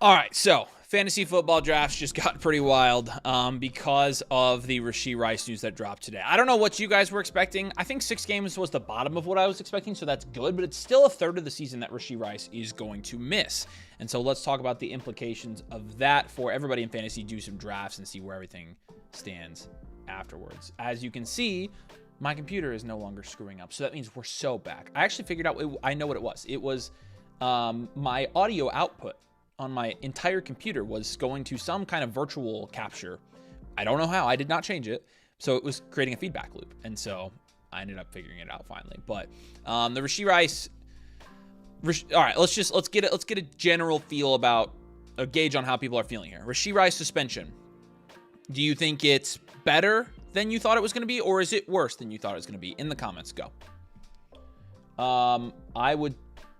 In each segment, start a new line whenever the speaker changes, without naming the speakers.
All right, so fantasy football drafts just got pretty wild because of the Rashid Rice news that dropped today. I don't know what you guys were expecting. I think 6 games was the bottom of what I was expecting, so that's good, but it's still a third of the season that Rashid Rice is going to miss. And so let's talk about the implications of that for everybody in fantasy, do some drafts, and see where everything stands afterwards. As you can see, my computer is no longer screwing up, so that means we're so back. I actually figured out, I know what it was. It was my audio output on my entire computer was going to some kind of virtual capture. I don't know how. I did not change it. So it was creating a feedback loop. And so I ended up figuring it out finally. But the Rashid Rice, all right, let's get a general feel about a gauge on how people are feeling here. Rashid Rice suspension. Do you think it's better than you thought it was going to be, or is it worse than you thought it was going to be? In the comments, go. I would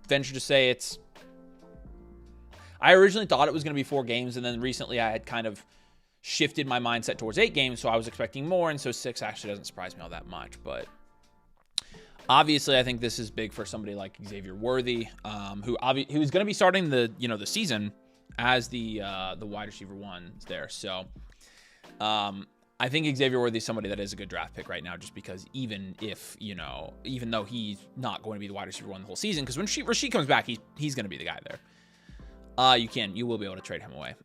venture to say I originally thought it was going to be 4 games, and then recently I had kind of shifted my mindset towards 8 games, so I was expecting more, and so 6 actually doesn't surprise me all that much. But obviously, I think this is big for somebody like Xavier Worthy, who's going to be starting the season as the wide receiver 1 there. So I think Xavier Worthy is somebody that is a good draft pick right now, just because even though he's not going to be the wide receiver 1 the whole season, because when Rashid comes back, he's going to be the guy there. You will be able to trade him away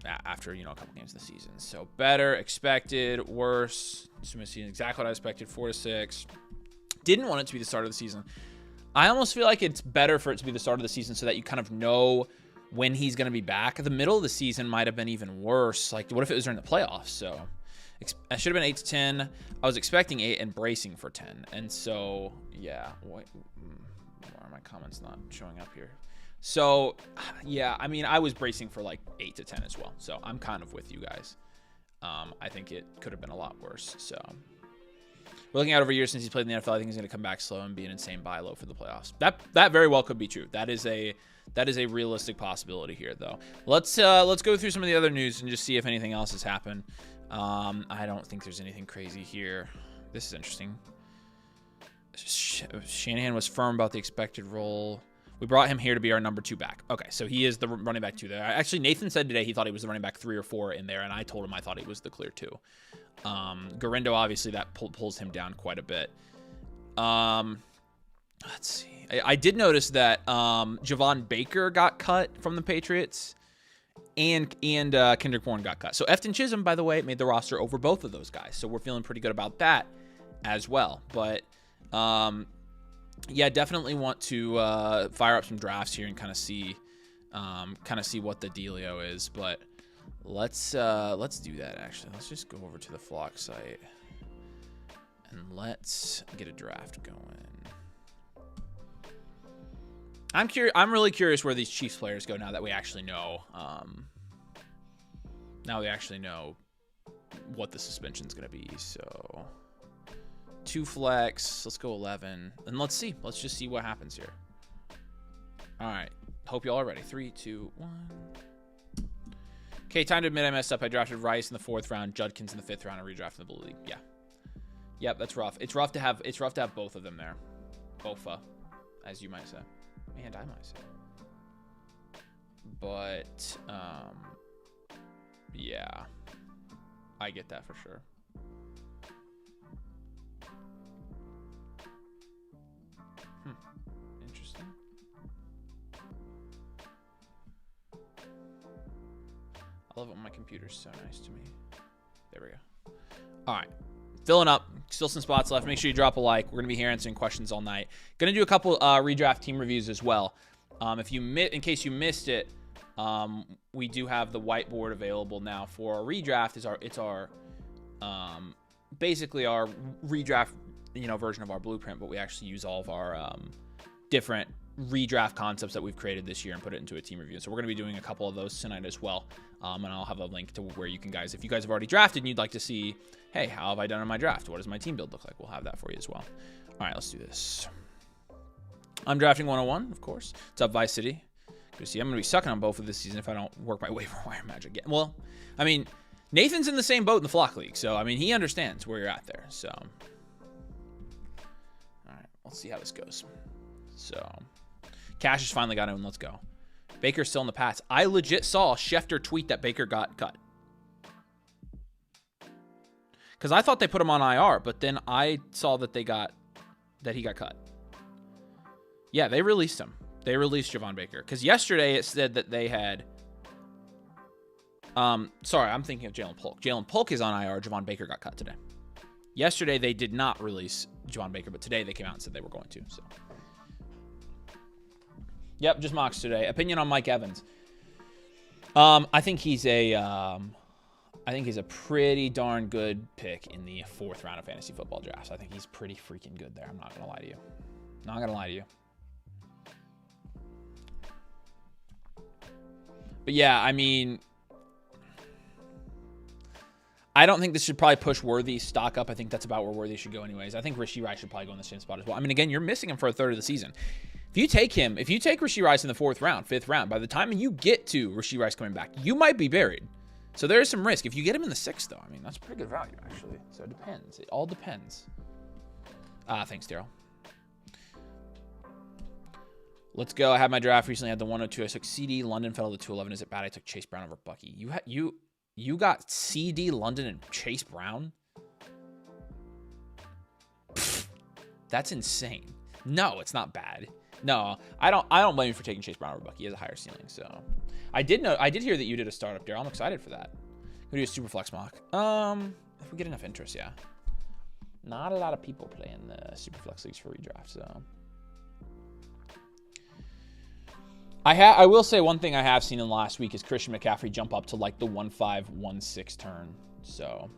after a couple games of the season. So better, expected, worse. Exactly what I expected, 4 to 6. Didn't want it to be the start of the season. I almost feel like it's better for it to be the start of the season so that you kind of know when he's going to be back. The middle of the season might have been even worse. Like, what if it was during the playoffs? So I should have been 8 to 10. I was expecting 8 and bracing for 10. And so, yeah. Why are my comments not showing up here? So, yeah, I mean, I was bracing for like 8 to 10 as well. So I'm kind of with you guys. I think it could have been a lot worse. So we're looking at over years since he's played in the NFL. I think he's going to come back slow and be an insane buy low for the playoffs. That very well could be true. That is a realistic possibility here, though. Let's go through some of the other news and just see if anything else has happened. I don't think there's anything crazy here. This is interesting. Shanahan was firm about the expected role. We brought him here to be our number 2 back. Okay, so he is the running back 2 there. Actually, Nathan said today he thought he was the running back 3 or 4 in there, and I told him I thought he was the clear 2. Garindo, obviously, that pulls him down quite a bit. Let's see. I did notice that Javon Baker got cut from the Patriots, and Kendrick Bourne got cut. So Efton Chisholm, by the way, made the roster over both of those guys. So we're feeling pretty good about that as well. But yeah, definitely want to fire up some drafts here and kind of see what the dealio is. But let's do that. Actually, let's just go over to the Flock site and let's get a draft going. I'm really curious where these Chiefs players go now that we actually know. Now we actually know what the suspension is going to be. So 2 flex. Let's go 11. And let's see. Let's just see what happens here. All right. Hope y'all are ready. 3, 2, 1. Okay, time to admit I messed up. I drafted Rice in the 4th round, Judkins in the 5th round, and redrafted in the Blue League. Yeah. Yep, that's rough. It's rough to have both of them there. Bofa, as you might say. And I might say. But yeah. I get that for sure. Interesting. I love it when my computer's so nice to me. There we go. All right. Filling up. Still some spots left. Make sure you drop a like. We're going to be here answering questions all night. Going to do a couple redraft team reviews as well. In case you missed it, we do have the whiteboard available now for our redraft. It's our basically our redraft version of our blueprint, but we actually use all of our different redraft concepts that we've created this year and put it into a team review. So we're going to be doing a couple of those tonight as well. And I'll have a link to where you can guys, if you guys have already drafted and you'd like to see, hey, how have I done in my draft? What does my team build look like? We'll have that for you as well. All right, let's do this. I'm drafting 101, of course. What's up, Vice City? Good to see. I'm going to be sucking on both of this season if I don't work my waiver wire magic again. Well, I mean, Nathan's in the same boat in the Flock League, so, I mean, he understands where you're at there. So, all right, let's see how this goes. So, Cash has finally got in. Let's go. Baker's still in the Pats. I legit saw Schefter tweet that Baker got cut. Because I thought they put him on IR, but then I saw that he got cut. Yeah, they released him. They released Javon Baker. Because yesterday it said that they had... sorry, I'm thinking of Jalen Polk. Jalen Polk is on IR. Javon Baker got cut today. Yesterday they did not release Javon Baker, but today they came out and said they were going to. So, yep, just mocks today. Opinion on Mike Evans. I think he's a pretty darn good pick in the 4th round of fantasy football drafts. I think he's pretty freaking good there. I'm not gonna lie to you. Not gonna lie to you. But yeah, I mean, I don't think this should probably push Worthy's stock up. I think that's about where Worthy should go anyways. I think Rashee Rice should probably go in the same spot as well. I mean, again, you're missing him for a third of the season. If you take Rashee Rice in the 4th round, 5th round, by the time you get to Rashee Rice coming back, you might be buried. So there is some risk. If you get him in the 6th, though, I mean, that's pretty good value, actually. So it depends. It all depends. Thanks, Daryl. Let's go. I had my draft recently. I had the 102. I took CD. London fell to the 211. Is it bad? I took Chase Brown over Bucky. You got CD, London, and Chase Brown? Pfft, that's insane. No, it's not bad. No, I don't blame you for taking Chase Brown over Bucky. He has a higher ceiling, so... I did hear that you did a startup, Daryl. I'm excited for that. We'll do a super flex mock. If we get enough interest, yeah. Not a lot of people playing the super flex leagues for redraft, so... I will say one thing I have seen in the last week is Christian McCaffrey jump up to like the 1.5, 1.6 turn. So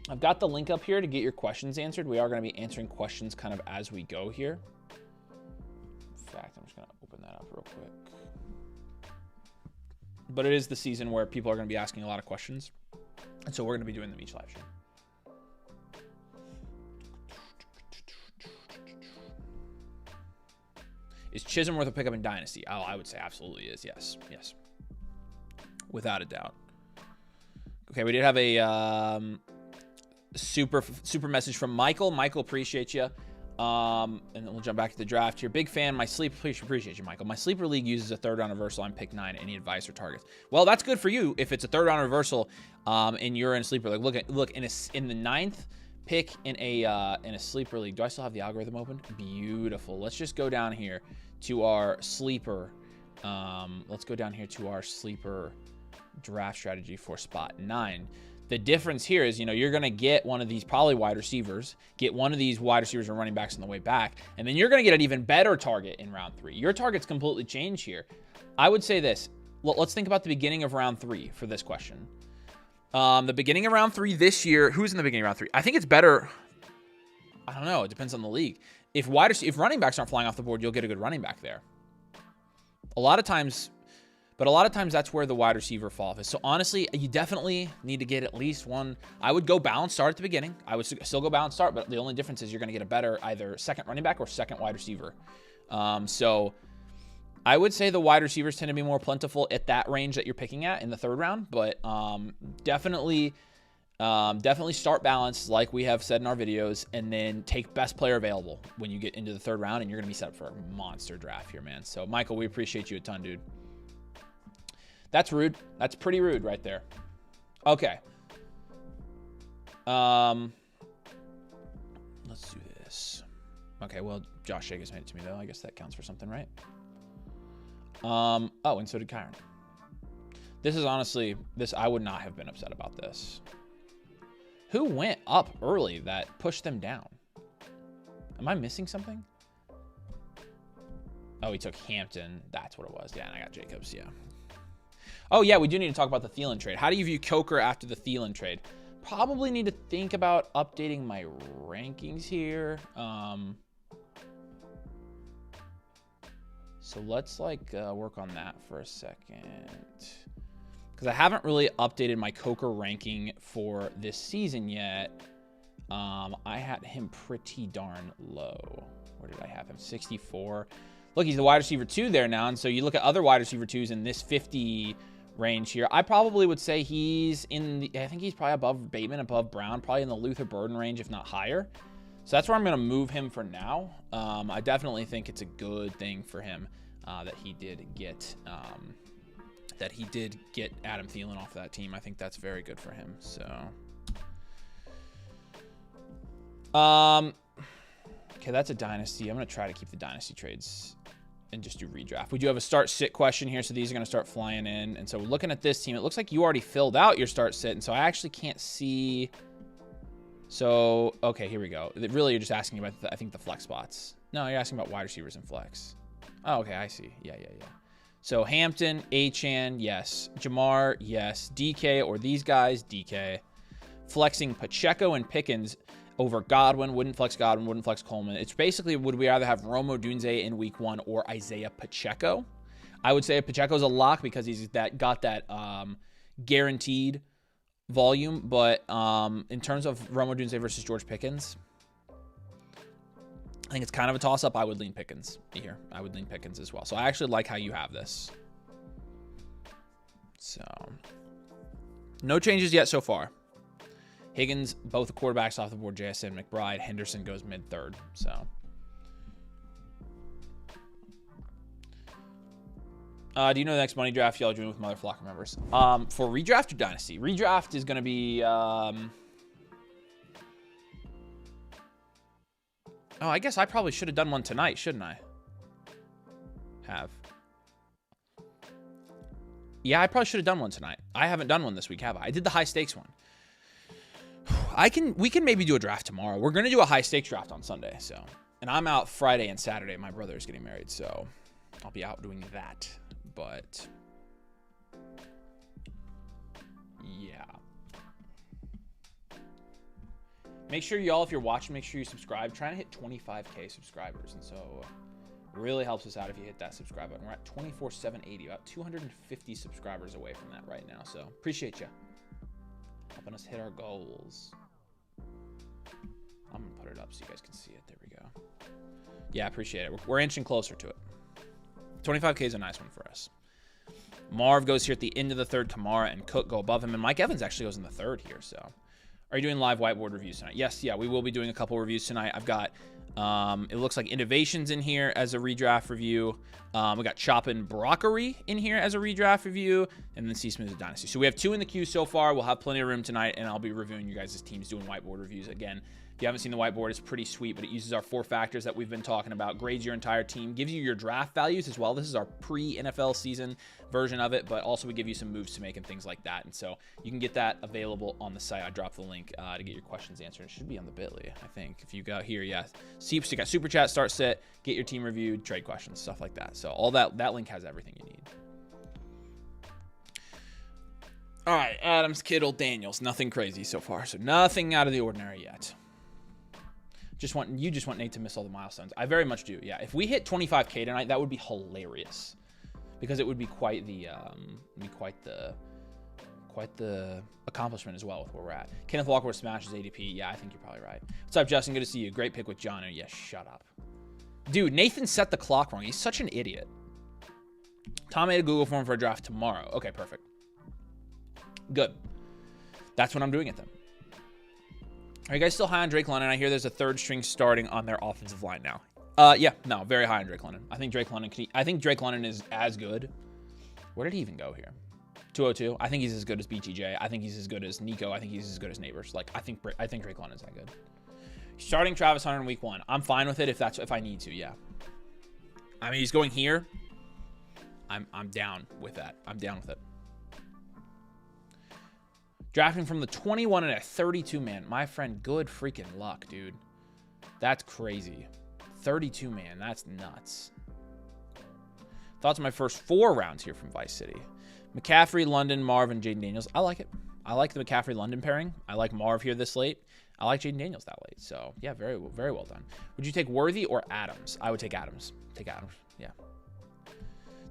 I've got the link up here to get your questions answered. We are going to be answering questions kind of as we go here. In fact, I'm just going to open that up real quick. But it is the season where people are going to be asking a lot of questions. And so we're going to be doing them each live stream. Is Chisholm worth a pickup in Dynasty? Oh, I would say absolutely is. Yes. Yes. Without a doubt. Okay, we did have a super message from Michael. Michael, appreciate you. And then we'll jump back to the draft here. Big fan. Appreciate you, Michael. My sleeper league uses a 3rd round reversal on pick 9. Any advice or targets? Well, that's good for you if it's a 3rd round reversal and you're in a sleeper league. Look in the 9th pick in a sleeper league. Do I still have the algorithm open? Beautiful. Let's just go down here to our sleeper. Let's go down here to our sleeper draft strategy for spot 9. The difference here is, you're going to get one of these probably wide receivers, get one of these wide receivers and running backs on the way back, and then you're going to get an even better target in round 3. Your target's completely changed here. I would say this. Let's think about the beginning of round 3 for this question. The beginning of round 3 this year, who's in the beginning of round 3? I think it's better. I don't know. It depends on the league. If running backs aren't flying off the board, you'll get a good running back there. A lot of times that's where the wide receiver fall off is. So honestly, you definitely need to get at least one. I would go balance start at the beginning. I would still go balance start, but the only difference is you're going to get a better either second running back or second wide receiver. So I would say the wide receivers tend to be more plentiful at that range that you're picking at in the 3rd round, but definitely start balance like we have said in our videos, and then take best player available when you get into the 3rd round, and you're going to be set up for a monster draft here, man. So Michael, we appreciate you a ton, dude. That's rude. That's pretty rude right there. Okay. Let's do this. Okay, well, Josh Jacobs made it to me, though. I guess that counts for something, right? Oh, and so did Kyron. This is honestly, I would not have been upset about this. Who went up early that pushed them down? Am I missing something? Oh, he took Hampton. That's what it was. Yeah, and I got Jacobs, yeah. Oh, yeah, we do need to talk about the Thielen trade. How do you view Coker after the Thielen trade? Probably need to think about updating my rankings here. So let's work on that for a second. Because I haven't really updated my Coker ranking for this season yet. I had him pretty darn low. Where did I have him? 64. Look, he's the wide receiver 2 there now. And so you look at other wide receiver 2s in this 50 range here. I probably would say he's I think he's probably above Bateman, above Brown, probably in the Luther Burden range, if not higher. So that's where I'm going to move him for now. I definitely think it's a good thing for him. that he did get Adam Thielen off that team. I think that's very good for him. So, okay, that's a dynasty. I'm gonna try to keep the dynasty trades and just do redraft. We do have a start sit question here, so these are gonna start flying in. And so looking at this team, it looks like you already filled out your start sit, and so I actually can't see. So, okay, here we go. Really, you're just asking about, I think, the flex spots. No, you're asking about wide receivers and flex. Oh, okay, I see. Yeah. So, Hampton, Achane, yes. Jamar, yes. DK or these guys, DK. Flexing Pacheco and Pickens over Godwin. Wouldn't flex Godwin, wouldn't flex Coleman. It's basically, would we either have Rome Odunze in week 1 or Isaiah Pacheco? I would say Pacheco's a lock because he's got that guaranteed volume, but in terms of Rome Odunze versus George Pickens, I think it's kind of a toss-up. I would lean Pickens here. I would lean Pickens as well. So I actually like how you have this. So no changes yet so far. Higgins, both the quarterbacks off the board. JSN, McBride, Henderson goes mid-3rd. So do you know the next money draft y'all are doing with Mother Flocker members? For redraft or dynasty? Redraft is going to be... Oh, I guess I probably should have done one tonight, shouldn't I? Yeah, I probably should have done one tonight. I haven't done one this week, have I? I did the high stakes one. We can maybe do a draft tomorrow. We're going to do a high stakes draft on Sunday, so. And I'm out Friday and Saturday. My brother is getting married, so I'll be out doing that. But yeah. Make sure y'all, if you're watching, make sure you subscribe. Trying to hit 25K subscribers, and so it really helps us out if you hit that subscribe button. We're at 24,780, about 250 subscribers away from that right now. So appreciate you helping us hit our goals. I'm gonna put it up so you guys can see it. There we go. Yeah, appreciate it. We're inching closer to it. 25K is a nice one for us. Marv goes here at the end of the 3rd. Kamara and Cook go above him, and Mike Evans actually goes in the 3rd here. So, are you doing live whiteboard reviews tonight? Yes, yeah, we will be doing a couple reviews tonight. I've got, it looks like Innovations in here as a redraft review. We got Choppin' Broccoli in here as a redraft review, and then C-Smooth Dynasty. So we have 2 in the queue so far. We'll have plenty of room tonight, and I'll be reviewing you guys' teams doing whiteboard reviews again. If you haven't seen the whiteboard, it's pretty sweet, but it uses our 4 factors that we've been talking about, grades your entire team, gives you your draft values as well. This is our pre-NFL season version of it, but also we give you some moves to make and things like that. And so you can get that available on the site. I dropped the link to get your questions answered. It should be on the bit.ly, I think. If you go here, yeah. See, so you got Super Chat, Start Set, get your team reviewed, trade questions, stuff like that. So all that link has everything you need. All right, Adams, Kittle, Daniels. Nothing crazy so far, so nothing out of the ordinary yet. You just want Nate to miss all the milestones. I very much do. Yeah, if we hit 25K tonight, that would be hilarious, because it would be quite the accomplishment as well with where we're at. Kenneth Walker with smashes ADP. Yeah, I think you're probably right. What's up, Justin? Good to see you. Great pick with John. And yes, shut up, dude. Nathan set the clock wrong. He's such an idiot. Tom made a Google form for a draft tomorrow. Okay, perfect. Good. That's what I'm doing it then. Are you guys still high on Drake London? I hear there's a 3rd string starting on their offensive line now. Yeah, no, very high on Drake London. I think Drake London is as good. Where did he even go here? 202. I think he's as good as BTJ. I think he's as good as Nico. I think he's as good as Neighbors. Like, I think Drake London's that good. Starting Travis Hunter in week 1. I'm fine with it if I need to. Yeah. I mean, he's going here. I'm down with that. I'm down with it. Drafting from the 21 and a 32 man. My friend, good freaking luck, dude. That's crazy. 32 man. That's nuts. Thoughts on my first 4 rounds here from Vice City. McCaffrey, London, Marv, and Jaden Daniels. I like it. I like the McCaffrey-London pairing. I like Marv here this late. I like Jaden Daniels that late. So, yeah, very, very well done. Would you take Worthy or Adams? I would take Adams. Take Adams. Yeah.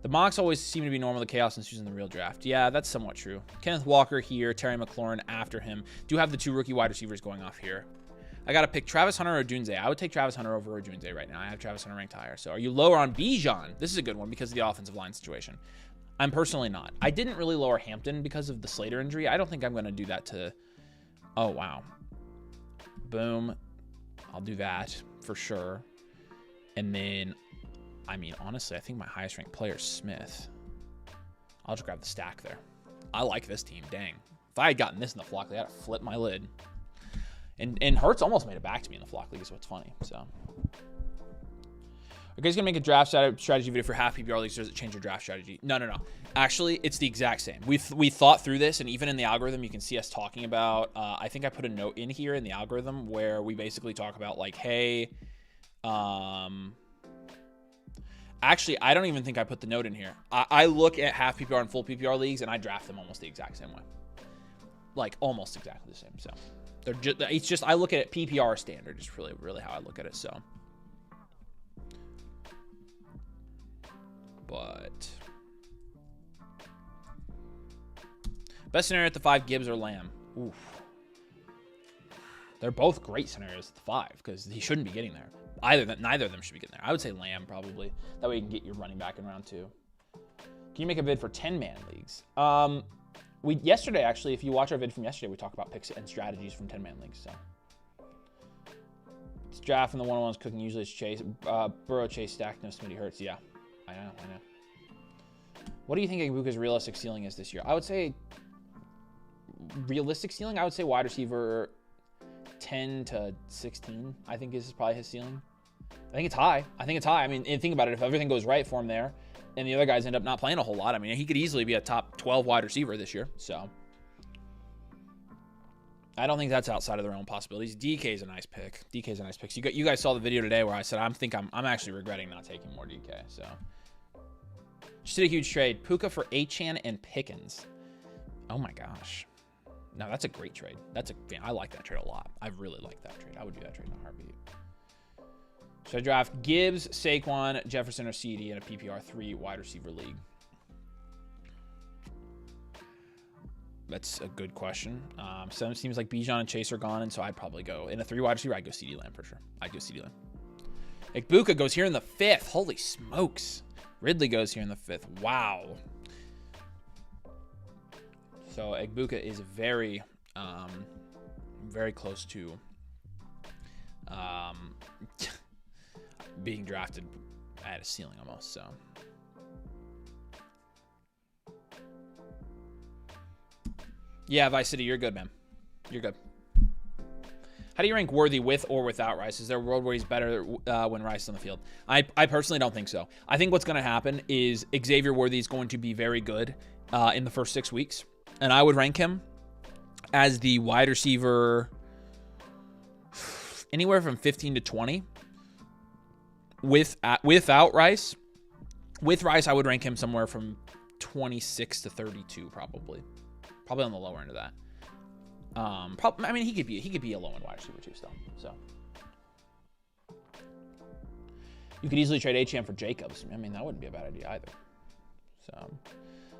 The mocks always seem to be normal. The chaos ensues in the real draft. Yeah, that's somewhat true. Kenneth Walker here. Terry McLaurin after him. Do have the 2 rookie wide receivers going off here. I got to pick Travis Hunter or Odunze. I would take Travis Hunter over Odunze right now. I have Travis Hunter ranked higher. So are you lower on Bijan? This is a good one because of the offensive line situation. I'm personally not. I didn't really lower Hampton because of the Slater injury. I don't think I'm going to do that to... Oh, wow. Boom. I'll do that for sure. And then I mean, honestly, I think my highest ranked player is Smith. I'll just grab the stack there. I like this team. Dang. If I had gotten this in the flock league, I'd have flipped my lid. And Hurts almost made it back to me in the flock league is what's funny. So, are you guys going to make a draft strategy video for half PPR leagues, or does it change your draft strategy? No. Actually, it's the exact same. We thought through this, and even in the algorithm, you can see us talking about, I think I put a note in here in the algorithm where we basically talk about like, hey, actually, I don't even think I put the note in here. I look at half PPR and full PPR leagues, and I draft them almost the exact same way. Like, almost exactly the same, so. It's just, I look at it PPR standard is really how I look at it, so. But best scenario at the 5, Gibbs or Lamb. Oof. They're both great scenarios at the 5 because he shouldn't be getting there. Neither of them should be getting there. I would say Lamb probably. That way you can get your running back in round 2. Can you make a vid for 10-man leagues? Yesterday, actually, if you watch our vid from yesterday, we talk about picks and strategies from 10-man leagues. So it's draft and the 1-on-1's cooking. Usually it's Chase, Burrow, Chase, stack, no Smitty, Hurts. Yeah, I know. What do you think Igbuka's realistic ceiling is this year? I would say realistic ceiling. I would say wide receiver 10 to 16. I think is probably his ceiling. I think it's high. I mean, and think about it. If everything goes right for him there, and the other guys end up not playing a whole lot, I mean, he could easily be a top 12 wide receiver this year. So I don't think that's outside of their own possibilities. DK is a nice pick. So you guys saw the video today where I said I'm actually regretting not taking more DK. So just did a huge trade. Puka for Achane and Pickens. Oh my gosh. No, that's a great trade. I like that trade a lot. I really like that trade. I would do that trade in a heartbeat. Should I draft Gibbs, Saquon, Jefferson, or CD in a PPR 3 wide receiver league? That's a good question. So it seems like Bijan and Chase are gone, and so I'd probably go in a 3 wide receiver. I'd go CD Lamb for sure. Igbuka goes here in the 5th. Holy smokes. Ridley goes here in the 5th. Wow. So Igbuka is very, very close to being drafted at a ceiling almost. So yeah, Vice City, you're good, man. You're good. How do you rank Worthy with or without Rice? Is there a world where he's better when Rice is on the field? I personally don't think so. I think what's going to happen is Xavier Worthy is going to be very good in the first 6 weeks. And I would rank him as the wide receiver anywhere from 15 to 20 without Rice. With Rice, I would rank him somewhere from 26 to 32 probably on the lower end of that. I mean, he could be a low-end wide receiver too still. So you could easily trade Achane for Jacobs. I mean, that wouldn't be a bad idea either. So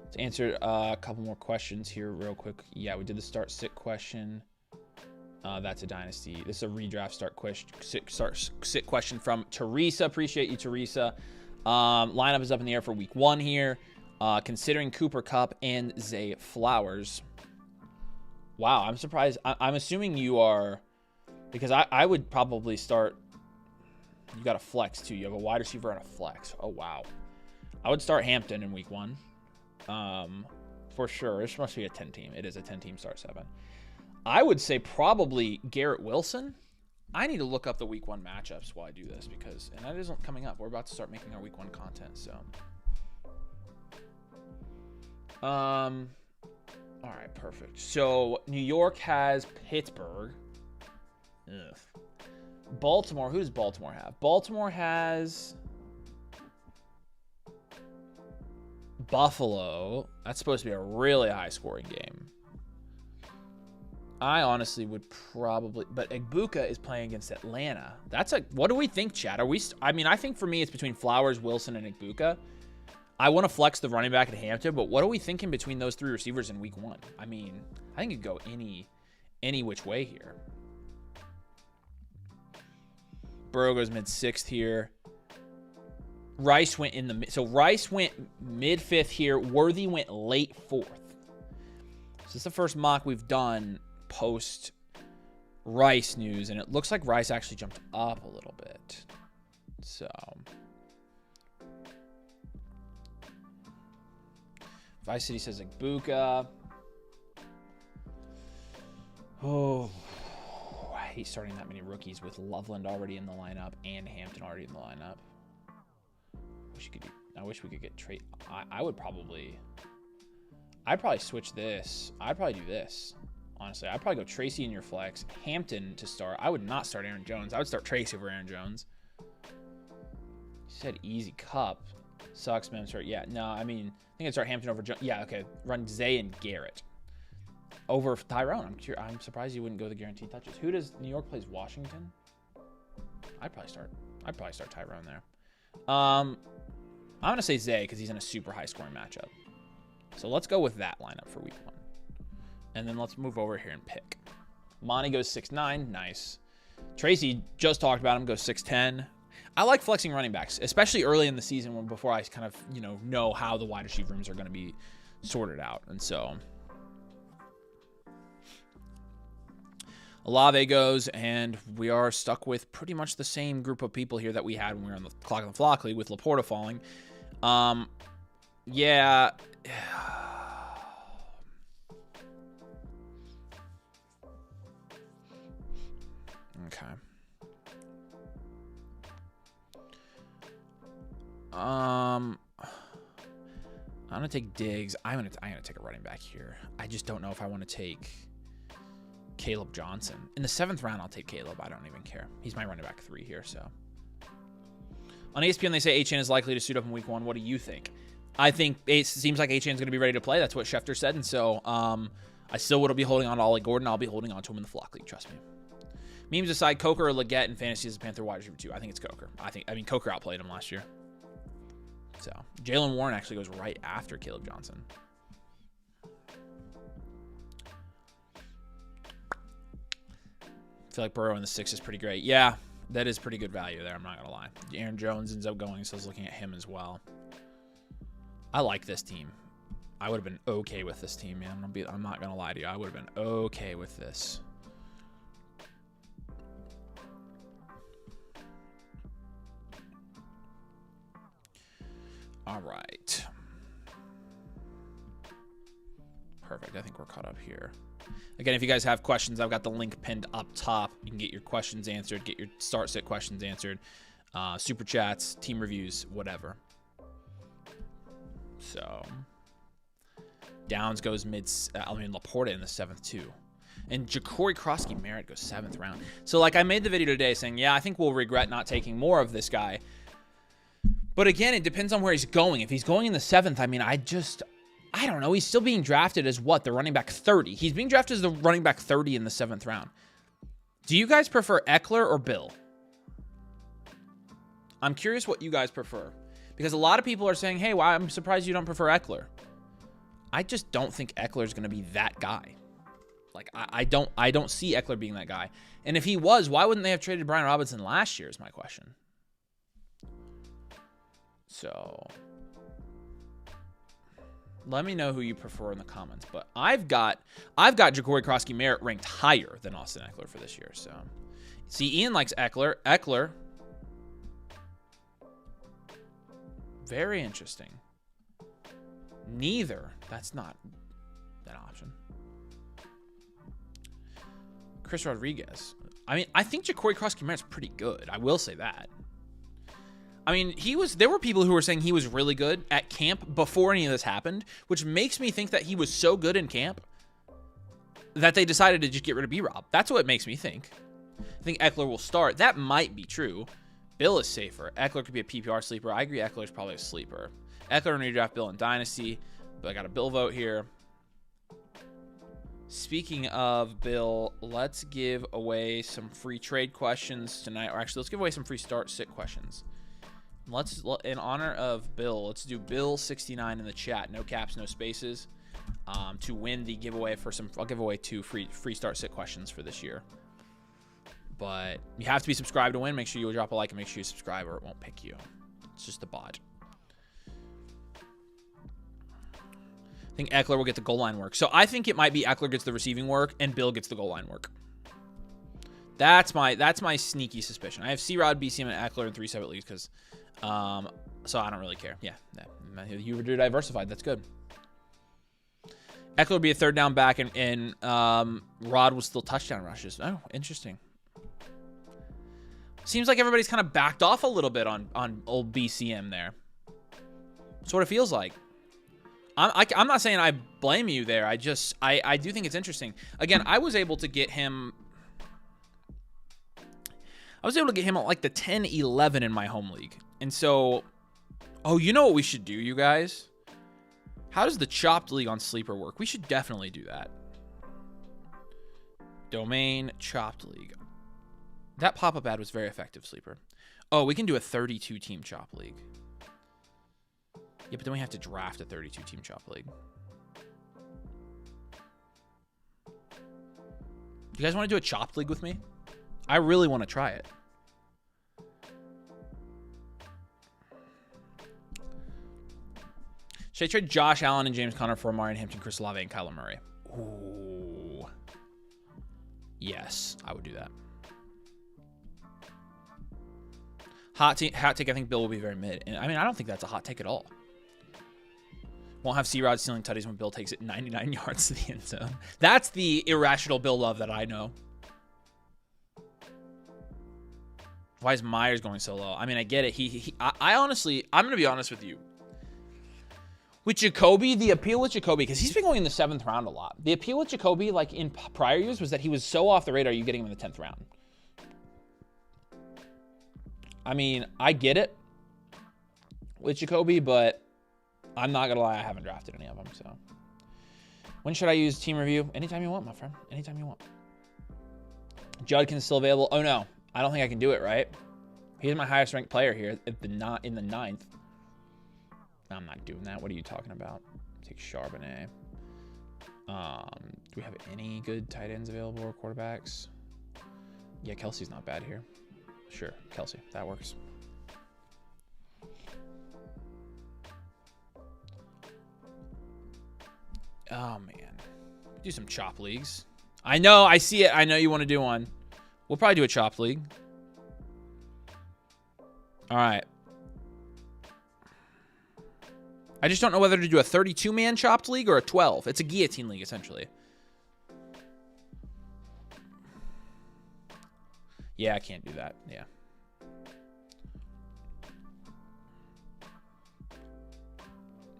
let's answer a couple more questions here real quick. Yeah, we did the start sit question. That's a dynasty. This is a redraft sit question from Teresa. Appreciate you, Teresa. Lineup is up in the air for week 1 here. Considering Cooper Kupp and Zay Flowers. Wow, I'm surprised. I'm assuming you are, because I would probably start. You got a flex too. You have a wide receiver and a flex. Oh wow, I would start Hampton in week 1, for sure. This must be a 10 team. It is a 10 team start 7. I would say probably Garrett Wilson. I need to look up the week 1 matchups while I do this and that isn't coming up. We're about to start making our week 1 content, so. All right, perfect. So New York has Pittsburgh. Ugh. Baltimore. Who does Baltimore have? Baltimore has Buffalo. That's supposed to be a really high scoring game. I honestly would probably, but Igbuka is playing against Atlanta. What do we think, Chad? I think for me it's between Flowers, Wilson, and Igbuka. I want to flex the running back at Hampton, but what are we thinking between those 3 receivers in week 1? I mean, I think it could go any which way here. Burrow goes mid-6th here. Rice went mid-5th here. Worthy went late 4th. So this is the first mock we've done post Rice news, and it looks like Rice actually jumped up a little bit. So Vice City says Ibuka. Oh, I hate starting that many rookies with Loveland already in the lineup and Hampton already in the lineup. I wish we could get trade. I'd probably switch this. I'd probably do this. Honestly, I'd probably go Tracy in your flex, Hampton to start. I would not start Aaron Jones. I would start Tracy over Aaron Jones. You said easy cup. Sucks, man. Yeah, no, I mean, I think I'd start Hampton over Jones. Yeah, okay. Run Zay and Garrett over Tyrone. I'm surprised you wouldn't go the guaranteed touches. Who does New York plays Washington? I'd probably start Tyrone there. I'm gonna say Zay because he's in a super high scoring matchup. So let's go with that lineup for week 1. And then let's move over here and pick. Monty goes 6'9", nice. Tracy, just talked about him, goes 6'10". I like flexing running backs, especially early in the season before I kind of, know how the wide receiver rooms are going to be sorted out. And so Olave goes, and we are stuck with pretty much the same group of people here that we had when we were on the Clock and the Flock League with Laporta falling. Yeah. Okay. I'm gonna take Diggs. I'm gonna take a running back here. I just don't know if I want to take Caleb Johnson. In the 7th round, I'll take Caleb. I don't even care. He's my running back 3 here, so. On ESPN, they say Achane is likely to suit up in week 1. What do you think? I think it seems like Achane's going to be ready to play. That's what Schefter said, and so I still would be holding on to Ollie Gordon. I'll be holding on to him in the Flock League, trust me. Memes aside, Coker or Leggett in fantasy as a Panther wide receiver 2. I think it's Coker. I mean, Coker outplayed him last year. So, Jalen Warren actually goes right after Caleb Johnson. I feel like Burrow in the 6 is pretty great. Yeah, that is pretty good value there. I'm not going to lie. Aaron Jones ends up going, so I was looking at him as well. I like this team. I would have been okay with this team, man. I'm not going to lie to you. I would have been okay with this. All right. Perfect. I think we're caught up here. Again, if you guys have questions, I've got the link pinned up top. You can get your questions answered, get your start sit questions answered, super chats, team reviews, whatever. So, Downs goes Laporta in the 7th too. And Ja'Cory Krosky Merritt goes 7th round. So, like I made the video today saying, yeah, I think we'll regret not taking more of this guy. But again, it depends on where he's going. If he's going in the 7th, I mean, I don't know. He's still being drafted as what? The running back 30. He's being drafted as the running back 30 in the 7th round. Do you guys prefer Eckler or Bill? I'm curious what you guys prefer. Because a lot of people are saying, hey, well, I'm surprised you don't prefer Eckler. I just don't think Eckler's going to be that guy. Like, I don't see Eckler being that guy. And if he was, why wouldn't they have traded Brian Robinson last year is my question. So, let me know who you prefer in the comments. But I've got Ja'Cory Krosky Merritt ranked higher than Austin Eckler for this year. So, see, Ian likes Eckler. Eckler, very interesting. Neither. That's not an option. Chris Rodriguez. I mean, I think Ja'Cory Krosky Merritt's pretty good. I will say that. I mean, there were people who were saying he was really good at camp before any of this happened, which makes me think that he was so good in camp that they decided to just get rid of B-Rob. That's what it makes me think. I think Eckler will start. That might be true. Bill is safer. Eckler could be a PPR sleeper. I agree Eckler's probably a sleeper. Eckler in redraft, Bill in Dynasty. But I got a Bill vote here. Speaking of Bill, let's give away some free trade questions tonight. Or actually, let's give away some free start sit questions. In honor of Bill, let's do Bill 69 in the chat. No caps, no spaces. To win the giveaway for I'll give away 2 free start sit questions for this year. But you have to be subscribed to win. Make sure you drop a like and make sure you subscribe or it won't pick you. It's just a bot. I think Eckler will get the goal line work. So I think it might be Eckler gets the receiving work and Bill gets the goal line work. That's my sneaky suspicion. I have C-Rod, BCM, and Eckler in 3 separate leagues because, so I don't really care. Yeah, you were diversified. That's good. Eckler would be a third down back, and Rod was still touchdown rushes. Oh, interesting. Seems like everybody's kind of backed off a little bit on old BCM there. That's what it feels like. I'm not saying I blame you there. I do think it's interesting. Again, I was able to get him at like the 10-11 in my home league. And so, oh, you know what we should do, you guys? How does the chopped league on Sleeper work? We should definitely do that. Domain chopped league. That pop-up ad was very effective, Sleeper. Oh, we can do a 32-team chop league. Yeah, but then we have to draft a 32-team chop league. You guys want to do a chopped league with me? I really want to try it. Should I trade Josh Allen and James Conner for Amari Hampton, Chris Olave, and Kyler Murray? Ooh. Yes, I would do that. Hot take, I think Bill will be very mid. And I mean, I don't think that's a hot take at all. Won't have C-Rod stealing tutties when Bill takes it 99 yards to the end zone. That's the irrational Bill love that I know. Why is Myers going so low? I mean, I get it. I honestly, I'm going to be honest with you. With Jacoby, the appeal with Jacoby, because he's been going in the 7th round a lot. The appeal with Jacoby, like in prior years, was that he was so off the radar, you getting him in the 10th round. I mean, I get it with Jacoby, but I'm not going to lie, I haven't drafted any of them. So, when should I use team review? Anytime you want, my friend. Anytime you want. Judkins still available. Oh, no. I don't think I can do it, right? He's my highest ranked player here in the 9th. I'm not doing that. What are you talking about? Take Charbonnet. Do we have any good tight ends available or quarterbacks? Yeah, Kelsey's not bad here. Sure, Kelsey. That works. Oh, man. Do some chop leagues. I know. I see it. I know you want to do one. We'll probably do a chop league. All right. I just don't know whether to do a 32-man chopped league or a 12. It's a guillotine league, essentially. Yeah, I can't do that. Yeah.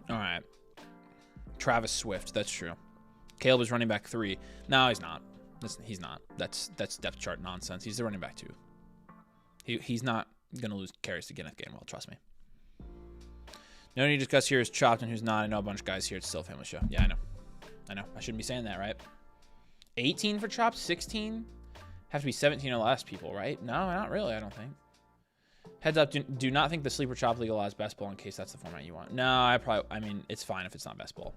All right. Travis Swift. That's true. Caleb is running back 3. No, he's not. He's not. That's depth chart nonsense. He's the running back 2. He's not going to lose carries to Kenneth Gainwell. Trust me. No need to discuss here is chopped and who's not. I know a bunch of guys here. It's still a family show. Yeah, I know. I shouldn't be saying that, right? 18 for chopped? 16? Have to be 17 or less people, right? No, not really, I don't think. Heads up, do not think the Sleeper Chop League allows best ball in case that's the format you want. No, I mean, it's fine if it's not best ball.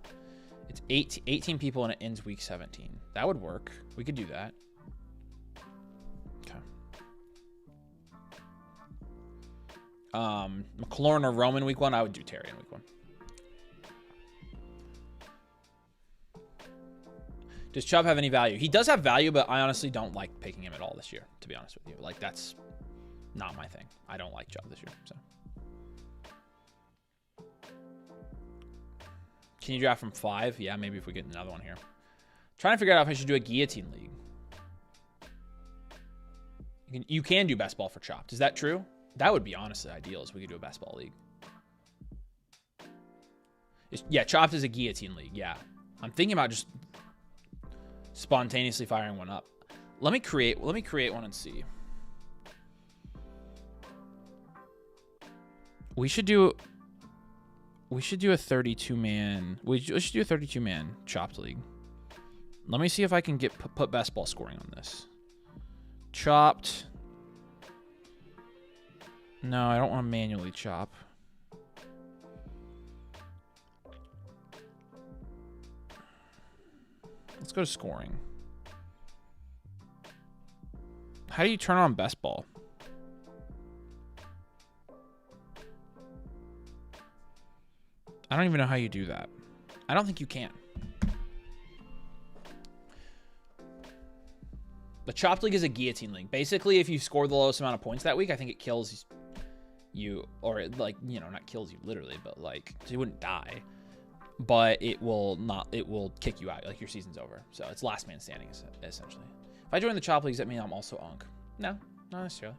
It's 18 people and it ends week 17. That would work. We could do that. Okay. McLaurin or Roman week 1? I would do Terry in week 1. Does Chubb have any value? He does have value, but I honestly don't like picking him at all this year, to be honest with you. Like, that's not my thing. I don't like Chubb this year, so. Can you draft from 5? Yeah, maybe if we get another one here. Trying to figure out if I should do a guillotine league. You can do best ball for chopped. Is that true? That would be honestly ideal, is we could do a best ball league. Yeah, chopped is a guillotine league. Yeah. I'm thinking about just spontaneously firing one up. Let me create one and see. We should do a 32-man. We should do a 32-man chopped league. Let me see if I can put best ball scoring on this. Chopped. No, I don't want to manually chop. Let's go to scoring. How do you turn on best ball? I don't even know how you do that. I don't think you can. The chopped league is a guillotine league. Basically, if you score the lowest amount of points that week, I think it kills you, or like, you know, not kills you literally, but like, so you wouldn't die. but it will kick you out. Like, your season's over. So it's last man standing, essentially. If I join the chop leagues, that means I'm also Unk. No, not necessarily.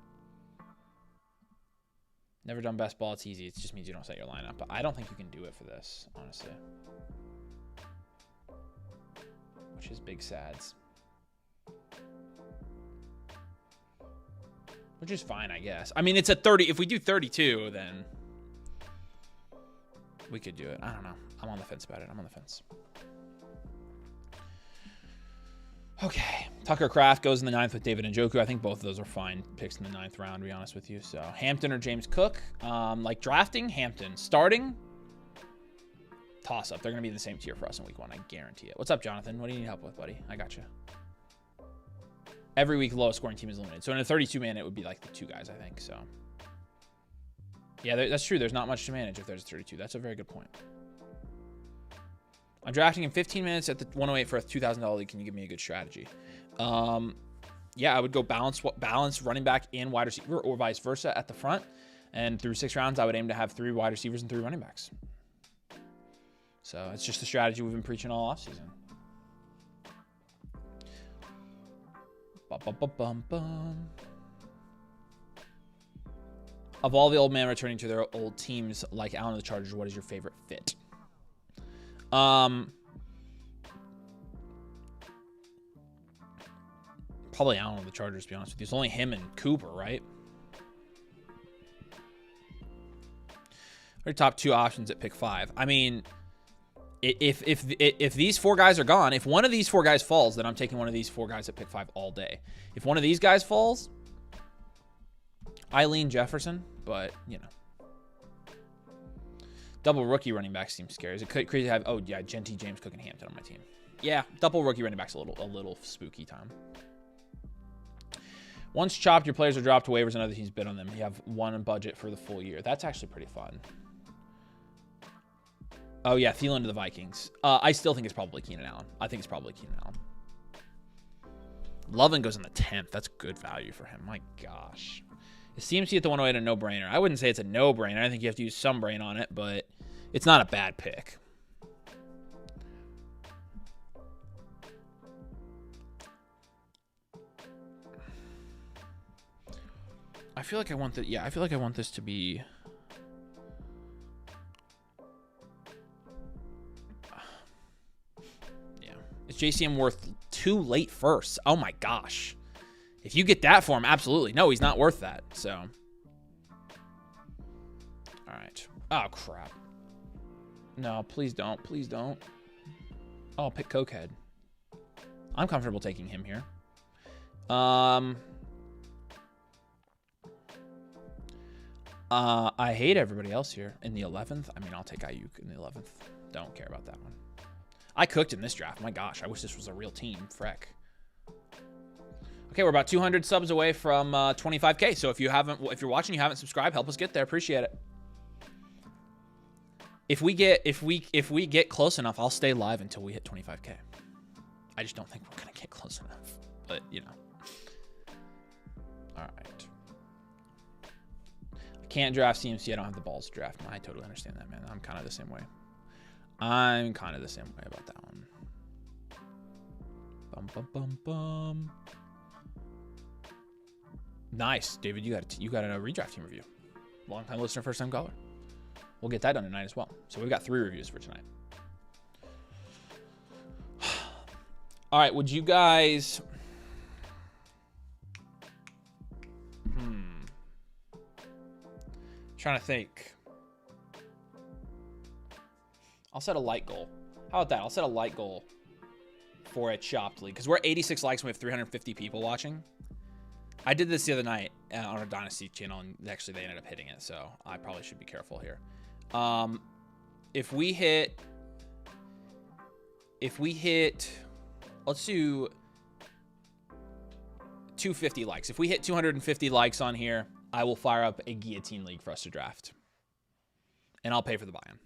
Never done best ball. It's easy. It just means you don't set your lineup. But I don't think you can do it for this, honestly. Which is big sads. Which is fine, I guess. I mean, it's a 30. If we do 32, then we could do it. I don't know. I'm on the fence about it. I'm on the fence. Okay. Tucker Kraft goes in the 9th with David Njoku. I think both of those are fine picks in the 9th round, to be honest with you. So Hampton or James Cook. Like, drafting, Hampton. Starting, toss up. They're going to be in the same tier for us in week 1. I guarantee it. What's up, Jonathan? What do you need help with, buddy? I got you. Every week, lowest scoring team is eliminated. So in a 32-man, it would be like the 2 guys, I think. So yeah, that's true. There's not much to manage if there's a 32. That's a very good point. I'm drafting in 15 minutes at the 108 for a $2,000 league. Can you give me a good strategy? Yeah, I would go balance running back and wide receiver, or vice versa at the front. And through 6 rounds, I would aim to have 3 wide receivers and 3 running backs. So it's just the strategy we've been preaching all offseason. Of all the old men returning to their old teams like Allen and the Chargers, what is your favorite fit? Probably Allen and the Chargers, to be honest with you. It's only him and Cooper, right? Our top 2 options at pick 5. I mean, if these 4 guys are gone, if one of these 4 guys falls, then I'm taking one of these 4 guys at pick 5 all day. If one of these guys falls, Eileen Jefferson, but you know, double rookie running back seems scary. Is it crazy to have? Oh yeah, Genty, James Cook, and Hampton on my team. Yeah, double rookie running back's a little spooky time. Once chopped, your players are dropped to waivers and other teams bid on them. You have one budget for the full year. That's actually pretty fun. Oh, yeah, Thielen to the Vikings. I still think it's probably Keenan Allen. I think it's probably Keenan Allen. Lovin goes in the 10th. That's good value for him. My gosh. It seems to get the 108 a no-brainer. I wouldn't say it's a no-brainer. I think you have to use some brain on it, but it's not a bad pick. I feel like I want that. Yeah, I feel like I want this to be. Yeah, is JCM worth 2 late firsts? Oh my gosh! If you get that for him, absolutely. No, he's not worth that. So, all right. Oh crap! No, please don't. Please don't. Oh, I'll pick Cokehead. I'm comfortable taking him here. I hate everybody else here in the 11th. I mean, I'll take Ayuk in the 11th. Don't care about that one. I cooked in this draft. My gosh, I wish this was a real team. Freck. Okay, we're about 200 subs away from 25K. So if you're watching, you haven't subscribed, help us get there. Appreciate it. If we get close enough, I'll stay live until we hit 25K. I just don't think we're gonna get close enough. But you know. All right. Can't draft CMC. I don't have the balls to draft. I totally understand that, man. I'm kind of the same way. I'm kind of the same way about that one. Bum, bum, bum, bum. Nice, David. You got a redraft team review. Long time listener, first time caller. We'll get that done tonight as well. So we've got 3 reviews for tonight. All right. Would you guys? Trying to think. I'll set a light goal. How about that? I'll set a light goal for a chopped league because we're 86 likes and we have 350 people watching. I did this the other night on our Dynasty channel, and actually they ended up hitting it, so I probably should be careful here. If we hit, let's do 250 likes. If we hit 250 likes on here, I will fire up a Guillotine league for us to draft. And I'll pay for the buy-in.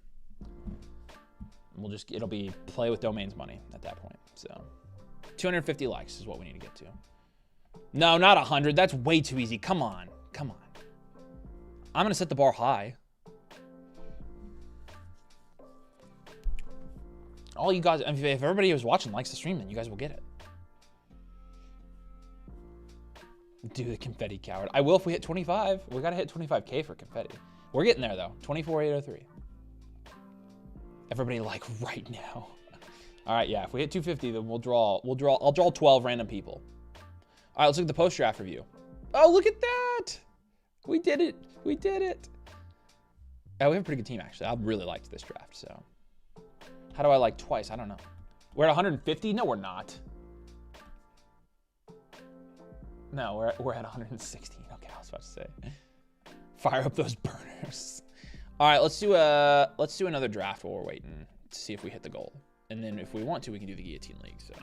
It'll be play with domains money at that point. So 250 likes is what we need to get to. No, not 100. That's way too easy. Come on. Come on. I'm going to set the bar high. All you guys, if everybody who's watching likes the stream, then you guys will get it. Do the confetti coward. I will if we hit 25. We got to hit 25K for confetti. We're getting there, though. 24,803. Everybody like right now. All right, yeah. If we hit 250, then we'll draw. I'll draw 12 random people. All right, let's look at the post-draft review. Oh, look at that. We did it. We did it. Oh, we have a pretty good team, actually. I really liked this draft, so. How do I like twice? I don't know. We're at 150? No, we're not. No, we're at 116. Okay, I was about to say. Fire up those burners. All right, let's do another draft while we're waiting to see if we hit the goal. And then if we want to, we can do the Guillotine League. So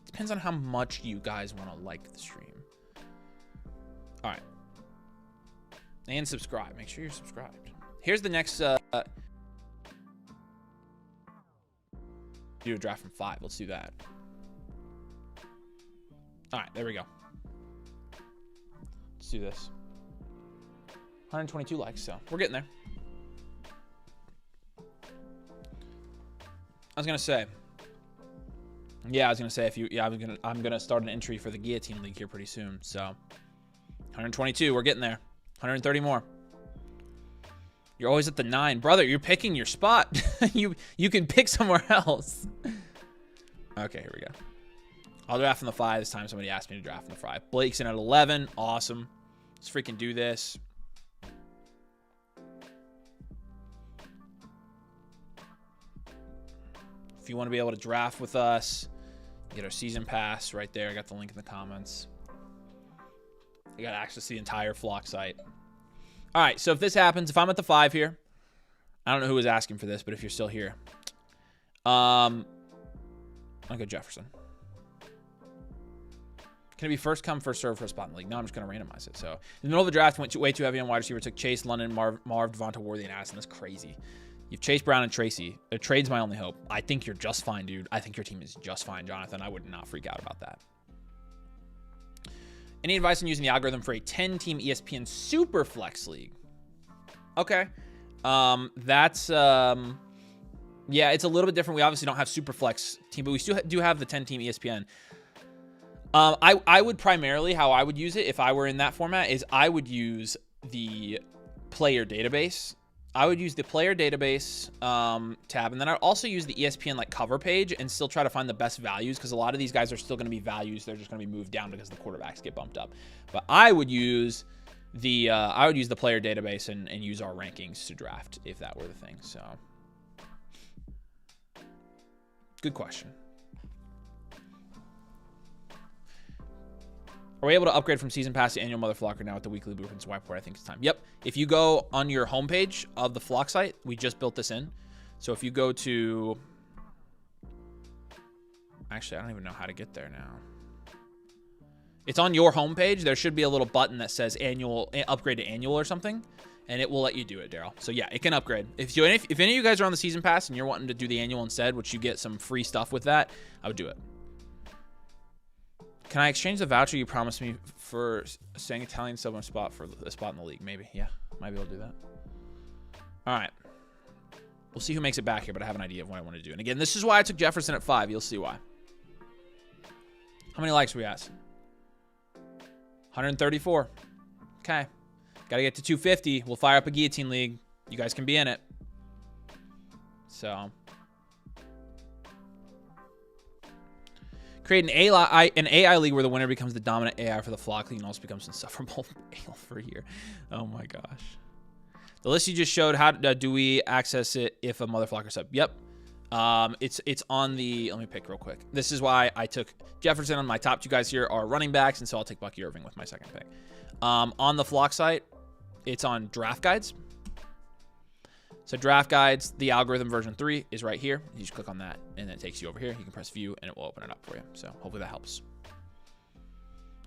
depends on how much you guys want to like the stream. All right. And subscribe. Make sure you're subscribed. Here's the next do a draft from 5. Let's do that. All right, there we go. Let's do this. 122 likes, so we're getting there. I was gonna say if you, I'm gonna start an entry for the Guillotine League here pretty soon. So 122, we're getting there. 130 more. You're always at the 9, brother. You're picking your spot. you can pick somewhere else. Okay, here we go. I'll draft from the 5 this time. Somebody asked me to draft from the 5. Blake's in at 11. Awesome. Let's freaking do this. If you want to be able to draft with us, get our season pass right there. I got the link in the comments. You got access to the entire flock site. All right, so if this happens, if I'm at the 5 here, I don't know who was asking for this, but if you're still here, I'll go Jefferson. Can it be first come, first serve for a spot in the league? No, I'm just going to randomize it. So in the middle of the draft, went way too heavy on wide receiver. Took Chase, London, Marv, Devonta, Worthy, and Addison. That's crazy. You've Chase, Brown, and Tracy. A trade's my only hope. I think you're just fine, dude. I think your team is just fine, Jonathan. I would not freak out about that. Any advice on using the algorithm for a 10-team ESPN Superflex League? Okay. That's, yeah, it's a little bit different. We obviously don't have Superflex team, but we still do have the 10-team ESPN. I would primarily, how I would use it if I were in that format is I would use the player database. I would use the player database tab, and then I'd also use the ESPN like cover page and still try to find the best values because a lot of these guys are still going to be values. They're just going to be moved down because the quarterbacks get bumped up. But I would use the player database and use our rankings to draft if that were the thing. So, good question. Are we able to upgrade from season pass to annual mother flocker now with the weekly blueprints whiteboard? I think it's time. Yep. If you go on your homepage of the flock site, we just built this in. So if you go to, actually, I don't even know how to get there now. It's on your homepage. There should be a little button that says annual, upgrade to annual or something, and it will let you do it, Daryl. So yeah, it can upgrade. If any of you guys are on the season pass and you're wanting to do the annual instead, which you get some free stuff with that, I would do it. Can I exchange the voucher you promised me for saying Italian sub on spot for a spot in the league? Maybe. Yeah, might be able to do that. All right. We'll see who makes it back here, but I have an idea of what I want to do. And again, this is why I took Jefferson at 5. You'll see why. How many likes are we at? 134. Okay. Got to get to 250. We'll fire up a Guillotine League. You guys can be in it. So... create an AI league where the winner becomes the dominant AI for the flock league and also becomes insufferable for a year. Oh my gosh. The list you just showed, how do we access it if a mother flocker sub? Yep. It's on the, let me pick real quick. This is why I took Jefferson. On my top 2 guys here are running backs, and so I'll take Bucky Irving with my second pick. On the flock site, it's on draft guides. So draft guides, the algorithm version 3 is right here. You just click on that and then it takes you over here. You can press view and it will open it up for you. So hopefully that helps.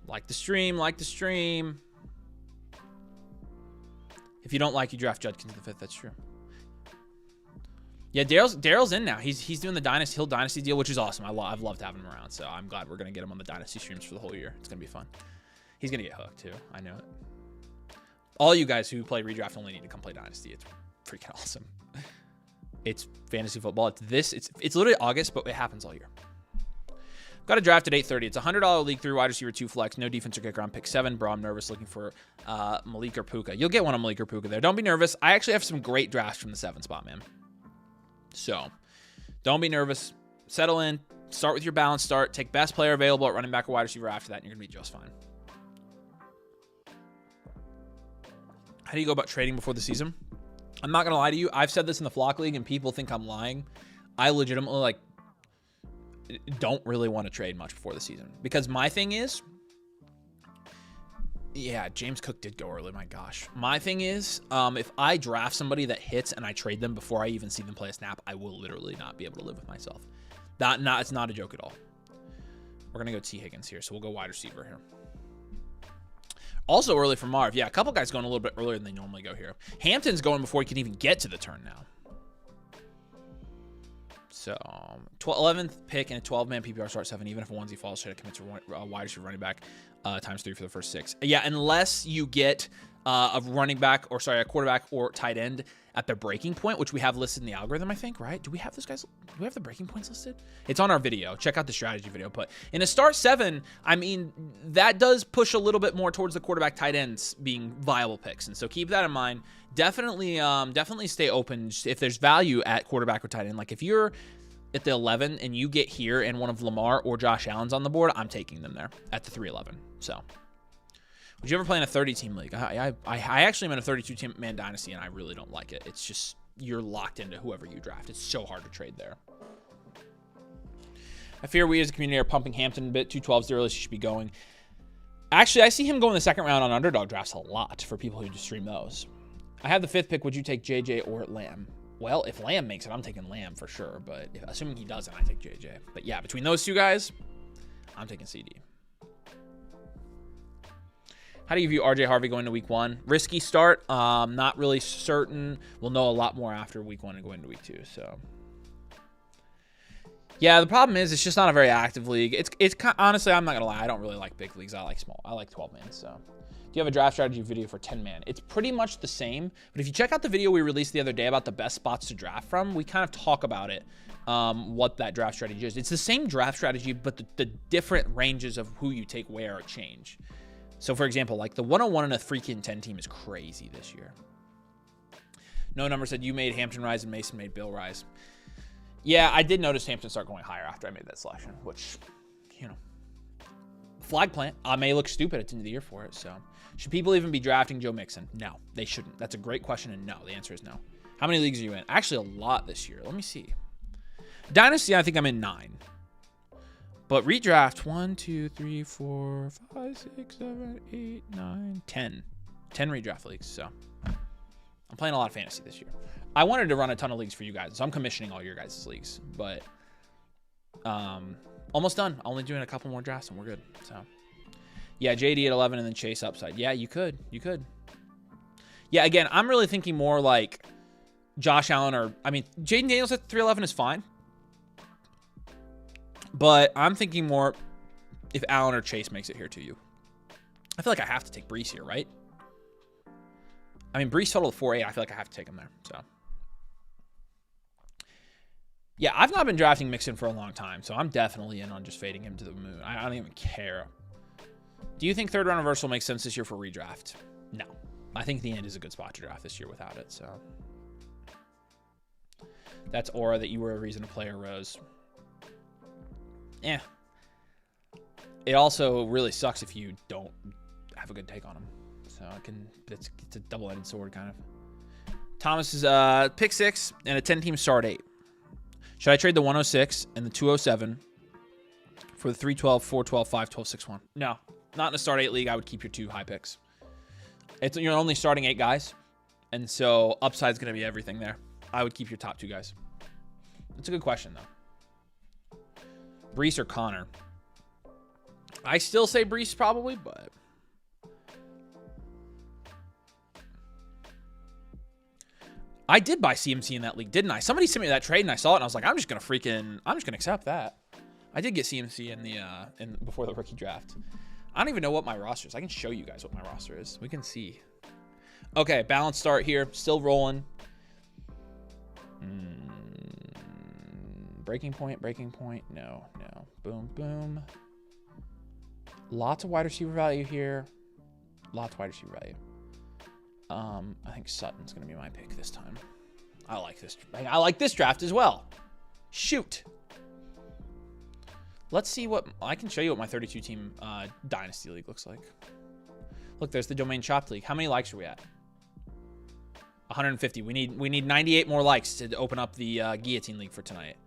Like the stream, like the stream. If you don't like, you draft Judkins to the 5th. That's true. Yeah, Daryl's in now. He's doing the Dynasty deal, which is awesome. I've loved having him around. So I'm glad we're going to get him on the Dynasty streams for the whole year. It's going to be fun. He's going to get hooked too. I know it. All you guys who play redraft only need to come play Dynasty. It's freaking awesome. It's fantasy football. It's literally August, but it happens all year. Got a draft at 8:30. It's a $100 league, 3 wide receiver, 2 flex, no defense or kicker on pick 7. Bro, I'm nervous looking for Malik or Puka. You'll get one on Malik or Puka there. Don't be nervous. I actually have some great drafts from the 7 spot, man. So don't be nervous. Settle in. Start with your balanced start. Take best player available at running back or wide receiver after that, and you're going to be just fine. How do you go about trading before the season? I'm not going to lie to you. I've said this in the Flock League, and people think I'm lying. I legitimately, don't really want to trade much before the season. Because my thing is... Yeah, James Cook did go early. My gosh. My thing is, if I draft somebody that hits and I trade them before I even see them play a snap, I will literally not be able to live with myself. It's not a joke at all. We're going to go T. Higgins here, so we'll go wide receiver here. Also early for Marv. Yeah, a couple guys going a little bit earlier than they normally go here. Hampton's going before he can even get to the turn now. So, 11th pick in a 12-man PPR start 7. Even if a onesie falls, should I commit to wide receiver running back times 3 for the first 6? Yeah, unless you get a quarterback or tight end at their breaking point, which we have listed in the algorithm, I think, right? Do we have those guys? Do we have the breaking points listed? It's on our video. Check out the strategy video. But in a start 7, I mean, that does push a little bit more towards the quarterback tight ends being viable picks. And so keep that in mind. Definitely stay open if there's value at quarterback or tight end. Like if you're at the 11 and you get here and one of Lamar or Josh Allen's on the board, I'm taking them there at the 311. So would you ever play in a 30-team league? I actually am in a 32-man dynasty, and I really don't like it. It's just you're locked into whoever you draft. It's so hard to trade there. I fear we as a community are pumping Hampton a bit. 212's the earliest he should be going. Actually, I see him go in the second round on underdog drafts a lot for people who just stream those. I have the 5th pick. Would you take JJ or Lamb? Well, if Lamb makes it, I'm taking Lamb for sure. But assuming he doesn't, I take JJ. But yeah, between those two guys, I'm taking CD. How do you view RJ Harvey going to week 1? Risky start. Not really certain. We'll know a lot more after week 1 and go into week 2. So, yeah, the problem is it's just not a very active league. It's honestly, I'm not gonna lie. I don't really like big leagues. I like small. I like 12 man. So, do you have a draft strategy video for 10 man? It's pretty much the same. But if you check out the video we released the other day about the best spots to draft from, we kind of talk about it. What that draft strategy is. It's the same draft strategy, but the different ranges of who you take where change. So, for example, like the 101 and a freaking 10 team is crazy this year. No Number said you made Hampton rise and Mason made Bill rise. Yeah, I did notice Hampton start going higher after I made that selection, which, flag plant. I may look stupid at the end of the year for it. So, should people even be drafting Joe Mixon? No, they shouldn't. That's a great question, and no, the answer is no. How many leagues are you in? Actually, a lot this year. Let me see. Dynasty, I think I'm in 9. But redraft, 1, 2, 3, 4, 5, 6, 7, 8, 9, 10. 10 redraft leagues. So I'm playing a lot of fantasy this year. I wanted to run a ton of leagues for you guys, so I'm commissioning all your guys' leagues. But almost done. Only doing a couple more drafts and we're good. So yeah, JD at 11 and then Chase upside. Yeah, you could. Yeah, again, I'm really thinking more like Josh Allen Jaden Daniels at 311 is fine. But I'm thinking more if Allen or Chase makes it here to you. I feel like I have to take Breece here, right? I mean, Breece total 4.8. I feel like I have to take him there. So, yeah, I've not been drafting Mixon for a long time, so I'm definitely in on just fading him to the moon. I don't even care. Do you think third round reversal makes sense this year for redraft? No. I think the end is a good spot to draft this year without it. So, that's aura that you were a reason to play a Rose. Yeah. It also really sucks if you don't have a good take on him. So it's a double-edged sword kind of. Thomas is pick 6 and a 10-team start 8. Should I trade the 106 and the 207 for the 312, 412, 512, 61? No, not in a start 8 league. I would keep your 2 high picks. You're only starting 8 guys, and so upside's going to be everything there. I would keep your top 2 guys. That's a good question though. Breece or Connor? I still say Breece probably, but I did buy CMC in that league, didn't I? Somebody sent me that trade and I saw it and I was like, I'm just gonna accept that. I did get CMC in before the rookie draft. I don't even know what my roster is. I can show you guys what my roster is. We can see. Okay, balanced start here, still rolling. Breaking point. No. Boom, boom. Lots of wide receiver value here. I think Sutton's going to be my pick this time. I like this draft as well. Shoot. Let's see what I can show you what my 32 team Dynasty League looks like. Look, there's the Domain Chopped League. How many likes are we at? 150. We need 98 more likes to open up the Guillotine League for tonight.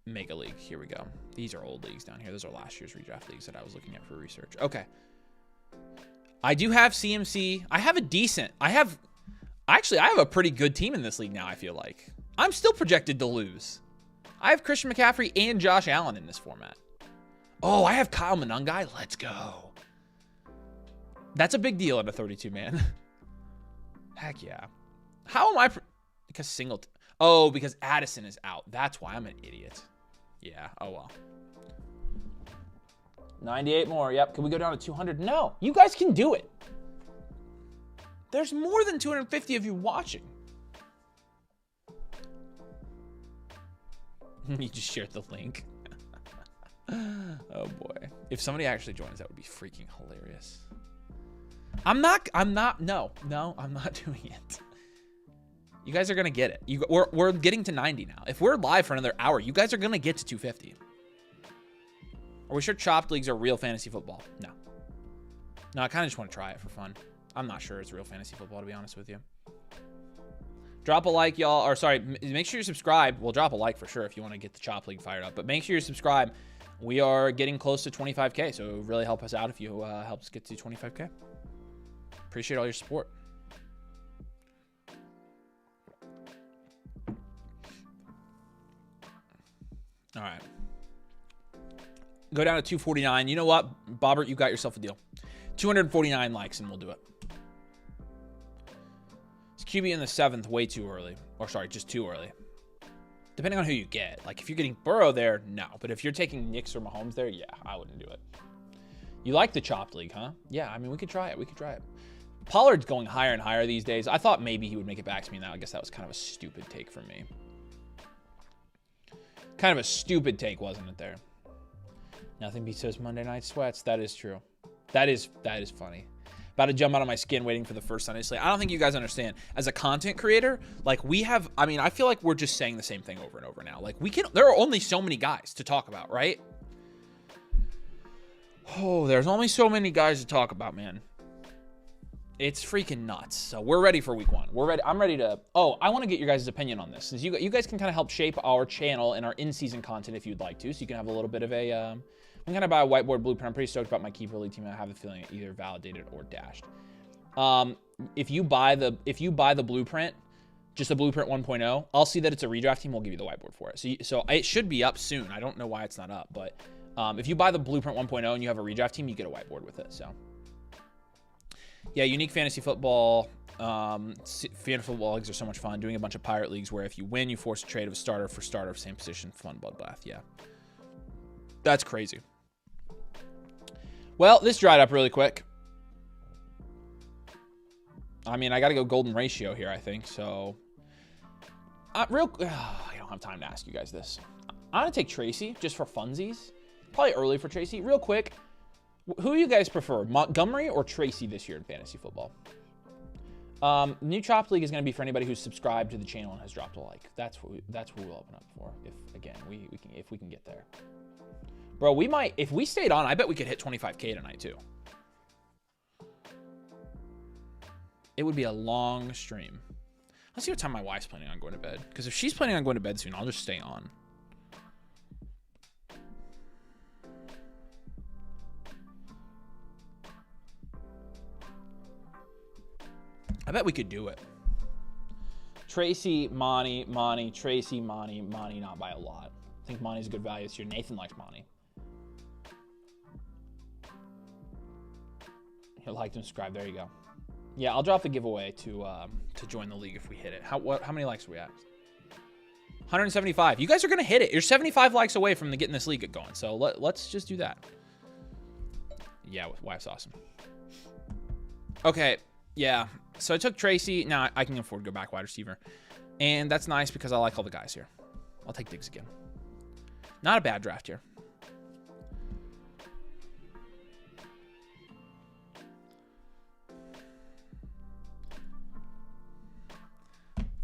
Mega League. Here we go. These are old leagues down here. Those are last year's redraft leagues that I was looking at for research. Okay. I do have CMC. I have a pretty good team in this league now, I feel like. I'm still projected to lose. I have Christian McCaffrey and Josh Allen in this format. Oh, I have Kyle Monangai. Let's go. That's a big deal at a 32, man. Heck yeah. How am I? Because Singleton. Oh, because Addison is out. That's why I'm an idiot. Yeah. Oh, well. 98 more. Yep. Can we go down to 200? No. You guys can do it. There's more than 250 of you watching. You just shared the link. Oh, boy. If somebody actually joins, that would be freaking hilarious. I'm not doing it. You guys are going to get it. We're getting to 90 now. If we're live for another hour, you guys are going to get to 250. Are we sure chopped leagues are real fantasy football? No. No, I kind of just want to try it for fun. I'm not sure it's real fantasy football, to be honest with you. Drop a like, y'all. Or sorry, make sure you subscribe. Well, drop a like for sure if you want to get the Chop League fired up. But make sure you subscribe. We are getting close to 25K, so it would really help us out if you help us get to 25K. Appreciate all your support. All right. Go down to 249. You know what, Bobbert, you got yourself a deal. 249 likes and we'll do it. It's QB in the 7th, way too early. Or sorry, just too early. Depending on who you get. Like if you're getting Burrow there, no. But if you're taking Knicks or Mahomes there, yeah, I wouldn't do it. You like the Chopped League, huh? Yeah, I mean, we could try it. Pollard's going higher and higher these days. I thought maybe he would make it back to me now. I guess that was kind of a stupid take from me. Kind of a stupid take, wasn't it there? Nothing beats those Monday night sweats. That is true. That is funny. About to jump out of my skin waiting for the first Sunday slate. I don't think you guys understand. As a content creator, like I feel like we're just saying the same thing over and over now. Like there are only so many guys to talk about, right? Oh, there's only so many guys to talk about, man. It's freaking nuts. So we're ready for week 1. We're ready. I'm ready to. Oh, I want to get your guys' opinion on this. Since you guys can kind of help shape our channel and our in-season content if you'd like to. So you can have a little bit of a. I'm gonna buy a whiteboard blueprint. I'm pretty stoked about my keeper league team. I have a feeling it either validated or dashed. If you buy the blueprint, just the blueprint 1.0, I'll see that it's a redraft team. We'll give you the whiteboard for it. So it should be up soon. I don't know why it's not up, but if you buy the blueprint 1.0 and you have a redraft team, you get a whiteboard with it. So. Yeah, unique fantasy football. Fantasy football leagues are so much fun. Doing a bunch of pirate leagues where if you win, you force a trade of a starter for starter of same position. Fun bloodbath. Yeah. That's crazy. Well, this dried up really quick. I mean, I got to go golden ratio here, I think. So, I don't have time to ask you guys this. I'm going to take Tracy just for funsies. Probably early for Tracy. Real quick. Who do you guys prefer, Montgomery or Tracy this year in fantasy football? New Chop League is going to be for anybody who's subscribed to the channel and has dropped a like. That's what we'll open up for. If we can get there, bro. We might if we stayed on. I bet we could hit 25K tonight too. It would be a long stream. Let's see what time my wife's planning on going to bed. Because if she's planning on going to bed soon, I'll just stay on. I bet we could do it. Tracy, Monty, Tracy, Monty, not by a lot. I think Monty's a good value this year. Nathan likes Monty. You liked and subscribe. There you go. Yeah, I'll drop the giveaway to join the league if we hit it. How many likes are we at? 175. You guys are gonna hit it. You're 75 likes away from getting this league going. So let's just do that. Yeah, wife's awesome. Okay. Yeah. So I took Tracy. Now I can afford to go back wide receiver. And that's nice because I like all the guys here. I'll take Diggs again. Not a bad draft here.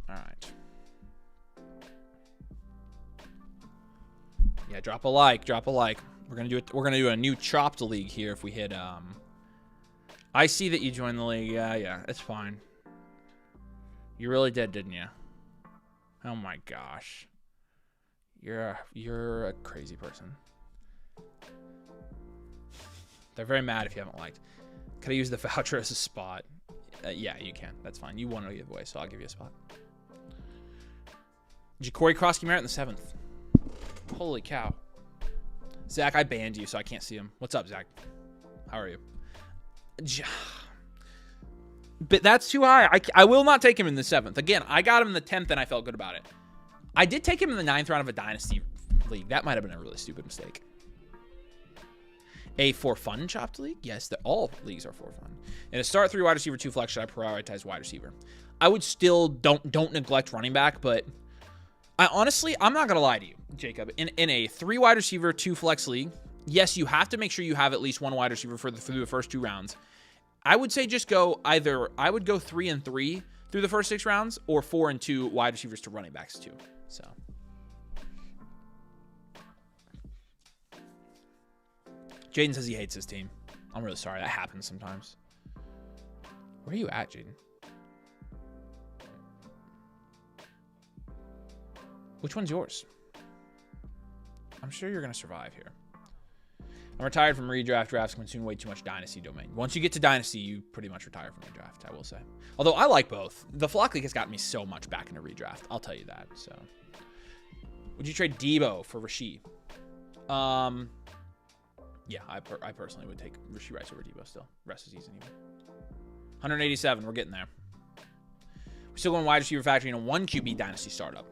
All right. Yeah, drop a like. Drop a like. We're gonna do it. We're gonna do a new chopped league here if we hit. I see that you joined the league. Yeah, it's fine. You really did, didn't you? Oh my gosh. You're a crazy person. They're very mad if you haven't liked. Could I use the voucher as a spot? Yeah, you can. That's fine. You won a giveaway, so I'll give you a spot. Ja'Cory Cross Merritt in the 7th. Holy cow. Zach, I banned you, so I can't see him. What's up, Zach? How are you? But that's too high. I will not take him in the 7th. Again, I got him in the 10th, and I felt good about it. I did take him in the 9th round of a Dynasty league. That might have been a really stupid mistake. A for fun chopped league? Yes, all leagues are for fun. In a start 3 wide receiver, 2 flex, should I prioritize wide receiver? I would still don't neglect running back, but I honestly, I'm not going to lie to you, Jacob. In a 3 wide receiver, 2 flex league, yes, you have to make sure you have at least 1 wide receiver through the first 2 rounds. I would say just go either, I would go 3 and 3 through the first 6 rounds, or 4 and 2 wide receivers to running backs too. So Jaden says he hates his team. I'm really sorry. That happens sometimes. Where are you at, Jaden? Which one's yours? I'm sure you're going to survive here. I'm retired from redraft. Drafts consume way too much Dynasty domain. Once you get to Dynasty, you pretty much retire from redraft, I will say. Although I like both. The Flock League has gotten me so much back into redraft. I'll tell you that. So, would you trade Debo for Rashee? Yeah, I personally would take Rashid Rice over Debo still. Rest of the season even. 187. We're getting there. We're still going wide receiver factory in a 1 QB Dynasty startup.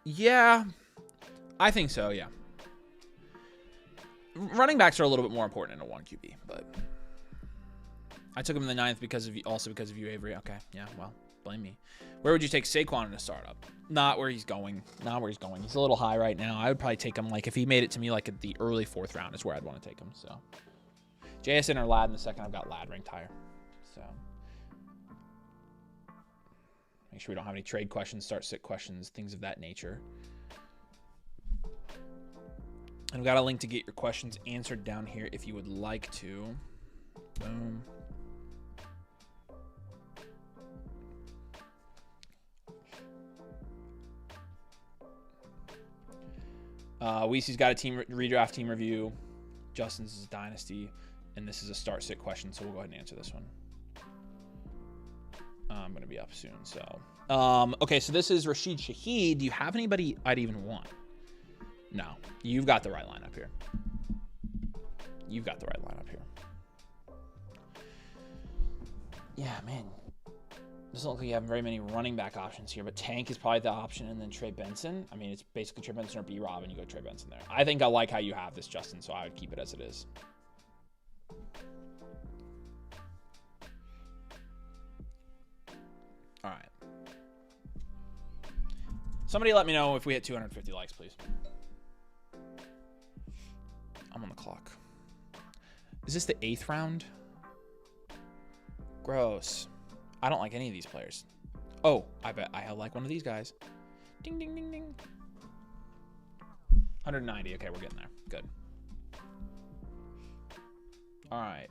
Yeah. I think so, yeah. Running backs are a little bit more important in a 1 QB, but I took him in the 9th because of you, Avery. Okay, yeah, well, blame me. Where would you take Saquon in a startup? Not where he's going. Not where he's going. He's a little high right now. I would probably take him, like, if he made it to me, like, at the early 4th round is where I'd want to take him, so. JSN or Lad in the 2nd. I've got Lad ranked higher, so. Make sure we don't have any trade questions, start-sit questions, things of that nature. And we've got a link to get your questions answered down here if you would like to. Boom. Weezy's got a redraft team review. Justin's is Dynasty. And this is a start-sit question, so we'll go ahead and answer this one. I'm going to be up soon, so. Okay, so this is Rashid Shaheed. Do you have anybody I'd even want? No, you've got the right lineup here. You've got the right lineup here. Yeah, man. Doesn't look like you have very many running back options here, but Tank is probably the option, and then Trey Benson. I mean, it's basically Trey Benson or B-Rob, and you go Trey Benson there. I think I like how you have this, Justin, so I would keep it as it is. All right. Somebody let me know if we hit 250 likes, please. I'm on the clock. Is this the 8th round? Gross. I don't like any of these players. Oh, I bet I like one of these guys. Ding, ding, ding, ding. 190. Okay, we're getting there. Good. All right.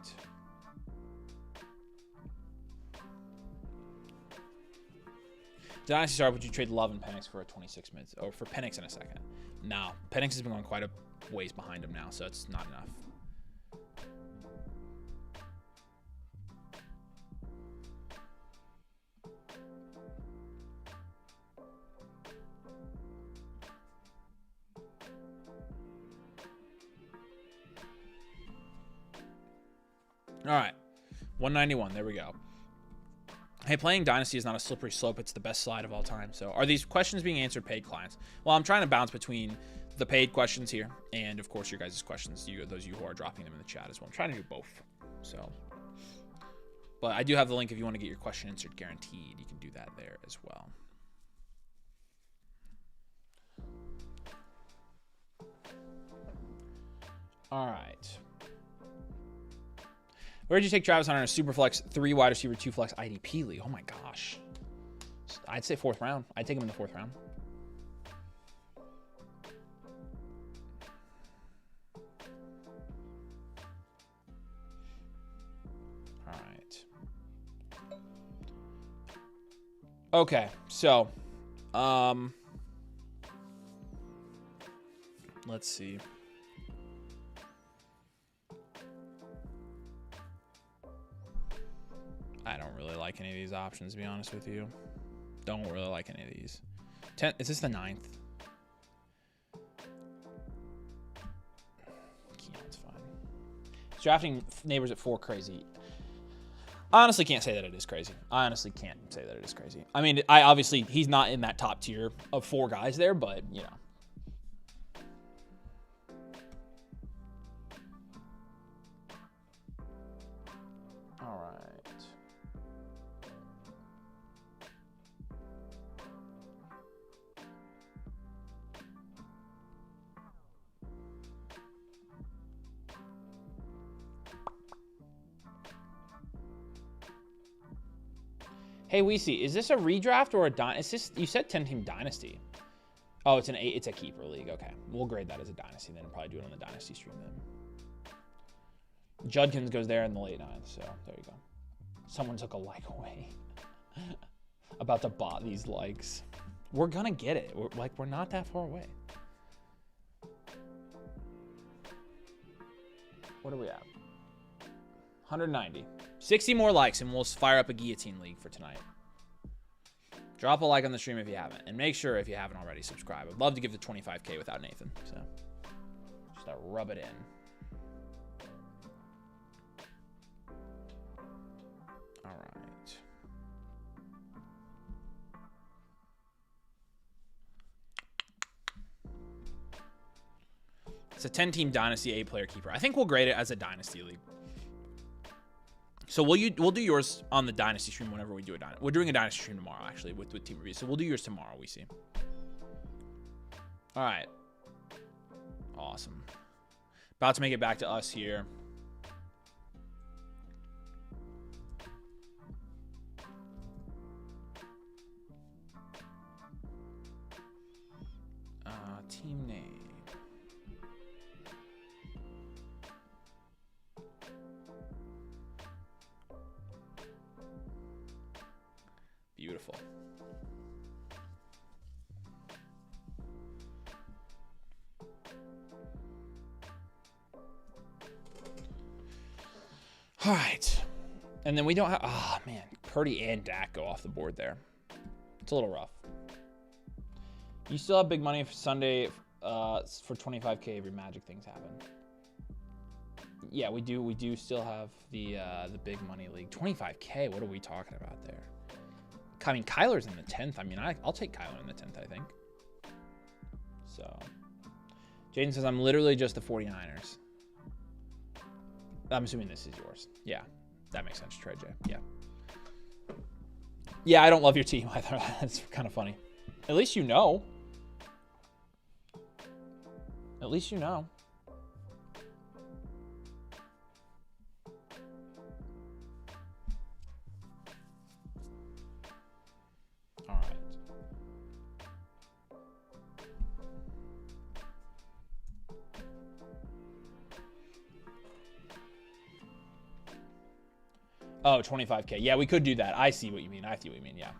Dynasty Star, would you trade Love and Penix for a 26 minutes? Or for Penix in a 2nd? No. Penix has been going quite a ways behind him now, so it's not enough. All right. 191. There we go. Hey, playing Dynasty is not a slippery slope. It's the best slide of all time. So are these questions being answered paid clients? Well, I'm trying to bounce between the paid questions here and, of course, your guys' questions, those of you who are dropping them in the chat as well. I'm trying to do both. So But I do have the link if you want to get your question answered guaranteed. You can do that there as well. All right. Where did you take Travis Hunter in a super flex, 3 wide receiver, 2 flex IDP league? Oh my gosh. I'd say 4th round. I'd take him in the 4th round. All right. Okay, so let's see. I don't really like any of these options, to be honest with you. Don't really like any of these. 10, is this the 9th? Keon's fine. Drafting neighbors at 4, crazy. I honestly can't say that it is crazy. I honestly can't say that it is crazy. I mean, obviously, he's not in that top tier of 4 guys there, but, you know. All right. Hey, Weesey, is this a redraft or a dynasty? You said 10-team dynasty. Oh, it's a keeper league. Okay, we'll grade that as a dynasty then. Probably do it on the dynasty stream then. Judkins goes there in the late 9th, so there you go. Someone took a like away. About to bot these likes. We're gonna get it. We're not that far away. What do we have? 190. 60 more likes, and we'll fire up a guillotine league for tonight. Drop a like on the stream if you haven't, and make sure if you haven't already, subscribe. I'd love to give the 25K without Nathan, so just rub it in. All right. It's a 10-team dynasty 8-player keeper. I think we'll grade it as a dynasty league. So we'll do yours on the dynasty stream whenever we do a dynasty. We're doing a dynasty stream tomorrow, actually, with team reviews. So we'll do yours tomorrow. We see. All right. Awesome. About to make it back to us here. Team name. Beautiful. All right. And then we don't have... Oh, man. Purdy and Dak go off the board there. It's a little rough. You still have big money for Sunday for 25K if your magic things happen. Yeah, we do. We do still have the big money league. 25K. What are we talking about there? I mean, Kyler's in the 10th. I mean, I'll take Kyler in the 10th, I think. So, Jaden says, I'm literally just the 49ers. I'm assuming this is yours. Yeah, that makes sense, Trey J. Yeah. Yeah, I don't love your team either. That's kind of funny. At least you know. At least you know. All right. Oh, 25K. Yeah, we could do that. I see what you mean. I see what you mean. Yeah.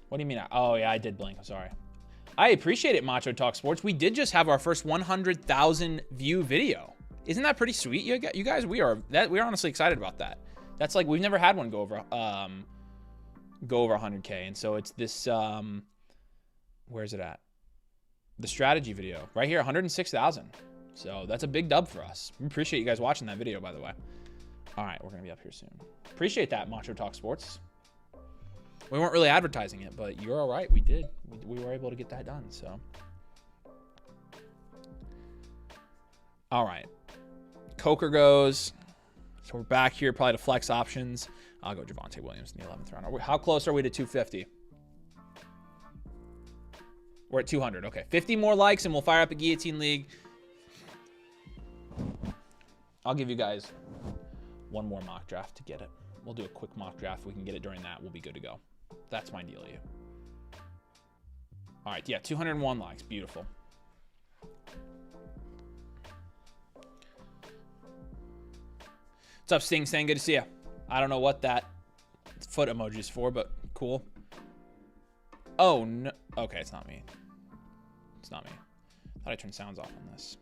What do you mean? Oh, yeah, I did blink. I'm sorry. I appreciate it, Macho Talk Sports. We did just have our first 100,000 view video. Isn't that pretty sweet? You guys, we are honestly excited about that. That's like, we've never had one go over 100K. And so it's this, where's it at? The strategy video right here, 106,000. So that's a big dub for us. We appreciate you guys watching that video, by the way. All right, we're going to be up here soon. Appreciate that, Macho Talk Sports. We weren't really advertising it, but you're all right. We did. We were able to get that done, so. All right. Coker goes. So we're back here, probably to flex options. I'll go Javonte Williams in the 11th round. How close are we to 250? We're at 200. Okay, 50 more likes, and we'll fire up a Guillotine League. I'll give you guys one more mock draft to get it. We'll do a quick mock draft. If we can get it during that, we'll be good to go. That's my deal, you. All right, yeah, 201 likes. Beautiful. What's up, Sting? Saying good to see you. I don't know what that foot emoji is for, but cool. Oh, no. Okay, it's not me. It's not me. I thought I turned sounds off on this.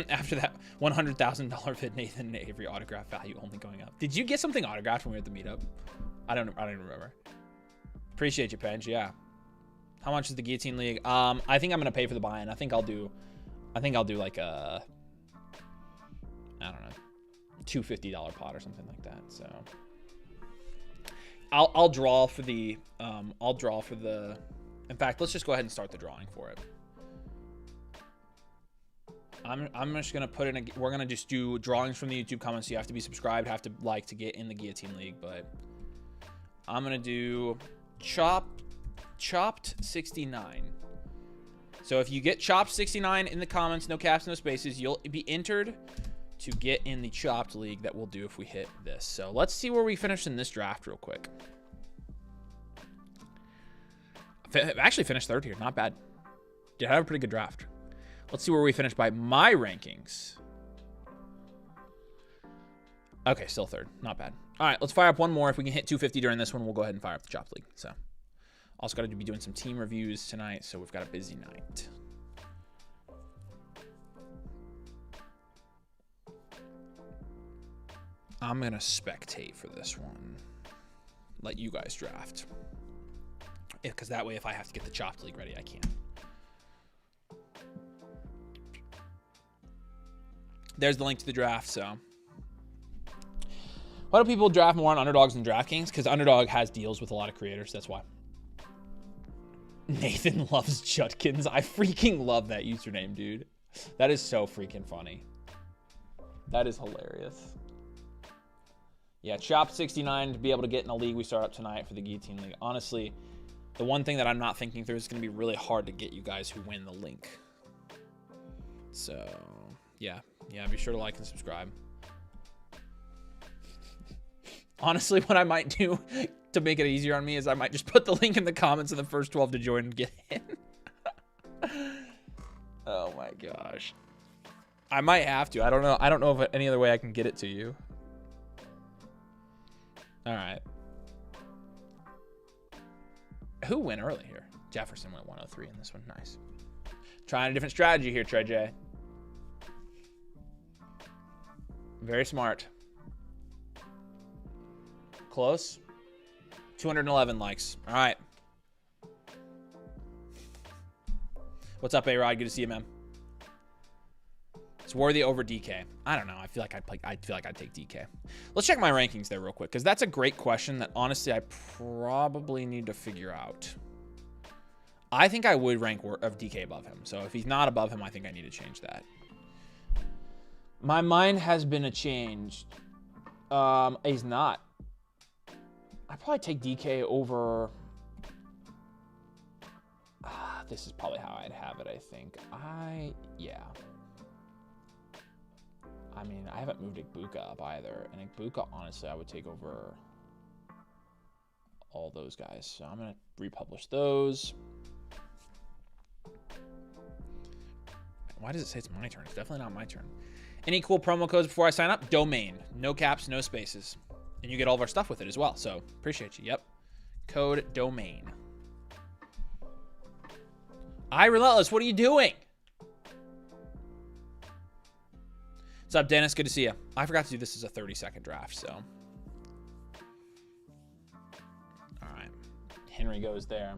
After that $100,000 vid, Nathan and Avery autograph value only going up. Did you get something autographed when we were at the meetup? I don't even remember. Appreciate you, Pench. Yeah. How much is the Guillotine League? I think I'm gonna pay for the buy-in. I think I'll do like a, I don't know, $250 pot or something like that. So I'll draw for the in fact, let's just go ahead and start the drawing for it. I'm just gonna put in we're gonna just do drawings from the YouTube comments. So you have to be subscribed, have to like to get in the Guillotine League, but I'm gonna do chopped 69. So if you get chopped 69 in the comments, no caps, no spaces, you'll be entered to get in the chopped league that we'll do if we hit this. So let's see where we finish in this draft real quick. I actually finished third here. Not bad. Did have a pretty good draft. Let's see where we finish by my rankings. Okay, still third. Not bad. All right, let's fire up one more. If we can hit 250 during this one, we'll go ahead and fire up the chopped league. So also got to be doing some team reviews tonight, so we've got a busy night. I'm going to spectate for this one. Let you guys draft. Because that way, if I have to get the chopped league ready, I can. There's the link to the draft, so. Why do people draft more on Underdogs than DraftKings? Because Underdog has deals with a lot of creators, that's why. Nathan loves Judkins. I freaking love that username, dude. That is so freaking funny. That is hilarious. Yeah, Chop 69 to be able to get in a league we start up tonight for the Guillotine League. Honestly, the one thing that I'm not thinking through is going to be really hard to get you guys who win the link. So, yeah, be sure to like and subscribe. Honestly, what I might do to make it easier on me is I might just put the link in the comments of the first 12 to join and get in. Oh my gosh. I might have to. I don't know. I don't know if any other way I can get it to you. All right. Who went early here? Jefferson went 103 in this one. Nice. Trying a different strategy here, Trey J. Very smart. Close. 211 likes. All right. What's up, A-Rod? Good to see you, man. It's worthy over DK. I don't know. I feel like I'd take DK. Let's check my rankings there real quick, because that's a great question that honestly I probably need to figure out. I think I would rank of DK above him. So if he's not above him, I think I need to change that. My mind has been changed. He's not. I'd probably take DK over. This is probably how I'd have it, I think. Yeah. I mean, I haven't moved Igbuka up either. And Igbuka, honestly, I would take over all those guys. So I'm going to republish those. Why does it say it's my turn? It's definitely not my turn. Any cool promo codes before I sign up? Domain. No caps, no spaces. And you get all of our stuff with it as well. So appreciate you. Yep. Code domain. Relentless, what are you doing? What's up, Dennis? Good to see you. I forgot to do this as a 30-second draft, so. All right. Henry goes there.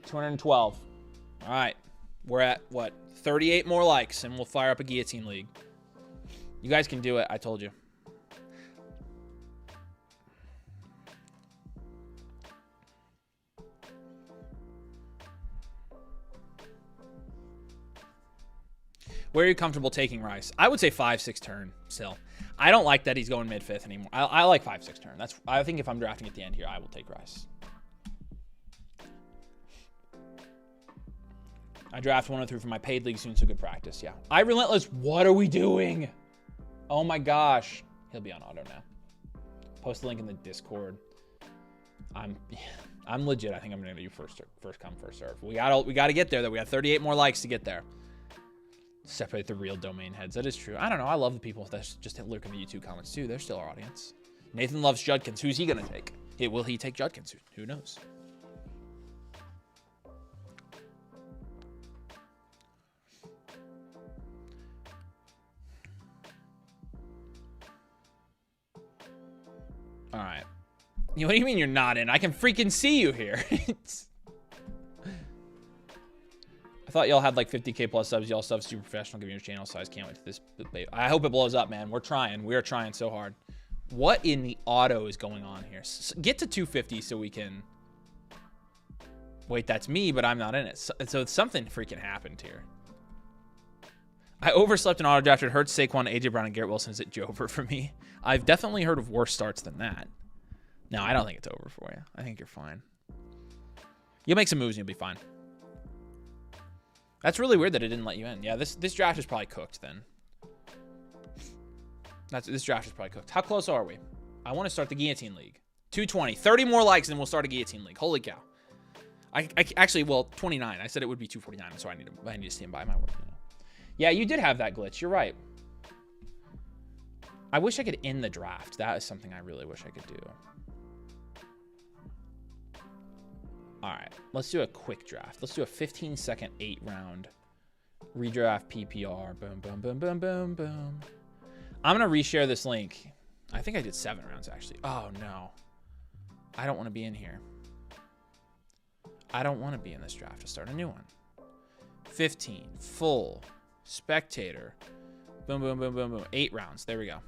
212. All right. We're at, what, 38 more likes, and we'll fire up a Guillotine League. You guys can do it. I told you. Where are you comfortable taking Rice? I would say 5-6 turn still. I don't like that he's going mid-5th anymore. I like 5-6 turn. I think if I'm drafting at the end here, I will take Rice. I draft 103 for my paid league soon, so good practice. Yeah. I Relentless. What are we doing? Oh my gosh. He'll be on auto now. Post the link in the Discord. I'm legit. I think I'm gonna do first come, first serve. We gotta get there though. We got 38 more likes to get there. Separate the real domain heads. That is true. I don't know. I love the people that just lurk in the YouTube comments too. They're still our audience. Nathan loves Judkins. Who's he gonna take? Will he take Judkins? Who knows? All right. What do you mean you're not in? I can freaking see you here. I thought y'all had like 50K plus subs. Y'all subs super professional. Give me your channel size. Can't wait to this debate. I hope it blows up, man. We're trying. We are trying so hard. What in the auto is going on here? Get to 250 so we can... Wait, that's me, but I'm not in it. So something freaking happened here. I overslept an auto draft. It hurts Saquon, AJ Brown, and Garrett Wilson. Is it Jover for me? I've definitely heard of worse starts than that. No, I don't think it's over for you. I think you're fine. You'll make some moves and you'll be fine. That's really weird that it didn't let you in. Yeah, this draft is probably cooked then. This draft is probably cooked. How close are we? I want to start the Guillotine League. 220. 30 more likes and we'll start a Guillotine League. Holy cow. I actually, well, 29. I said it would be 249, so I need to stand by my word. You know? Yeah, you did have that glitch. You're right. I wish I could end the draft. That is something I really wish I could do. All right, let's do a quick draft. Let's do a 15-second 8-round redraft PPR. Boom, boom, boom, boom, boom, boom. I'm going to reshare this link. I think I did 7 rounds, actually. Oh, no. I don't want to be in here. I don't want to be in this draft to start a new one. 15, full, spectator. Boom, boom, boom, boom, boom. 8 rounds. There we go.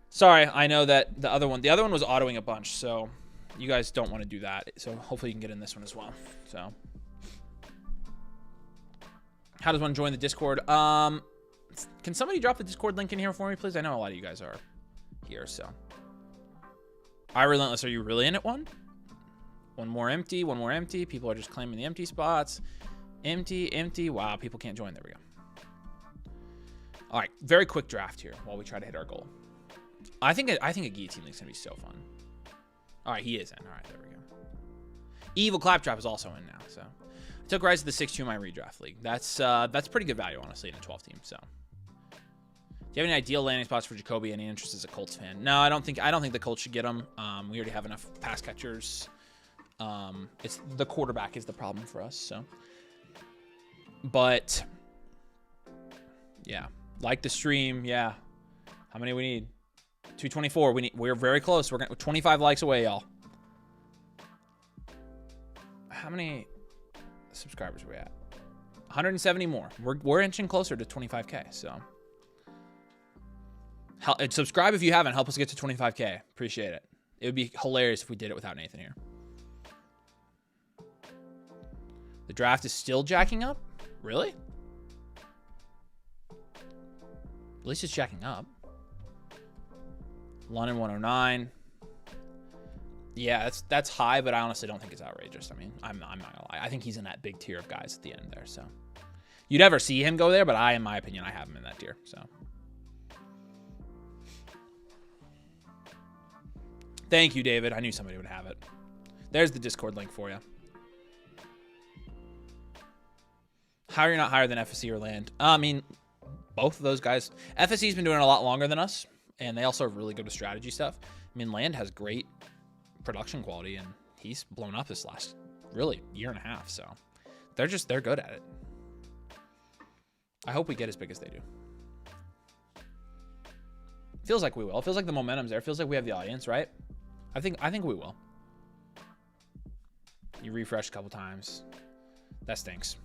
Sorry, I know that the other one was autoing a bunch, so... You guys don't want to do that, so hopefully you can get in this one as well. So, how does one join the Discord? Can somebody drop the Discord link in here for me, please? I know a lot of you guys are here, so. I Relentless, are you really in it one? One more empty, one more empty. People are just claiming the empty spots. Empty, empty. Wow, people can't join. There we go. All right, very quick draft here while we try to hit our goal. I think a Guillotine League's gonna be so fun. All right, he is in. All right, there we go. Evil Claptrap is also in now. So I took Rice to the 6-2 in my redraft league. That's pretty good value, honestly, in a 12 team. So do you have any ideal landing spots for Jacoby? Any interest as a Colts fan? No, I don't think the Colts should get him. We already have enough pass catchers. It's the quarterback is the problem for us. So, but yeah, like the stream. Yeah, how many we need? 224. We're very close. We're 25 likes away, y'all. How many subscribers are we at? 170 more. We're inching closer to 25K. So, subscribe if you haven't. Help us get to 25K. Appreciate it. It would be hilarious if we did it without Nathan here. The draft is still jacking up. Really? At least it's jacking up. London 109. Yeah, that's high, but I honestly don't think it's outrageous. I mean, I'm not gonna lie. I think he's in that big tier of guys at the end there. So you'd never see him go there, but in my opinion, I have him in that tier. So thank you, David. I knew somebody would have it. There's the Discord link for you. How are you not higher than FSC or Land? I mean, both of those guys. FSC's been doing it a lot longer than us. And they also are really good with strategy stuff. I mean, Land has great production quality, and he's blown up this last, really, year and a half. So they're good at it. I hope we get as big as they do. Feels like we will. It feels like the momentum's there. It feels like we have the audience, right? I think we will. You refresh a couple times. That stinks.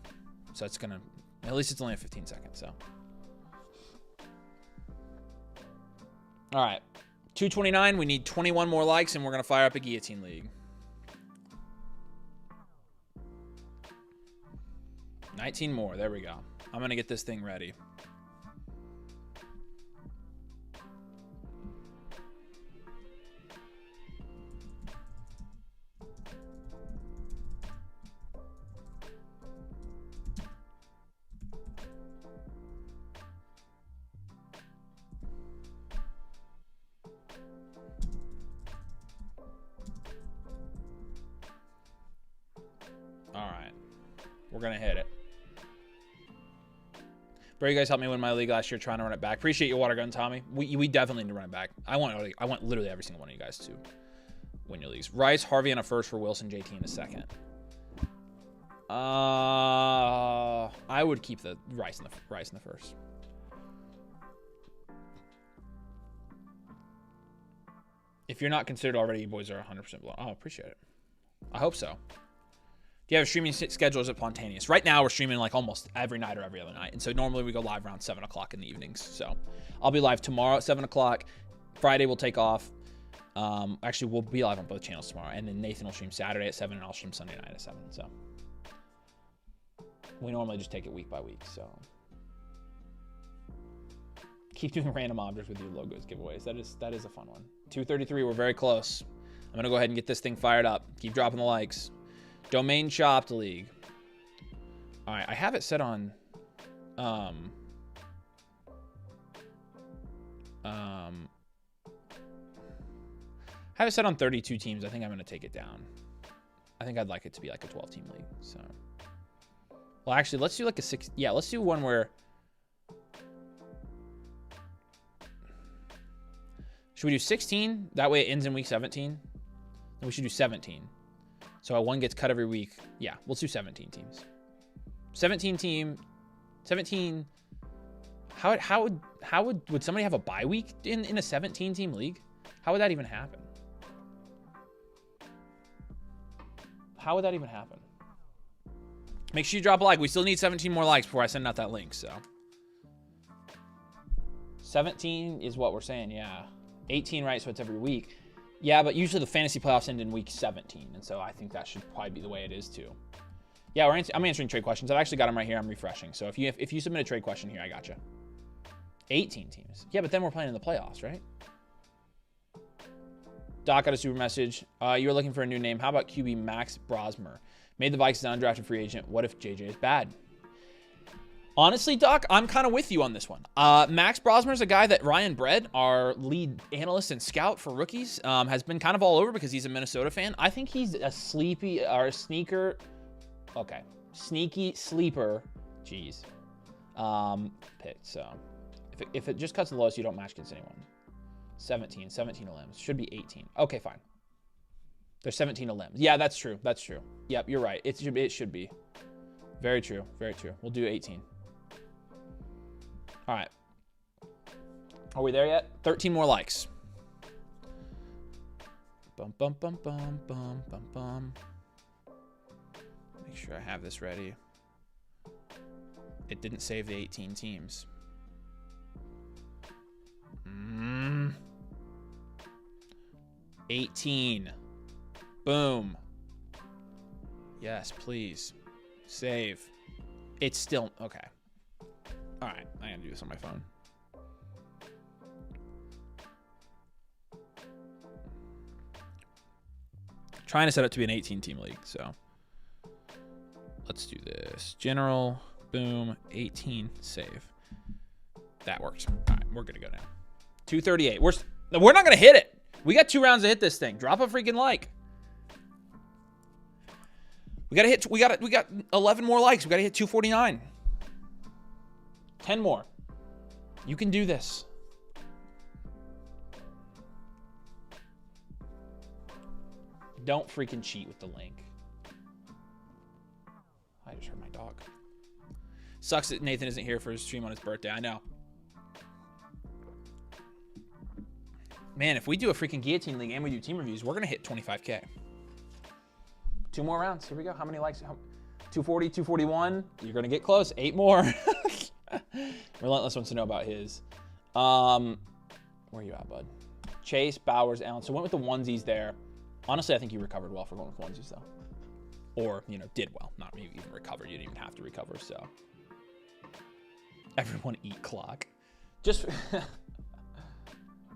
So it's gonna, at least it's only a 15 seconds, so. All right, 229. We need 21 more likes, and we're going to fire up a Guillotine League. 19 more. There we go. I'm going to get this thing ready. All right. We're going to hit it. Bro, you guys helped me win my league last year trying to run it back. Appreciate your water gun, Tommy. We definitely need to run it back. I want literally every single one of you guys to win your leagues. Rice, Harvey in a first for Wilson, JT in a second. I would keep the Rice in the first. If you're not considered already, you boys are 100% blown. Oh, appreciate it. I hope so. Do you have a streaming schedule? Is it spontaneous? Right now, we're streaming like almost every night or every other night. And so normally we go live around 7 o'clock in the evenings. So I'll be live tomorrow at 7 o'clock. Friday, we'll take off. Actually, we'll be live on both channels tomorrow. And then Nathan will stream Saturday at 7, and I'll stream Sunday night at 7. So we normally just take it week by week. So keep doing random objects with your logos giveaways. That is a fun one. 233, we're very close. I'm going to go ahead and get this thing fired up. Keep dropping the likes. Domain Chopped League. All right, I have it set on I have it set on 32 teams. I think I'm going to take it down. I think I'd like it to be like a 12-team league. So, well, actually, let's do like a 6. Yeah, let's do one where. Should we do 16? That way it ends in week 17. Then we should do 17. So one gets cut every week. Yeah, we'll do 17 teams. 17. How would somebody have a bye week in a 17-team league? How would that even happen? How would that even happen? Make sure you drop a like. We still need 17 more likes before I send out that link. So 17 is what we're saying. Yeah, 18, right? So it's every week. Yeah, but usually the fantasy playoffs end in week 17, and so I think that should probably be the way it is too. Yeah, I'm answering trade questions. I've actually got them right here. I'm refreshing. So if you submit a trade question here, I got you. 18 teams. Yeah, but then we're playing in the playoffs, right? Doc got a super message. You were looking for a new name. How about QB Max Brosmer? Made the Vikings an undrafted free agent. What if JJ is bad? Honestly, Doc, I'm kind of with you on this one. Max Brosmer is a guy that Ryan Bredd, our lead analyst and scout for rookies, has been kind of all over because he's a Minnesota fan. I think he's a sneaky sleeper. Jeez. Pick. So if it just cuts the lowest, you don't match against anyone. 17 limbs. Should be 18. Okay, fine. There's 17 limbs. Yeah, that's true. That's true. Yep, you're right. It should be. Very true. Very true. We'll do 18. All right. Are we there yet? 13 more likes. Bum, bum, bum, bum, bum, bum, bum. Make sure I have this ready. It didn't save the 18 teams. 18. Boom. Yes, please. Save. It's still okay. All right, I gotta do this on my phone. Trying to set up to be an 18-team league, so let's do this. General, boom, 18, save. That works. All right, we're good to go now. 238. We're not gonna hit it. We got 2 rounds to hit this thing. Drop a freaking like. We got 11 more likes. We gotta hit 249. 10 more. You can do this. Don't freaking cheat with the link. I just heard my dog. Sucks that Nathan isn't here for his stream on his birthday. I know. Man, if we do a freaking Guillotine League and we do team reviews, we're going to hit 25K. 2 more rounds. Here we go. How many likes? 240, 241. You're going to get close. 8 more. Relentless wants to know about his. Where are you at, bud? Chase, Bowers, Allen. So went with the onesies there. Honestly, I think you recovered well for going with onesies, though. Or, did well. Not maybe even recovered. You didn't even have to recover, so. Everyone eat clock. Just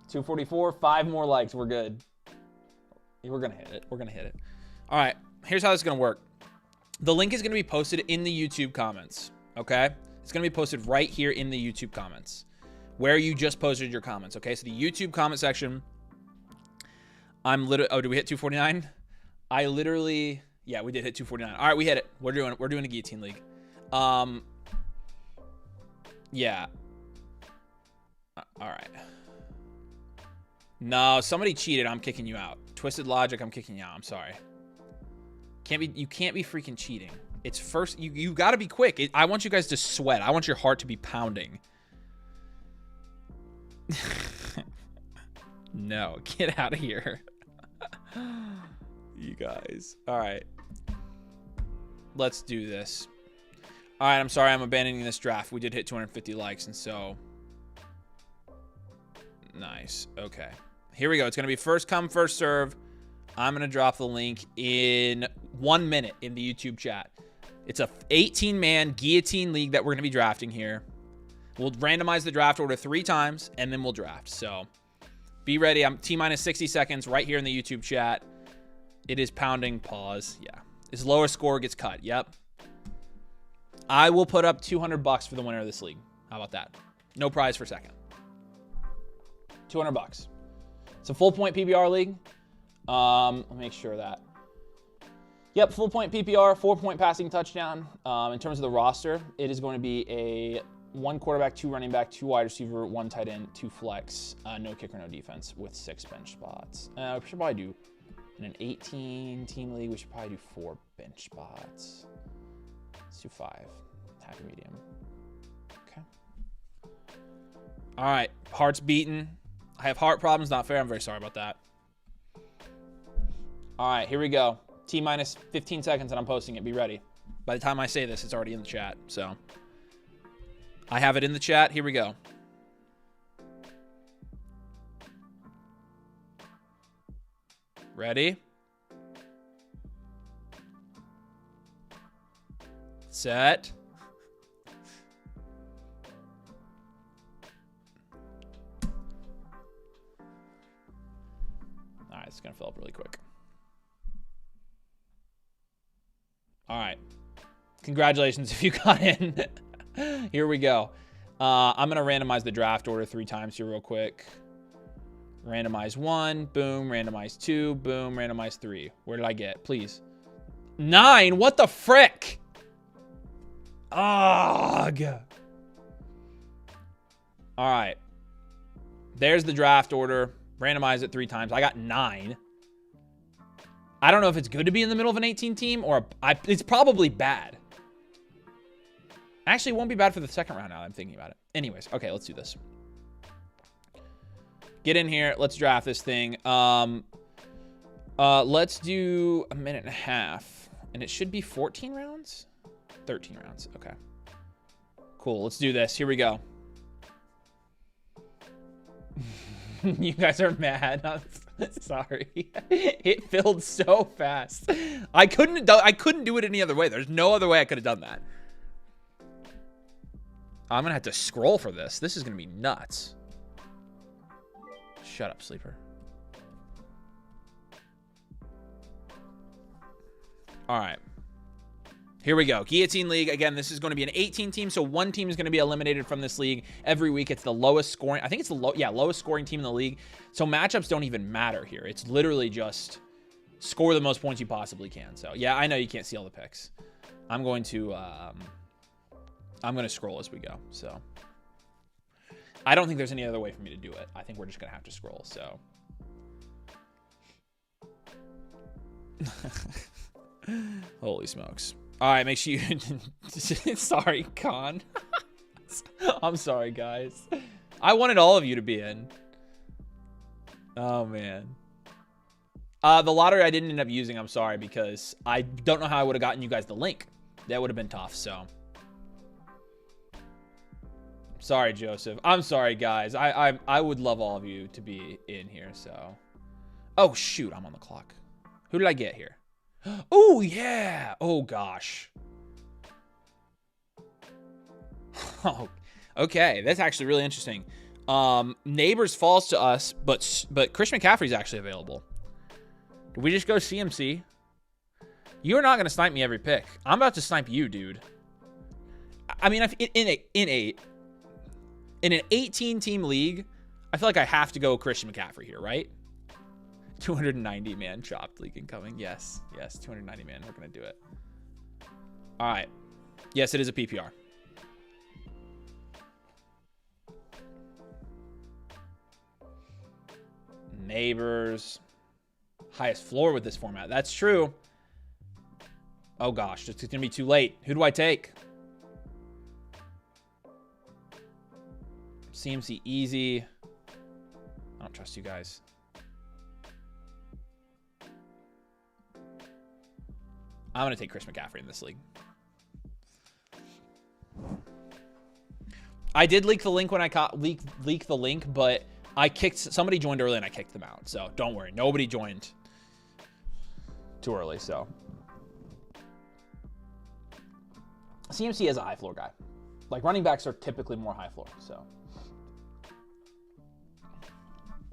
244, 5 more likes. We're good. We're going to hit it. We're going to hit it. All right. Here's how this is going to work. The link is going to be posted in the YouTube comments. Okay? It's going to be posted right here in the YouTube comments where you just posted your comments. Okay? So the YouTube comment section, I'm literally, oh, did we hit 249? I literally, yeah, we did hit 249. All right, we hit it. We're doing a Guillotine League. Yeah. All right. No, somebody cheated. I'm kicking you out. Twisted Logic, I'm kicking you out. I'm sorry. You can't be freaking cheating. It's first, you got to be quick. I want you guys to sweat. I want your heart to be pounding. No, get out of here. You guys. All right. Let's do this. All right, I'm sorry I'm abandoning this draft. We did hit 250 likes, and so... Nice. Okay. Here we go. It's going to be first come, first serve. I'm going to drop the link in 1 minute in the YouTube chat. It's a 18-man Guillotine League that we're going to be drafting here. We'll randomize the draft order 3 times, and then we'll draft. So be ready. I'm T-minus 60 seconds right here in the YouTube chat. It is pounding. Pause. Yeah. His lowest score gets cut. Yep. I will put up $200 for the winner of this league. How about that? No prize for second. $200. It's a full point PPR league. Let me make sure of that. Yep, full point PPR, 4-point passing touchdown. In terms of the roster, it is going to be a 1 quarterback, 2 running back, 2 wide receiver, 1 tight end, 2 flex, no kicker, no defense, with 6 bench spots. We should probably do, in an 18-team league, we should probably do 4 bench spots. Let's do 5. Happy medium. Okay. All right. Heart's beaten. I have heart problems. Not fair. I'm very sorry about that. All right. Here we go. T-minus 15 seconds and I'm posting it. Be ready. By the time I say this, it's already in the chat. So I have it in the chat. Here we go. Ready? Set. All right, it's going to fill up really quick. All right. Congratulations if you got in. Here we go. I'm going to randomize the draft order 3 times here real quick. Randomize 1, boom. Randomize 2, boom. Randomize 3. Where did I get? Please. 9? What the frick? Ugh. All right. There's the draft order. Randomize it 3 times. I got 9. I don't know if it's good to be in the middle of an 18 team or it's probably bad. Actually, it won't be bad for the second round now that I'm thinking about it. Anyways, okay, let's do this. Get in here. Let's draft this thing. Let's do a minute and a half. And it should be 14 rounds? 13 rounds. Okay. Cool. Let's do this. Here we go. You guys are mad. I'm sorry. It filled so fast. I couldn't do it any other way. There's no other way I could have done that. I'm going to have to scroll for this. This is going to be nuts. Shut up, sleeper. All right. Here we go. Guillotine League. Again, this is going to be an 18 team, so 1 team is going to be eliminated from this league every week. It's the lowest scoring. I think it's the lowest scoring team in the league. So matchups don't even matter here. It's literally just score the most points you possibly can. So yeah, I know you can't see all the picks. I'm going to scroll as we go. So I don't think there's any other way for me to do it. I think we're just going to have to scroll. So holy smokes. All right, make sure you... Sorry, Con. I'm sorry, guys. I wanted all of you to be in. Oh, man. The lottery I didn't end up using, I'm sorry, because I don't know how I would have gotten you guys the link. That would have been tough, so... Sorry, Joseph. I'm sorry, guys. I would love all of you to be in here, so... Oh, shoot. I'm on the clock. Who did I get here? Oh, yeah. Oh, gosh. Oh, Okay, that's actually really interesting. Neighbors falls to us, but Christian McCaffrey's actually available. Do we just go CMC? You're not gonna snipe me every pick. I'm about to snipe you, dude. I mean, in an 18-team league, I feel like I have to go Christian McCaffrey here, right? 290 man chopped league incoming. Yes, 290 man. We're gonna do it. All right. Yes, it is a PPR. Neighbors. Highest floor with this format. That's true. Oh gosh, it's gonna be too late. Who do I take? CMC easy. I don't trust you guys. I'm gonna take Chris McCaffrey in this league. I did leak the link when I leak the link, but somebody joined early and I kicked them out. So don't worry, nobody joined too early. So CMC is a high floor guy. Like running backs are typically more high floor. So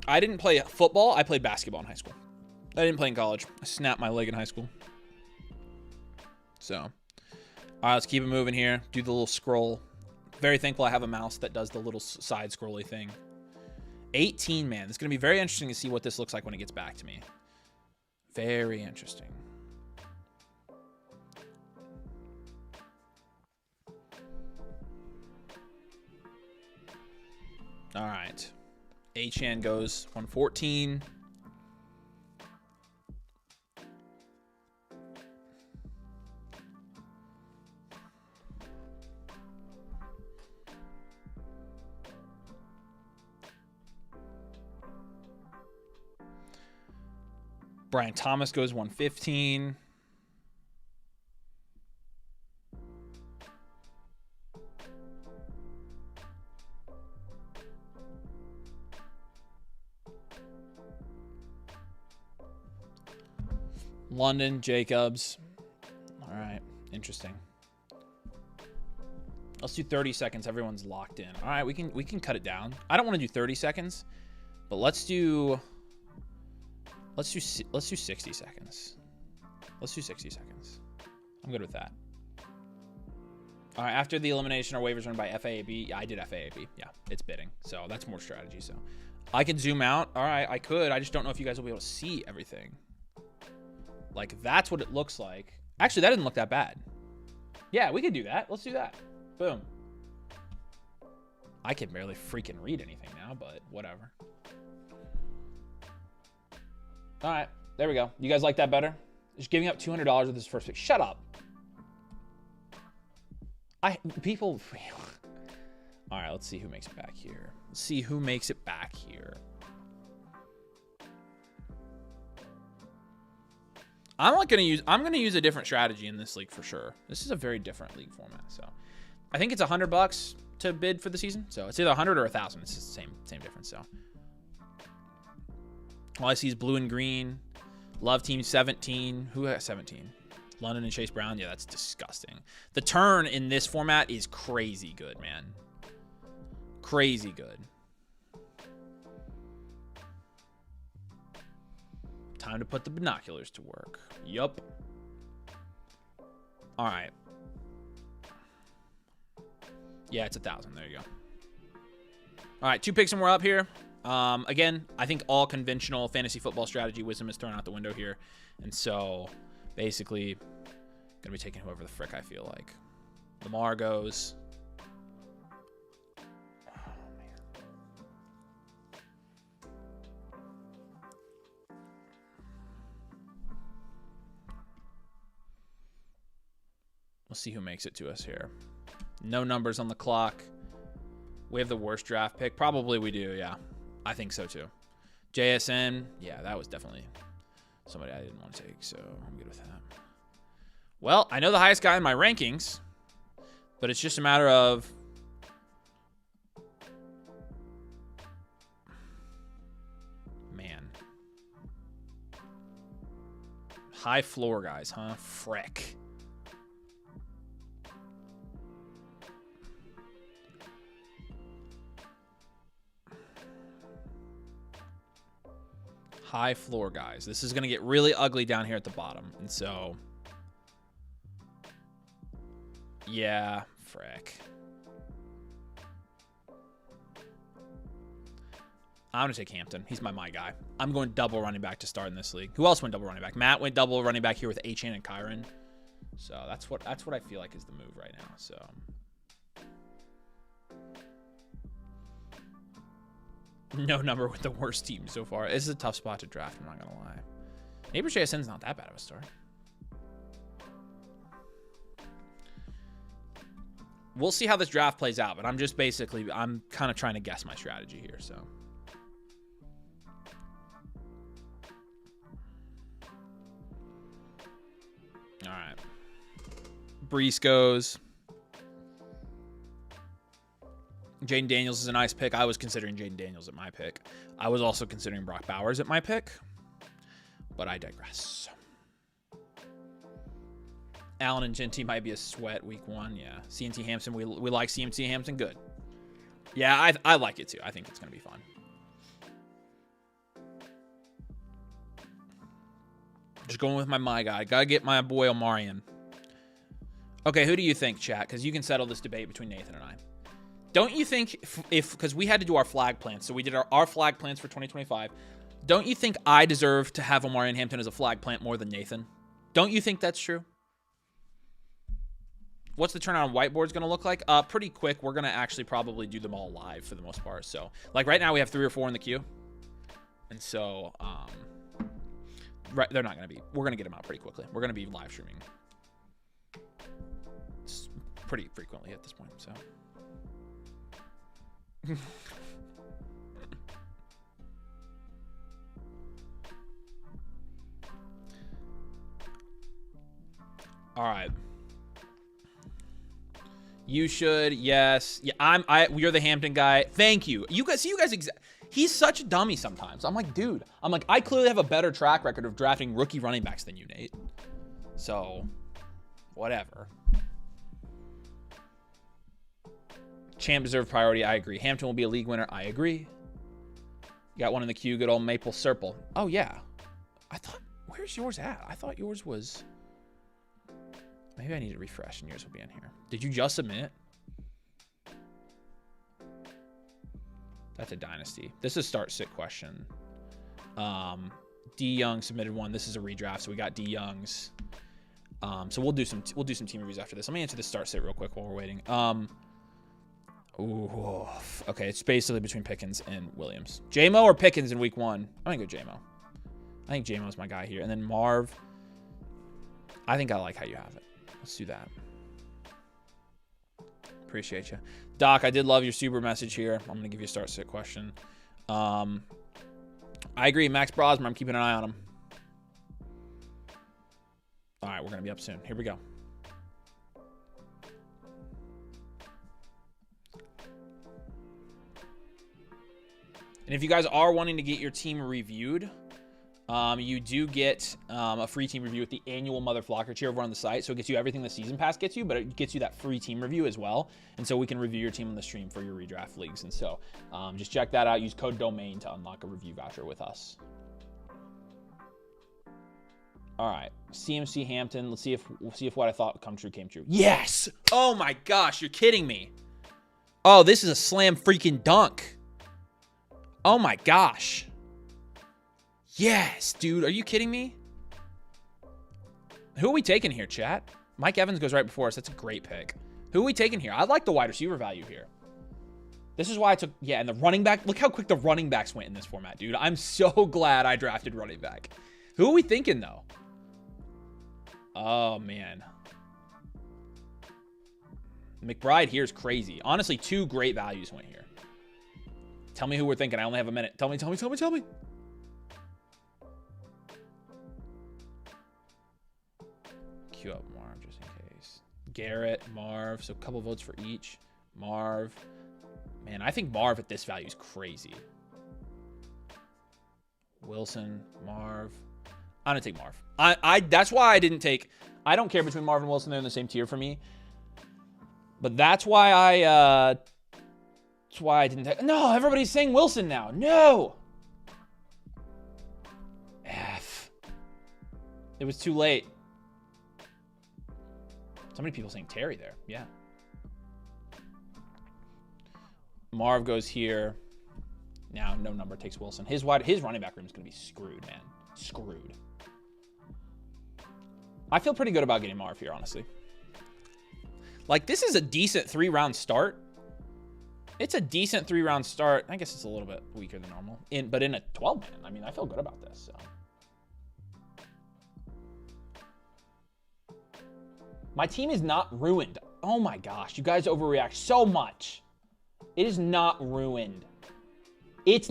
I didn't play football. I played basketball in high school. I didn't play in college. I snapped my leg in high school. So, all right, let's keep it moving here. Do the little scroll. Very thankful I have a mouse that does the little side scrolly thing. 18, man. It's going to be very interesting to see what this looks like when it gets back to me. Very interesting. All right. HN goes 114. Brian Thomas goes 115. London, Jacobs. All right, interesting. Let's do 30 seconds. Everyone's locked in. All right, we can cut it down. I don't want to do 30 seconds, but let's do 60 seconds. Let's do 60 seconds. I'm good with that. All right, after the elimination, our waivers run by FAAB. Yeah, I did FAAB. Yeah, it's bidding. So that's more strategy. So I can zoom out. All right, I could. I just don't know if you guys will be able to see everything. Like, that's what it looks like. Actually, that didn't look that bad. Yeah, we could do that. Let's do that. Boom. I can barely freaking read anything now, but whatever. All right, there we go. You guys like that better? Just giving up $200 with this first pick. Shut up. People. All right, let's see who makes it back here. Let's see who makes it back here. I'm gonna use a different strategy in this league for sure. This is a very different league format. So I think it's $100 to bid for the season. So it's either 100 or 1,000. It's the same difference. So all I see is blue and green. Love team 17. Who has 17? London and Chase Brown. Yeah, that's disgusting. The turn in this format is crazy good, man. Crazy good. Time to put the binoculars to work. Yup. All right. Yeah, it's 1,000. There you go. All right, 2 picks and we're up here. Again, I think all conventional fantasy football strategy wisdom is thrown out the window here. And so, basically, going to be taking whoever the frick I feel like. Lamar goes. We'll see who makes it to us here. No numbers on the clock. We have the worst draft pick. Probably we do, yeah. I think so too. JSN, yeah, that was definitely somebody I didn't want to take, so I'm good with that. Well, I know the highest guy in my rankings, but it's just a matter of man. High floor guys, huh? Frick. high floor guys. This is going to get really ugly down here at the bottom. And so, yeah, frick. I'm going to take Hampton. He's my guy. I'm going double running back to start in this league. Who else went double running back? Matt went double running back here with Achane and Kyron. So that's what I feel like is the move right now. So no number with the worst team so far. This is a tough spot to draft, I'm not going to lie. Neighbor JSN's not that bad of a start. We'll see how this draft plays out, but I'm kind of trying to guess my strategy here, so. All right. Brees goes. Jaden Daniels is a nice pick. I was considering Jaden Daniels at my pick. I was also considering Brock Bowers at my pick, but I digress. Allen and Genty might be a sweat week 1. Yeah. CMT Hampton. We like CMT Hampton. Good. Yeah, I like it too. I think it's going to be fun. Just going with my guy. Gotta get my boy Omarion. Okay, who do you think, chat? Because you can settle this debate between Nathan and I. Don't you think because we had to do our flag plans, so we did our flag plans for 2025. Don't you think I deserve to have Omarion Hampton as a flag plant more than Nathan? Don't you think that's true? What's the turnout on whiteboards going to look like? Pretty quick. We're going to actually probably do them all live for the most part. So, like right now we have 3 or 4 in the queue. And so, right, they're not going to be. We're going to get them out pretty quickly. We're going to be live streaming pretty frequently at this point. So, all right. You should, yes. Yeah, you're the Hampton guy. Thank you. You guys, he's such a dummy sometimes. I'm like, dude. I clearly have a better track record of drafting rookie running backs than you, Nate. So, whatever. Champ deserved priority. I agree. Hampton will be a league winner. I agree. You got one in the queue. Good old Maple Serple. Oh, yeah. Where's yours at? I thought yours was... Maybe I need to refresh and yours will be in here. Did you just submit? That's a Dynasty. This is start sit question. D Young submitted one. This is a redraft, so we got D Young's. So we'll do some team reviews after this. Let me answer this start sit real quick while we're waiting. Okay, it's basically between Pickens and Williams. J-Mo or Pickens in week 1? I'm gonna go J-Mo. I think J-Mo's my guy here. And then Marv. I think I like how you have it. Let's do that. Appreciate you. Doc, I did love your super message here. I'm going to give you a start sit question. I agree. Max Brosmer, I'm keeping an eye on him. All right, we're going to be up soon. Here we go. And if you guys are wanting to get your team reviewed, you do get a free team review with the annual Mother Flocker tier over on the site. So it gets you everything the season pass gets you, but it gets you that free team review as well. And so we can review your team on the stream for your redraft leagues. And so just check that out. Use code DOMAIN to unlock a review voucher with us. All right, CMC Hampton. Let's see if what I thought would come true came true. Yes! Oh my gosh, you're kidding me. Oh, this is a slam freaking dunk. Oh my gosh. Yes, dude. Are you kidding me? Who are we taking here, chat? Mike Evans goes right before us. That's a great pick. Who are we taking here? I like the wide receiver value here. This is why I took... Yeah, and the running back... Look how quick the running backs went in this format, dude. I'm so glad I drafted running back. Who are we thinking, though? Oh, man. McBride here is crazy. Honestly, 2 great values went here. Tell me who we're thinking. I only have a minute. Tell me. Queue up Marv just in case. Garrett, Marv. So a couple votes for each. Marv. Man, I think Marv at this value is crazy. Wilson, Marv. I'm going to take Marv. That's why I didn't take... I don't care between Marv and Wilson. They're in the same tier for me. But that's why I didn't take... No, everybody's saying Wilson now. No! It was too late. So many people saying Terry there. Yeah. Marv goes here. Now, no number takes Wilson. His running back room is going to be screwed, man. Screwed. I feel pretty good about getting Marv here, honestly. Like, this is a decent 3-round start. It's a decent 3-round start. I guess it's a little bit weaker than normal. But in a 12-man, I mean, I feel good about this. So. My team is not ruined. Oh, my gosh. You guys overreact so much. It is not ruined. It's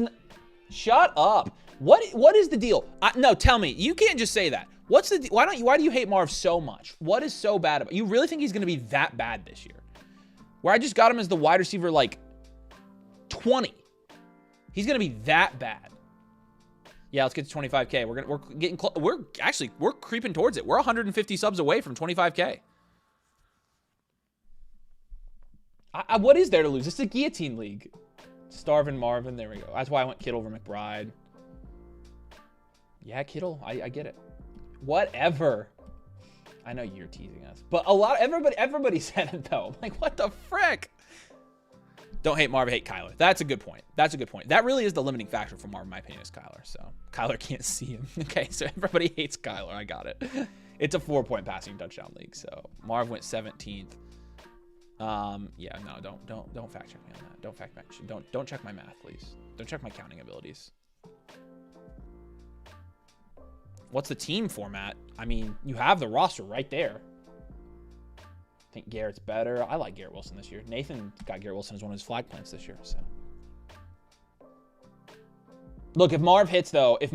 shut up. What is the deal? No, tell me. You can't just say that. Why do you hate Marv so much? What is so bad about? You really think he's going to be that bad this year? Where I just got him as the wide receiver like 20. He's going to be that bad. Yeah, let's get to 25K. We're getting close. We're creeping towards it. We're 150 subs away from 25K. What is there to lose? It's a guillotine league. Starvin Marvin. There we go. That's why I went Kittle over McBride. Yeah, Kittle. I get it. Whatever. I know you're teasing us, but everybody said it though. I'm like, what the frick? Don't hate Marv, hate Kyler. That's a good point. That's a good point. That really is the limiting factor for Marv, in my opinion, is Kyler. So Kyler can't see him. Okay, so everybody hates Kyler. I got it. It's a 4-point passing touchdown league. So Marv went 17th. Yeah, no, don't fact check me on that. Don't check my math, please. Don't check my counting abilities. What's the team format? I mean, you have the roster right there. I think Garrett's better. I like Garrett Wilson this year. Nathan got Garrett Wilson as one of his flag plants this year. So, look, if Marv hits, I'm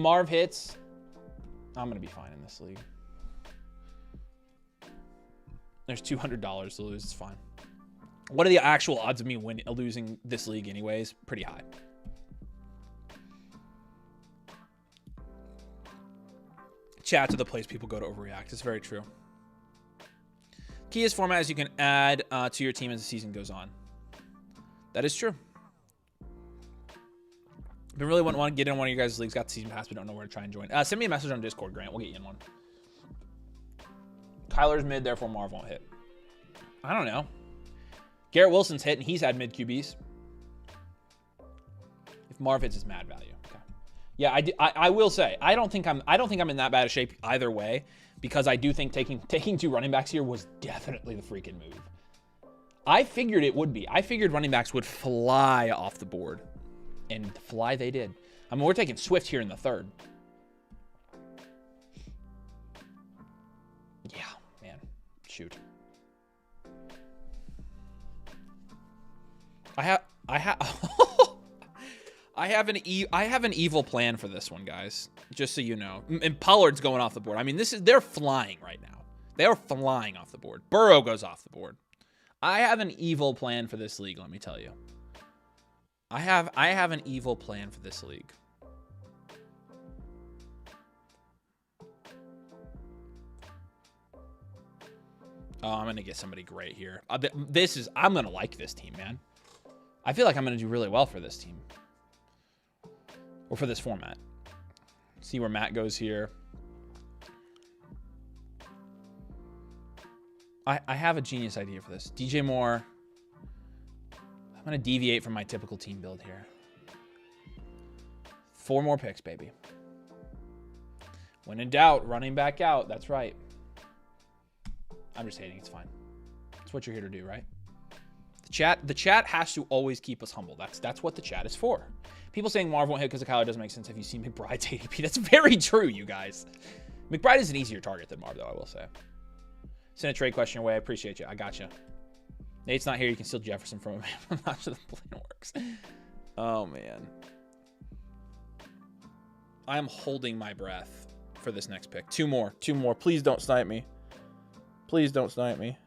going to be fine in this league. There's $200 to lose. It's fine. What are the actual odds of me losing this league anyways? Pretty high. Chat to the place people go to overreact. It's very true. Key is format is you can add to your team as the season goes on. That is true. But really want to get in one of you guys' leagues. Got the season pass, but don't know where to try and join. Send me a message on Discord, Grant. We'll get you in one. Kyler's mid, therefore Marv won't hit. I don't know. Garrett Wilson's hit, and he's had mid QBs. If Marv hits, it's mad value. Okay. Yeah, I will say I don't think I'm in that bad a shape either way, because I do think taking 2 running backs here was definitely the freaking move. I figured it would be. I figured running backs would fly off the board, and fly they did. I mean, we're taking Swift here in the 3rd. Yeah, man, shoot. I have an evil plan for this one, guys. Just so you know. And Pollard's going off the board. I mean, they're flying right now. They are flying off the board. Burrow goes off the board. I have an evil plan for this league, let me tell you. I have an evil plan for this league. Oh, I'm going to get somebody great here. I'm going to like this team, man. I feel like I'm going to do really well for this team. Or for this format. See where Matt goes here. I have a genius idea for this. DJ Moore. I'm going to deviate from my typical team build here. 4 more picks, baby. When in doubt, running back out. That's right. I'm just hating. It's fine. That's what you're here to do, right? The chat has to always keep us humble. That's what the chat is for. People saying Marv won't hit because of Kyler doesn't make sense. Have you seen McBride's ADP? That's very true, you guys. McBride is an easier target than Marv, though, I will say. Send a trade question away. I appreciate you. I got you. Nate's not here. You can steal Jefferson from him. I'm not sure the plan works. Oh, man. I am holding my breath for this next pick. 2 more. 2 more. Please don't snipe me. Please don't snipe me.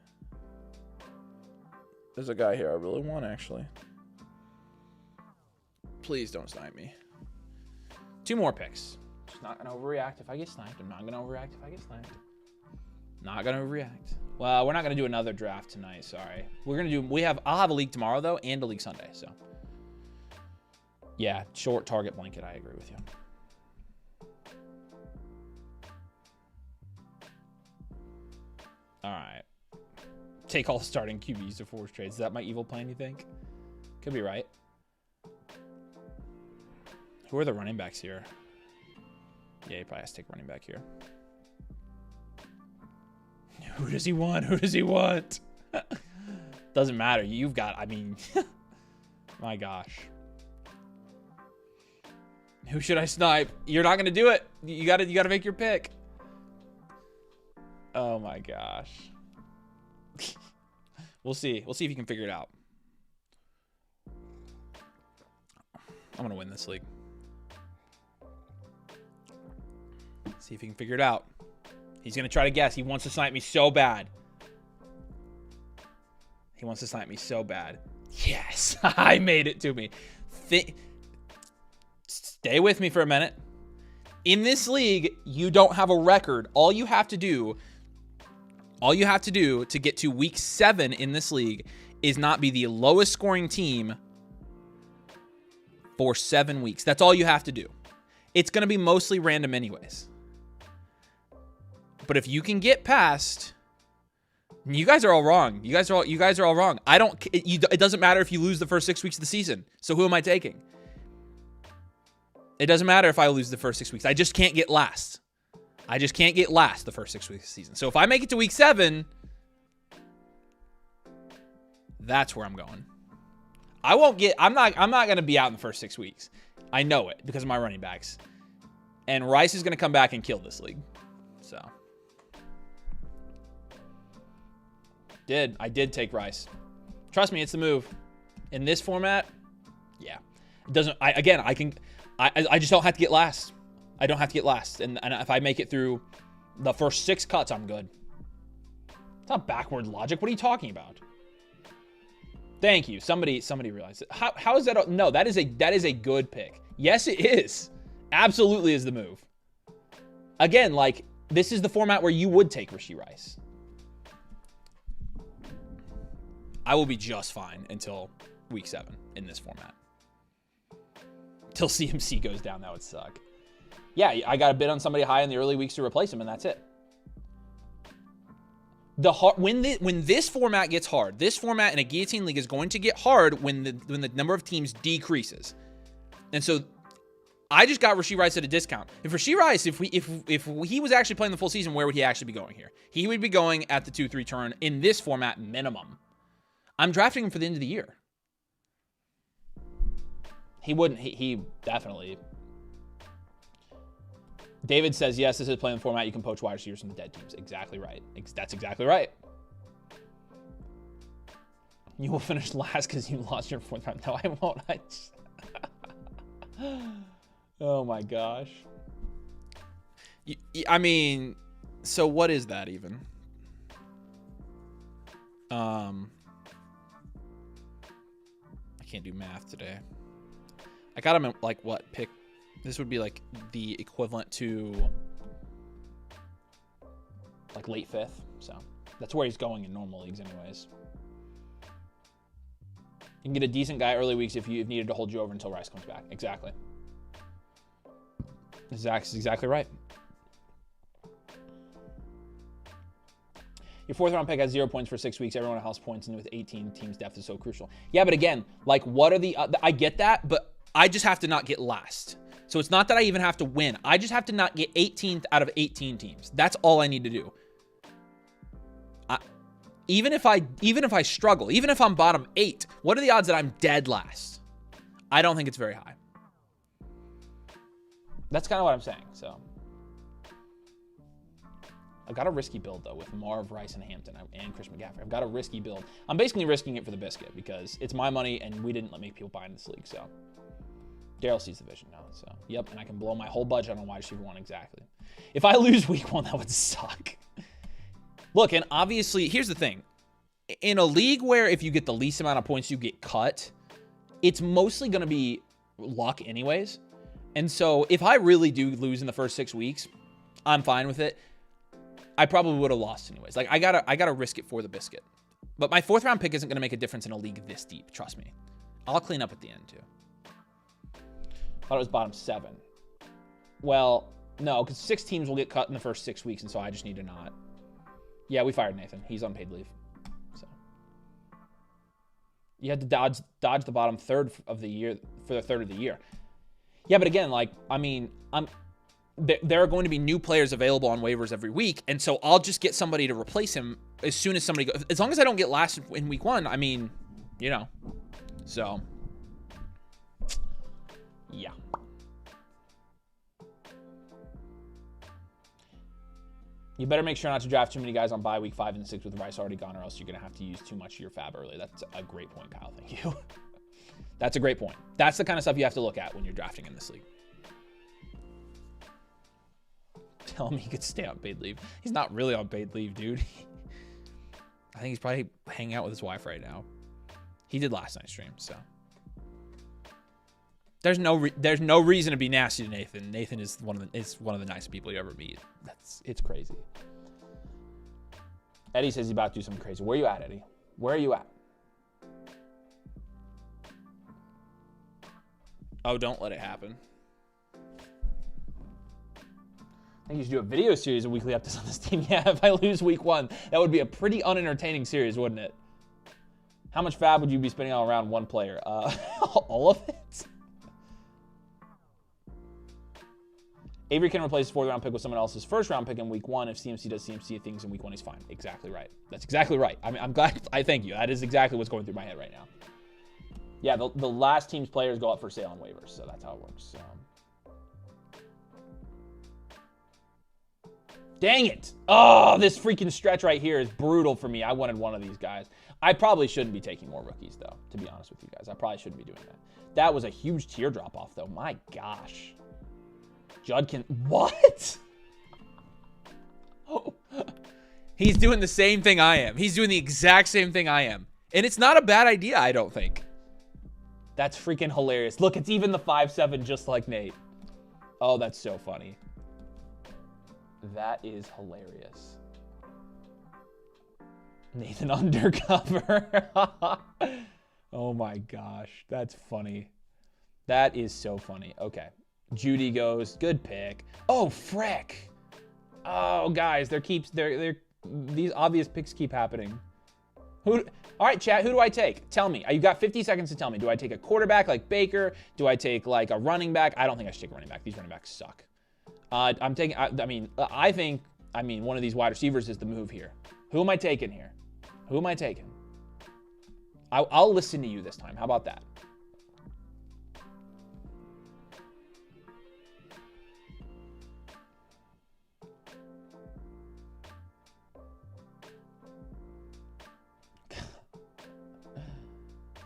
There's a guy here I really want, actually. Please don't snipe me. 2 more picks. Just not going to overreact if I get sniped. I'm not going to overreact if I get sniped. Not going to overreact. Well, we're not going to do another draft tonight. Sorry. We're going to do... I'll have a league tomorrow, though, and a league Sunday, so... Yeah, short target blanket. I agree with you. All right. Take all starting QBs to force trades. Is that my evil plan, you think? Could be right. Who are the running backs here? Yeah, he probably has to take running back here. Who does he want? Who does he want? Doesn't matter. You've got, I mean, my gosh. Who should I snipe? You're not going to do it. You got to make your pick. Oh my gosh. We'll see. We'll see if you can figure it out. I'm going to win this league. See if he can figure it out. He's going to try to guess. He wants to snipe me so bad. He wants to snipe me so bad. Yes. I made it to me. Stay with me for a minute. In this league, you don't have a record. All you have to do to get to week 7 in this league is not be the lowest scoring team for 7 weeks. That's all you have to do. It's going to be mostly random anyways. But if you can get past, you guys are all wrong. You guys are all wrong. It doesn't matter if you lose the first 6 weeks of the season. So who am I taking? It doesn't matter if I lose the first 6 weeks. I just can't get last. I just can't get last the first 6 weeks of the season. So if I make it to week 7, that's where I'm going. I'm not going to be out in the first 6 weeks. I know it because of my running backs. And Rice is going to come back and kill this league. So I did take Rice. Trust me, it's the move. In this format, yeah. It doesn't I just don't have to get last. I don't have to get last. And if I make it through the first 6 cuts, I'm good. It's not backward logic. What are you talking about? Thank you. Somebody realized it. How is that? No, that is a good pick. Yes, it is. Absolutely is the move. Again, like, this is the format where you would take Rashid Rice. I will be just fine until week 7 in this format. Till CMC goes down, that would suck. Yeah, I got to bid on somebody high in the early weeks to replace him, and that's it. When this format gets hard, this format in a Guillotine League is going to get hard when the number of teams decreases. And so I just got Rashid Rice at a discount. If Rashid Rice, if he was actually playing the full season, where would he actually be going here? He would be going at the 2-3 turn in this format minimum. I'm drafting him for the end of the year. He wouldn't. He definitely. David says, yes, this is playing the format. You can poach wide receivers from the dead teams. Exactly right. That's exactly right. You will finish last because you lost your 4th round. No, I won't. Oh, my gosh. I mean, so what is that even? I can't do math today. I got him at, like, what? Pick. This would be, like, the equivalent to, like, late 5th. So that's where he's going in normal leagues anyways. You can get a decent guy early weeks if you needed to hold you over until Rice comes back. Exactly. Zach's exactly right. Your 4th round pick has 0 points for 6 weeks. Everyone else points, and with 18 teams, depth is so crucial. Yeah, but again, like, what are the... I get that, but I just have to not get last. So it's not that I even have to win. I just have to not get 18th out of 18 teams. That's all I need to do. Even if I struggle, even if I'm bottom 8, what are the odds that I'm dead last? I don't think it's very high. That's kind of what I'm saying. So I've got a risky build, though, with Marv, Rice, and Hampton, and Chris McCaffrey. I've got a risky build. I'm basically risking it for the biscuit because it's my money, and we didn't let make people buy in this league. So Daryl sees the vision now. So, yep, and I can blow my whole budget on wide receiver 1 exactly. If I lose week 1, that would suck. Look, and obviously, here's the thing. In a league where if you get the least amount of points, you get cut, it's mostly going to be luck anyways. And so if I really do lose in the first 6 weeks, I'm fine with it. I probably would have lost anyways. Like, I gotta risk it for the biscuit. But my 4th round pick isn't going to make a difference in a league this deep. Trust me. I'll clean up at the end, too. Thought it was bottom 7. Well, no, because 6 teams will get cut in the first 6 weeks, and so I just need to not. Yeah, we fired Nathan. He's on paid leave. So you had to dodge the bottom third of the year for the third of the year. Yeah, but again, like, I mean, there are going to be new players available on waivers every week, and so I'll just get somebody to replace him as soon as somebody goes. As long as I don't get last in week 1, I mean, you know. So, yeah. You better make sure not to draft too many guys on bye week 5 and 6 with Rice already gone, or else you're going to have to use too much of your fab early. That's a great point, Kyle. Thank you. That's a great point. That's the kind of stuff you have to look at when you're drafting in this league. Tell him he could stay on paid leave. He's not really on paid leave, dude. I think he's probably hanging out with his wife right now. He did last night's stream, so. There's no reason to be nasty to Nathan. Nathan is one of the nicest people you ever meet. It's crazy. Eddie says he's about to do something crazy. Where are you at, Eddie? Where are you at? Oh, don't let it happen. I think you should do a video series of weekly updates on this team. Yeah, if I lose week 1, that would be a pretty unentertaining series, wouldn't it? How much fab would you be spending on around one player? All of it? Avery can replace his 4th round pick with someone else's 1st round pick in week 1. If CMC does CMC things in week 1, he's fine. Exactly right. That's exactly right. I mean, I'm glad. I thank you. That is exactly what's going through my head right now. Yeah, the last team's players go up for sale on waivers, so that's how it works. Dang it. Oh, this freaking stretch right here is brutal for me. I wanted one of these guys. I probably shouldn't be taking more rookies, though, to be honest with you guys. I probably shouldn't be doing that. That was a huge tier drop-off, though. My gosh. Judkin. What? Oh. He's doing the same thing I am. He's doing the exact same thing I am. And it's not a bad idea, I don't think. That's freaking hilarious. Look, it's even the 5'7", just like Nate. Oh, that's so funny. That is hilarious. Nathan undercover. Oh my gosh. That's funny. That is so funny. Okay. Judy goes. Good pick. Oh, frick. Oh, guys, these obvious picks keep happening. All right, chat, who do I take? Tell me. You got 50 seconds to tell me. Do I take a quarterback like Baker? Do I take like a running back? I don't think I should take a running back. These running backs suck. I think one of these wide receivers is the move here. Who am I taking here? Who am I taking? I'll listen to you this time. How about that?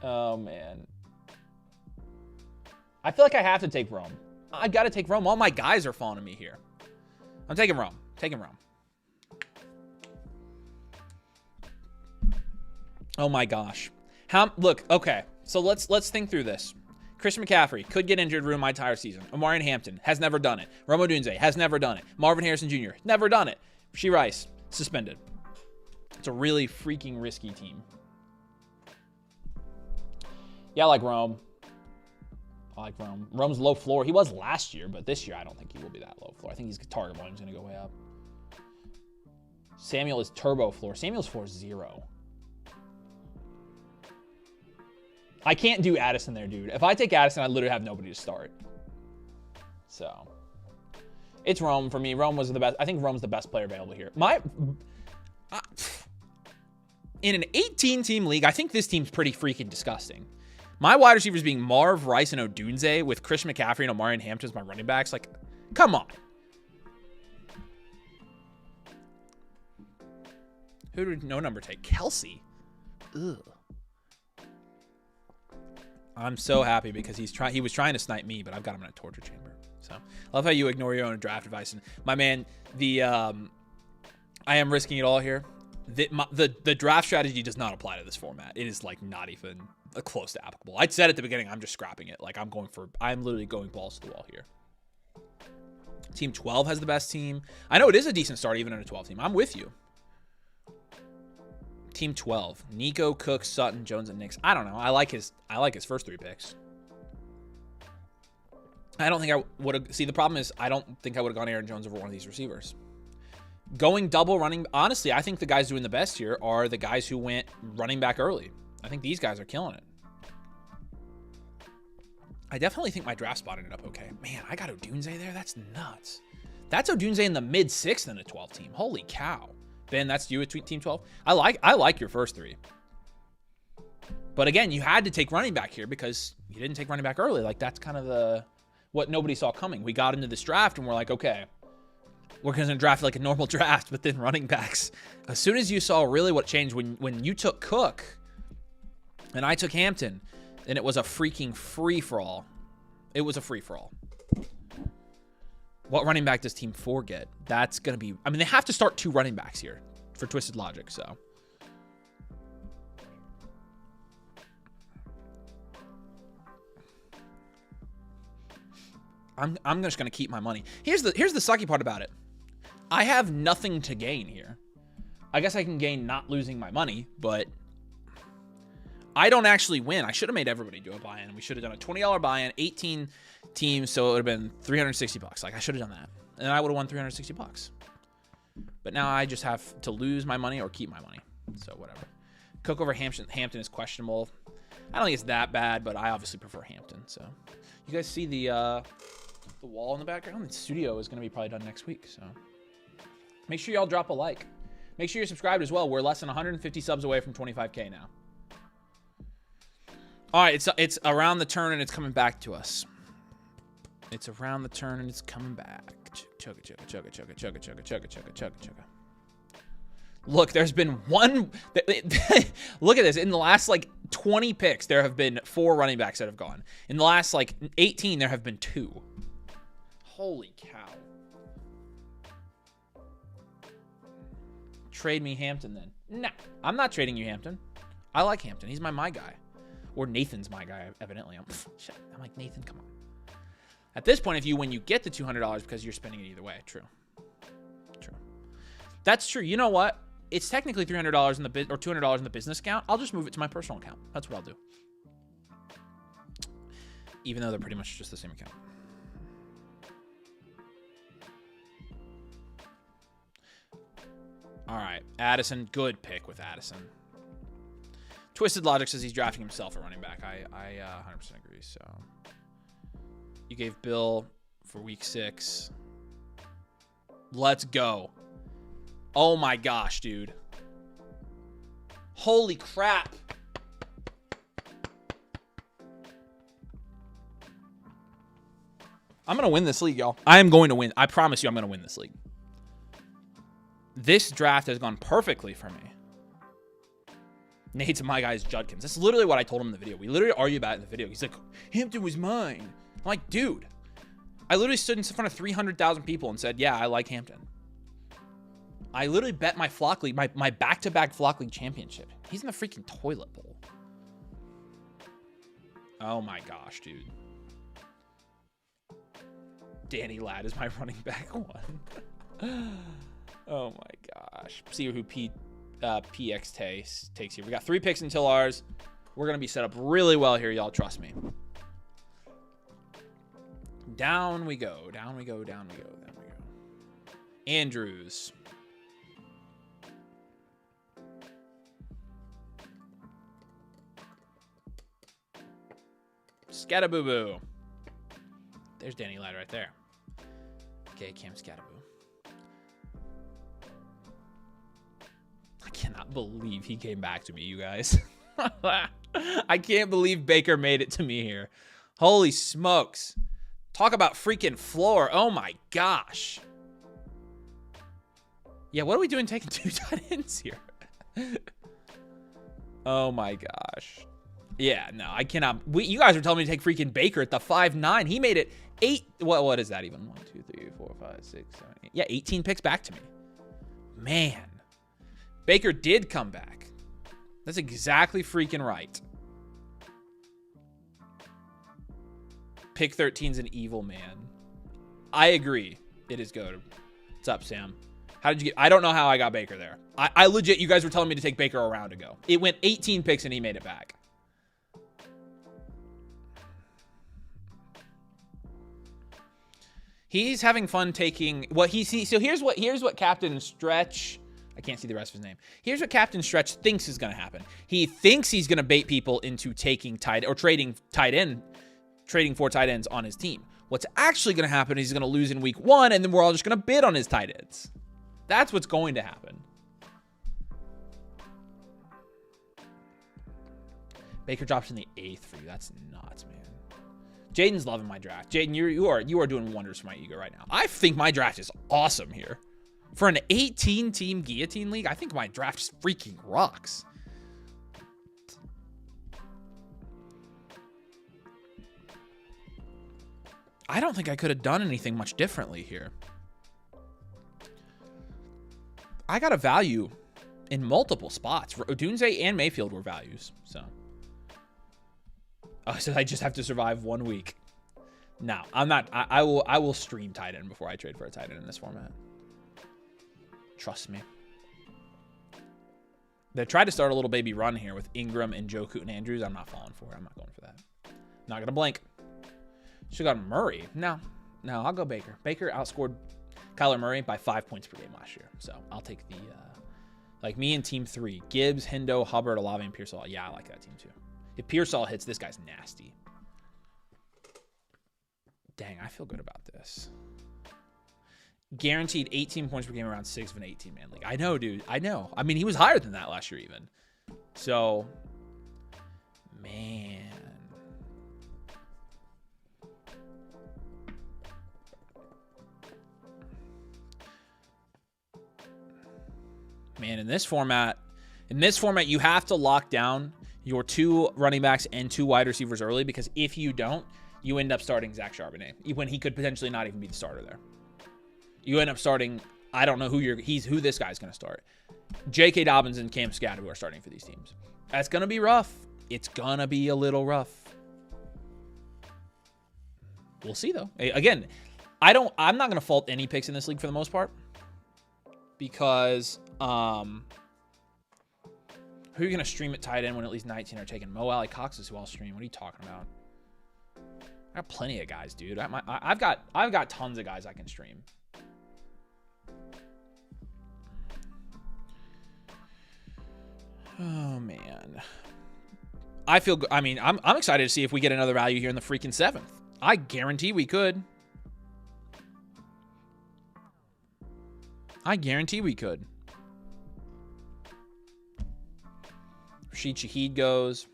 Oh, man. I feel like I have to take Rome. I got to take Rome. All my guys are falling to me here. I'm taking Rome. Taking Rome. Oh, my gosh. Look, okay. So let's think through this. Christian McCaffrey could get injured, ruin my entire season. Omarion Hampton has never done it. Rome Odunze has never done it. Marvin Harrison Jr. never done it. Rashid Rice suspended. It's a really freaking risky team. Yeah, I like Rome. I like Rome. Rome's low floor. He was last year, but this year I don't think he will be that low floor. I think his target volume's going to go way up. Samuel is turbo floor. Samuel's floor is 0. I can't do Addison there, dude. If I take Addison, I literally have nobody to start. So, it's Rome for me. Rome was the best. I think Rome's the best player available here. In an 18-team league, I think this team's pretty freaking disgusting. My wide receivers being Marv, Rice, and Odunze with Christian McCaffrey and Omarion Hampton as my running backs. Like, come on. Who did no number take? Kelsey. Ugh. I'm so happy because he was trying to snipe me, but I've got him in a torture chamber. So I love how you ignore your own draft advice. And my man, I am risking it all here. The draft strategy does not apply to this format. It is like not even close to applicable. I said at the beginning, I'm just scrapping it. Like I'm literally going balls to the wall here. Team 12 has the best team. I know it is a decent start even in a 12 team. I'm with you. Team 12. Nico, Cook, Sutton, Jones, and Nix. I don't know. I like his first 3 picks. I don't think I would have. See, the problem is I don't think I would have gone Aaron Jones over one of these receivers. Going double running. Honestly, I think the guys doing the best here are the guys who went running back early. I think these guys are killing it. I definitely think my draft spot ended up okay. Man, I got Odunze there. That's nuts. That's Odunze in the mid 6th in a 12 team. Holy cow. Ben, that's you at team 12. I like your first 3. But again, you had to take running back here because you didn't take running back early. Like, that's kind of what nobody saw coming. We got into this draft and we're like, okay, we're going to draft like a normal draft, but then running backs. As soon as you saw really what changed when you took Cook and I took Hampton, and it was a freaking free-for-all. It was a free-for-all. What running back does Team 4 get? That's going to be... I mean, they have to start 2 running backs here for Twisted Logic, so... I'm just going to keep my money. Here's the sucky part about it. I have nothing to gain here. I guess I can gain not losing my money, but... I don't actually win. I should have made everybody do a buy-in. We should have done a $20 buy-in, 18 teams, so it would have been $360. Like, I should have done that. And I would have won $360. But now I just have to lose my money or keep my money. So, whatever. Cook over Hampton is questionable. I don't think it's that bad, but I obviously prefer Hampton. So, you guys see the wall in the background? The studio is going to be probably done next week. So, make sure y'all drop a like. Make sure you're subscribed as well. We're less than 150 subs away from 25K now. All right, it's around the turn and it's coming back to us. It's around the turn and it's coming back. Chugga, chugga, chugga, chugga, chugga, chugga, chugga, chugga, chugga, chugga. Look, there's been one. Look at this. In the last like 20 picks, there have been 4 running backs that have gone. In the last like 18, there have been 2. Holy cow. Trade me Hampton then. Nah, I'm not trading you Hampton. I like Hampton. He's my guy. Or Nathan's my guy, evidently. I'm like, Nathan, come on. At this point, when you get the $200 because you're spending it either way. True. That's true. You know what? It's technically $300 in the or $200 in the business account. I'll just move it to my personal account. That's what I'll do. Even though they're pretty much just the same account. All right, Addison. Good pick with Addison. Twisted Logic says he's drafting himself a running back. I 100% agree. So you gave Bill for week 6. Let's go. Oh my gosh, dude. Holy crap. I'm going to win this league, y'all. I am going to win. I promise you I'm going to win this league. This draft has gone perfectly for me. Nate's my guy's Judkins. That's literally what I told him in the video. We literally argued about it in the video. He's like, Hampton was mine. I'm like, dude. I literally stood in front of 300,000 people and said, yeah, I like Hampton. I literally bet my flock league, my back-to-back flock league championship. He's in the freaking toilet bowl. Oh my gosh, dude. Danny Ladd is my running back 1. Oh my gosh. See who PX takes here. We got 3 picks until ours. We're going to be set up really well here, y'all. Trust me. Down we go. Down we go. Down we go. Down we go. Andrews. Scattaboo. There's Danny Ladd right there. Okay, Cam Scattaboo. I cannot believe he came back to me, you guys. I can't believe Baker made it to me here. Holy smokes. Talk about freaking floor. Oh my gosh. Yeah, what are we doing taking 2 tight ends here? Oh my gosh. Yeah, no, I cannot. You guys were telling me to take freaking Baker at the 5'9". He made it 8. What is that even? 1, 2, 3, 4, 5, 6, 7, 8. Yeah, 18 picks back to me. Man. Baker did come back. That's exactly freaking right. Pick 13's an evil man. I agree. It is good. What's up, Sam? How did you get... I don't know how I got Baker there. I legit... You guys were telling me to take Baker a round ago. It went 18 picks and he made it back. He's having fun taking what he sees. So here's what Captain Stretch, I can't see the rest of his name. Here's what Captain Stretch thinks is going to happen. He thinks he's going to bait people into taking trading for tight ends on his team. What's actually going to happen is he's going to lose in week 1, and then we're all just going to bid on his tight ends. That's what's going to happen. Baker drops in the 8th for you. That's nuts, man. Jaden's loving my draft. Jaden, you are doing wonders for my ego right now. I think my draft is awesome here. For an 18-team Guillotine League, I think my draft just freaking rocks. I don't think I could have done anything much differently here. I got a value in multiple spots. Odunze and Mayfield were values, so. Oh, so I just have to survive 1 week. No, I'm not. I will stream tight end before I trade for a tight end in this format. Trust me. They tried to start a little baby run here with Ingram and Njoku and Andrews. I'm not falling for it. I'm not going for that. Not going to blink. Should have gone Murray. No, I'll go Baker. Baker outscored Kyler Murray by 5 points per game last year. So I'll take the, like me and team 3. Gibbs, Hendo, Hubbard, Olave, and Pearsall. Yeah, I like that team too. If Pearsall hits, this guy's nasty. Dang, I feel good about this. Guaranteed 18 points per game around 6 of an 18-man league. I know, dude. I know. I mean, he was higher than that last year even. So, man. Man, in this format, you have to lock down your 2 running backs and 2 wide receivers early, because if you don't, you end up starting Zach Charbonnet when he could potentially not even be the starter there. You end up starting, I don't know who this guy's going to start. J.K. Dobbins and Cam Skadoo are starting for these teams. That's going to be rough. It's going to be a little rough. We'll see though. Again, I'm not going to fault any picks in this league for the most part, because who are you going to stream at tight end when at least 19 are taken? Mo Alley Cox is who I'll stream. What are you talking about? I got plenty of guys, dude. I've got tons of guys I can stream. Oh man, I'm excited to see if we get another value here in the freaking 7th. I guarantee we could. Rashid Shaheed goes.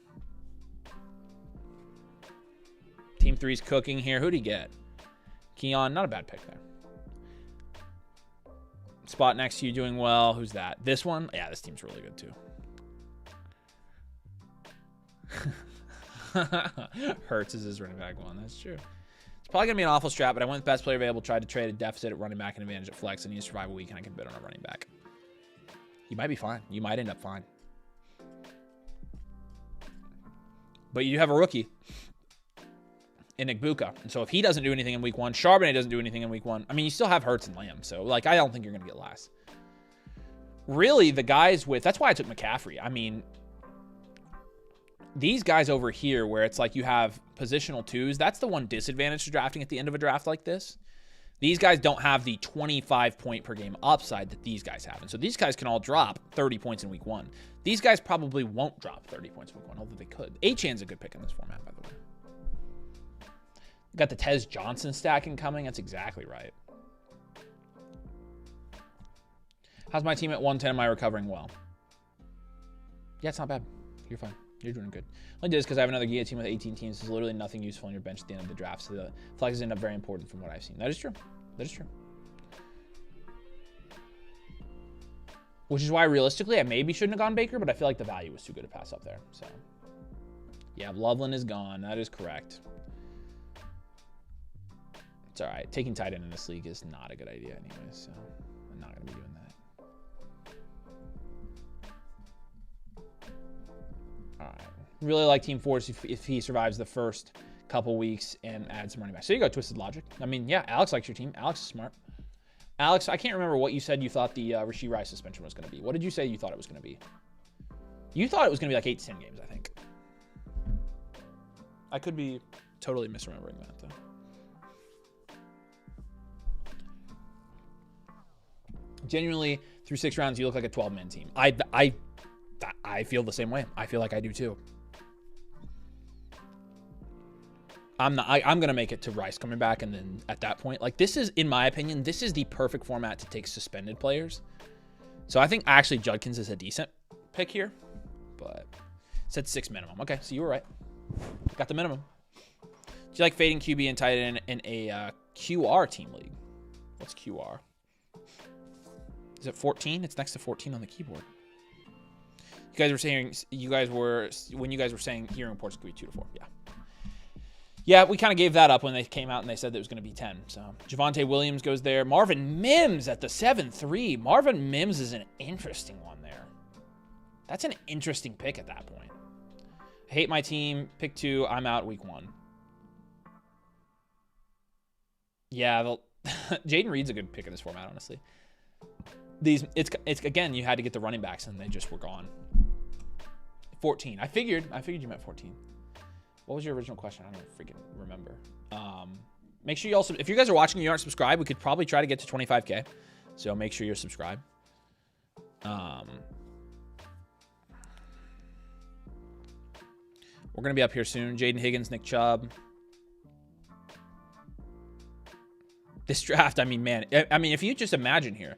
Team 3's cooking here. Who'd he get? Keon, not a bad pick there. Spot next to you doing well. Who's that? This one? Yeah, this team's really good too. Hurts is his running back one. That's true. It's probably going to be an awful strat, but I went with best player available, tried to trade a deficit at running back and advantage at flex, and you survive a week, and I can bid on a running back. You might be fine. You might end up fine. But you have a rookie in Igbuka. And so if he doesn't do anything in week 1, Charbonnet doesn't do anything in week 1. I mean, you still have Hurts and Lamb. So, like, I don't think you're going to get last. Really, the guys with... That's why I took McCaffrey. I mean, these guys over here where it's like you have positional 2s, that's the one disadvantage to drafting at the end of a draft like this. These guys don't have the 25 point per game upside that these guys have. And so these guys can all drop 30 points in week 1. These guys probably won't drop 30 points in week 1, although they could. Achan's a good pick in this format, by the way. Got the Tez Johnson stacking coming. That's exactly right. How's my team at 110? Am I recovering well? Yeah, it's not bad. You're fine. You're doing good. I did this because I have another Guillotine with 18 teams. There's literally nothing useful on your bench at the end of the draft. So the flexes end up very important from what I've seen. That is true. That is true. Which is why, realistically, I maybe shouldn't have gone Baker, but I feel like the value was too good to pass up there. So, yeah, Loveland is gone. That is correct. It's all right. Taking tight end in this league is not a good idea anyway, so I'm not going to be doing that. All right. Really like Team Force if he survives the first couple weeks and adds some running back. So you go, Twisted Logic. I mean, yeah, Alex likes your team. Alex is smart. Alex, I can't remember what you said you thought the Rashid Rice suspension was going to be. What did you say you thought it was going to be? You thought it was going to be like 8 to 10 games, I think. I could be totally misremembering that, though. Genuinely, through 6 rounds, you look like a 12-man team. I feel the same way. I feel like I do too. I'm gonna make it to Rice coming back, and then at that point, like, this is, in my opinion, this is the perfect format to take suspended players. So I think actually Judkins is a decent pick here, but it said 6 minimum. Okay, so you were right. Got the minimum. Do you like fading QB and tight end in a QR team league? What's QR? Is it 14? It's next to 14 on the keyboard. You guys were saying, when you guys were saying hearing reports could be 2 to 4. Yeah. Yeah, we kind of gave that up when they came out and they said that it was going to be 10. So Javonte Williams goes there. Marvin Mims at the 7-3. Marvin Mims is an interesting one there. That's an interesting pick at that point. I hate my team. Pick 2. I'm out week 1. Yeah, Jaden Reed's a good pick in this format, honestly. It's again, you had to get the running backs and they just were gone. 14. I figured you meant 14. What was your original question? I don't freaking remember. Make sure you also, if you guys are watching and you aren't subscribed, we could probably try to get to 25K. So make sure you're subscribed. We're going to be up here soon. Jaden Higgins, Nick Chubb. This draft, I mean, man, if you just imagine here,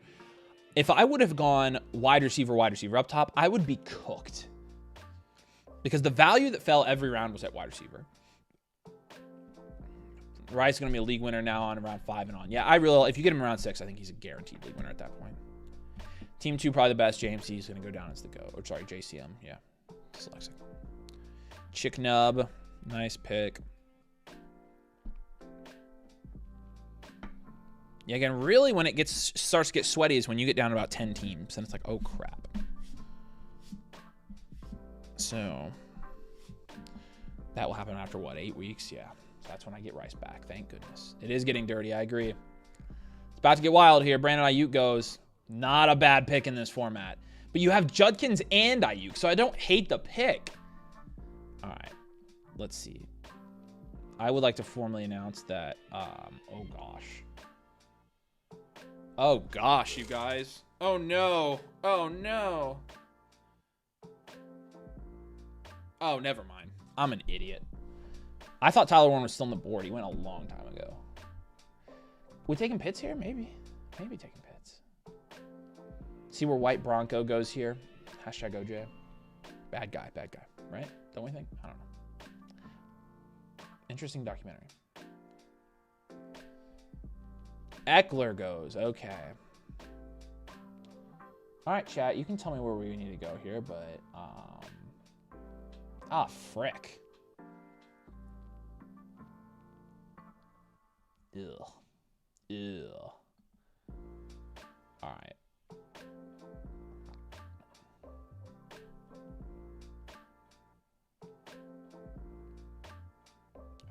if I would have gone wide receiver up top, I would be cooked. Because the value that fell every round was at wide receiver. Rice is going to be a league winner now on around 5 and on. Yeah, if you get him around 6, I think he's a guaranteed league winner at that point. Team 2, probably the best. JMC is going to go down as the GOAT. Or sorry, JCM. Yeah. Dyslexic. Chick Nub. Nice pick. Yeah, again, really when it starts to get sweaty is when you get down to about 10 teams. And it's like, oh, crap. So that will happen after, what, 8 weeks? Yeah. That's when I get Rice back. Thank goodness. It is getting dirty. I agree. It's about to get wild here. Brandon Ayuk goes. Not a bad pick in this format. But you have Judkins and Ayuk, so I don't hate the pick. All right. Let's see. I would like to formally announce that, oh, gosh. Oh, gosh, you guys. Oh, no. Oh, no. Oh, never mind. I'm an idiot. I thought Tyler Warren was still on the board. He went a long time ago. We taking Pitts here? Maybe. Maybe taking Pitts. See where White Bronco goes here. Hashtag OJ. Bad guy, right? Don't we think? I don't know. Interesting documentary. Eckler goes. Okay. All right, chat. You can tell me where we need to go here, but frick. Ugh. Ew. All right.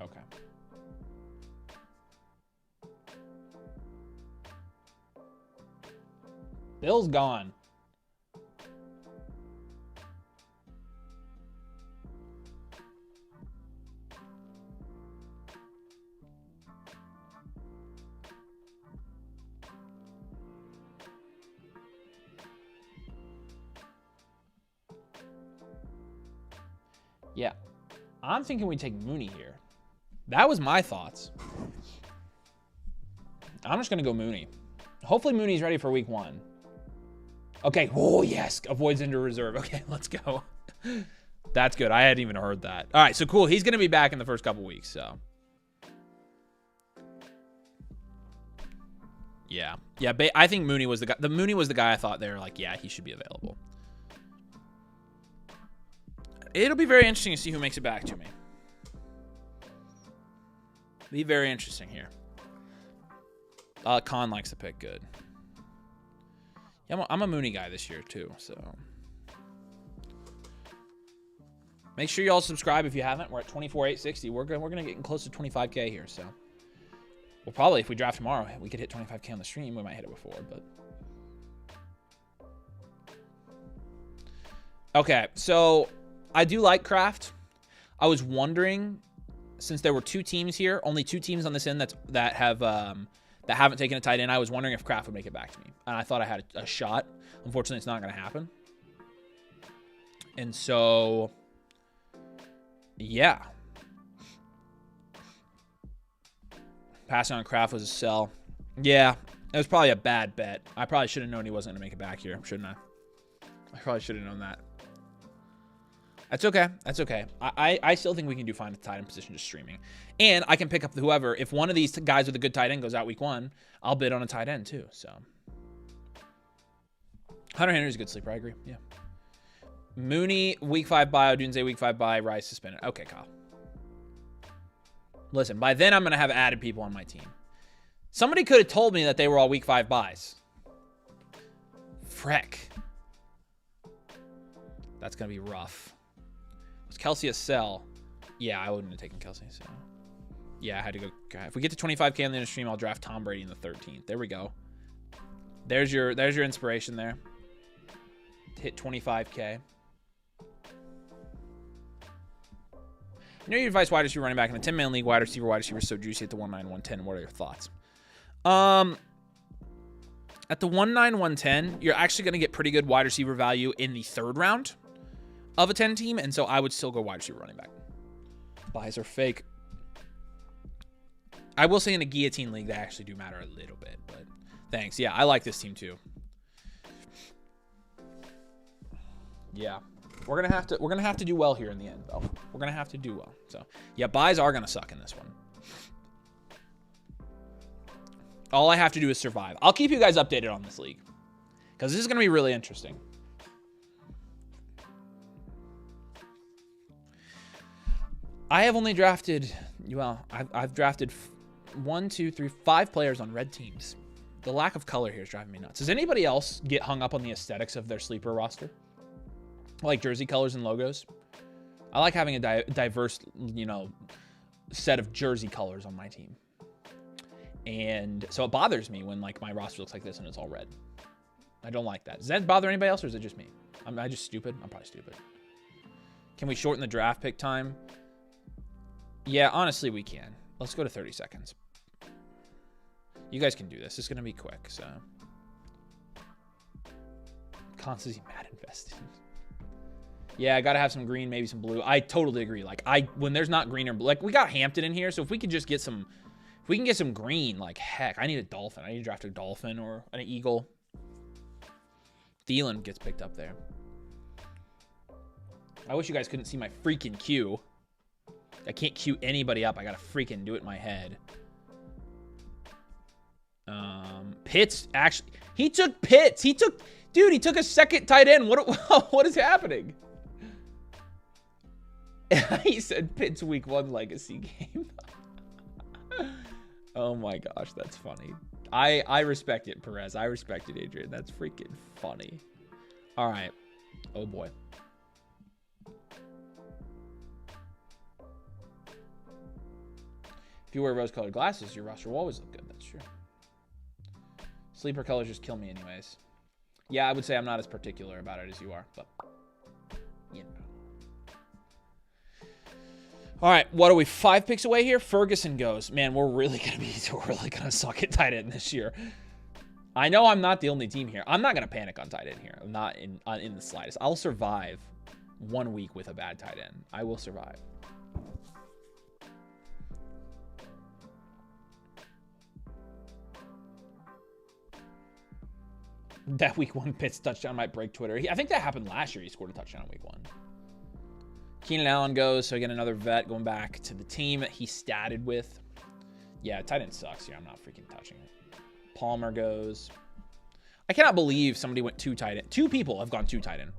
Okay. Bill's gone. Yeah. I'm thinking we take Mooney here. That was my thoughts. I'm just going to go Mooney. Hopefully Mooney's ready for week 1. Okay. Oh, yes. Avoids into reserve. Okay, let's go. That's good. I hadn't even heard that. All right, so cool. He's going to be back in the first couple weeks, so. Yeah. Yeah, I think Mooney was the guy. Mooney was the guy I thought they were like, yeah, he should be available. It'll be very interesting to see who makes it back to me. Be very interesting here. Khan likes the pick. Good. Yeah, I'm a Mooney guy this year too, so. Make sure you all subscribe if you haven't. We're at 24,860. We're gonna get close to 25K here, so. Well, probably if we draft tomorrow, we could hit 25K on the stream. We might hit it before, but. Okay, so I do like Kraft. I was wondering, since there were 2 teams here, only 2 teams on this end that have that haven't taken a tight end. I was wondering if Kraft would make it back to me, and I thought I had a shot. Unfortunately, it's not going to happen. And so, yeah. Passing on Kraft was a sell. Yeah, it was probably a bad bet. I probably should have known he wasn't going to make it back here, shouldn't I? I probably should have known that. That's okay. That's okay. I still think we can do fine at the tight end position just streaming. And I can pick up whoever. If one of these guys with a good tight end goes out week 1, I'll bid on a tight end too. So Hunter Henry's a good sleeper. I agree. Yeah. Mooney, week 5 bye. Odunze, week 5 bye. Rice suspended. Okay, Kyle. Listen, by then I'm going to have added people on my team. Somebody could have told me that they were all week 5 buys. Freck. That's going to be rough. Was Kelsey a sell? Yeah, I wouldn't have taken Kelsey. So yeah, I had to go. If we get to 25K on the stream, I'll draft Tom Brady in the 13th. There we go. There's your inspiration there. Hit 25K. You know your advice wide receiver running back in a 10-man league, wide receiver is so juicy at the 1-9, 110. What are your thoughts? At the 1-9, 110, you're actually going to get pretty good wide receiver value in the 3rd round of a 10 team, and so I would still go wide receiver running back. Buys are fake. I will say in a guillotine league, they actually do matter a little bit, but thanks. Yeah, I like this team too. Yeah. We're gonna have to do well here in the end, though. We're gonna have to do well. So yeah, buys are gonna suck in this one. All I have to do is survive. I'll keep you guys updated on this league, because this is gonna be really interesting. I have only drafted, well, I've drafted 1, 2, 3, 5 players on red teams. The lack of color here is driving me nuts. Does anybody else get hung up on the aesthetics of their sleeper roster? Like jersey colors and logos? I like having a diverse, set of jersey colors on my team. And so it bothers me when like my roster looks like this and it's all red. I don't like that. Does that bother anybody else, or is it just me? Am I just stupid? I'm probably stupid. Can we shorten the draft pick time? Yeah, honestly, we can. Let's go to 30 seconds. You guys can do this. It's going to be quick, so. Constantly mad invested. Yeah, I got to have some green, maybe some blue. I totally agree. Like, when there's not green or blue, like, we got Hampton in here, so if we could just get some, if we can get some green, like, heck, I need a dolphin. I need to draft a dolphin or an eagle. Thielen gets picked up there. I wish you guys couldn't see my freaking queue. I can't queue anybody up. I gotta freaking do it in my head. Pitts, actually, he took Pitts. He took a second tight end. What is happening? He said Pitts week 1 legacy game. Oh my gosh, that's funny. I respect it, Perez. I respect it, Adrian. That's freaking funny. All right. Oh boy. If you wear rose-colored glasses, your roster will always look good. That's true. Sleeper colors just kill me anyways. Yeah, I would say I'm not as particular about it as you are, but you know. All right, what are we, 5 picks away here? Ferguson goes. Man, we're really gonna suck at tight end this year. I know I'm not the only team here. I'm not gonna panic on tight end here. I'm not in the slightest. I'll survive 1 week with a bad tight end. I will survive. That week 1 Pitts touchdown might break Twitter. I think that happened last year. He scored a touchdown week 1. Keenan Allen goes, so again, another vet going back to the team that he statted with. Yeah, tight end sucks here. I'm not freaking touching it. Palmer goes. I cannot believe somebody went 2 tight end. 2 people have gone 2 tight end.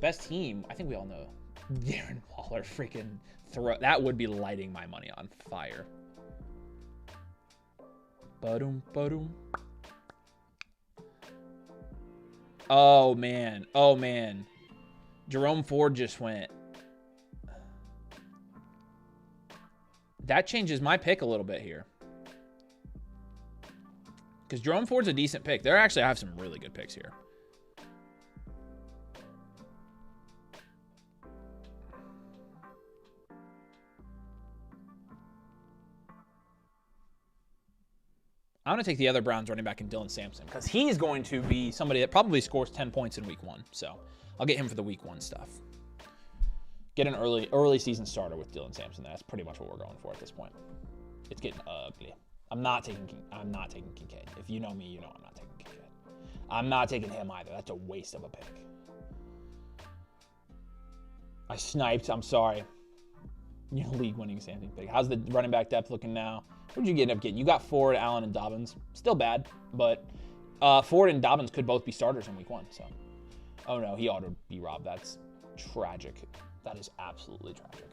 Best team, I think we all know. Darren Waller freaking throw. That would be lighting my money on fire. Ba-dum, ba-dum. Oh, man. Oh, man. Jerome Ford just went. That changes my pick a little bit here. Because Jerome Ford's a decent pick. There actually I have some really good picks here. I'm going to take the other Browns running back in Dylan Sampson because he's going to be somebody that probably scores 10 points in week 1. So I'll get him for the week 1 stuff. Get an early season starter with Dylan Sampson. That's pretty much what we're going for at this point. It's getting ugly. I'm not taking Kincaid. If you know me, you know I'm not taking Kincaid. I'm not taking him either. That's a waste of a pick. I sniped. I'm sorry. Your league-winning Sampson pick. How's the running back depth looking now? What did you end up getting? You got Ford, Allen, and Dobbins. Still bad, but Ford and Dobbins could both be starters in week 1. So, oh no, he ought to be robbed. That's tragic. That is absolutely tragic.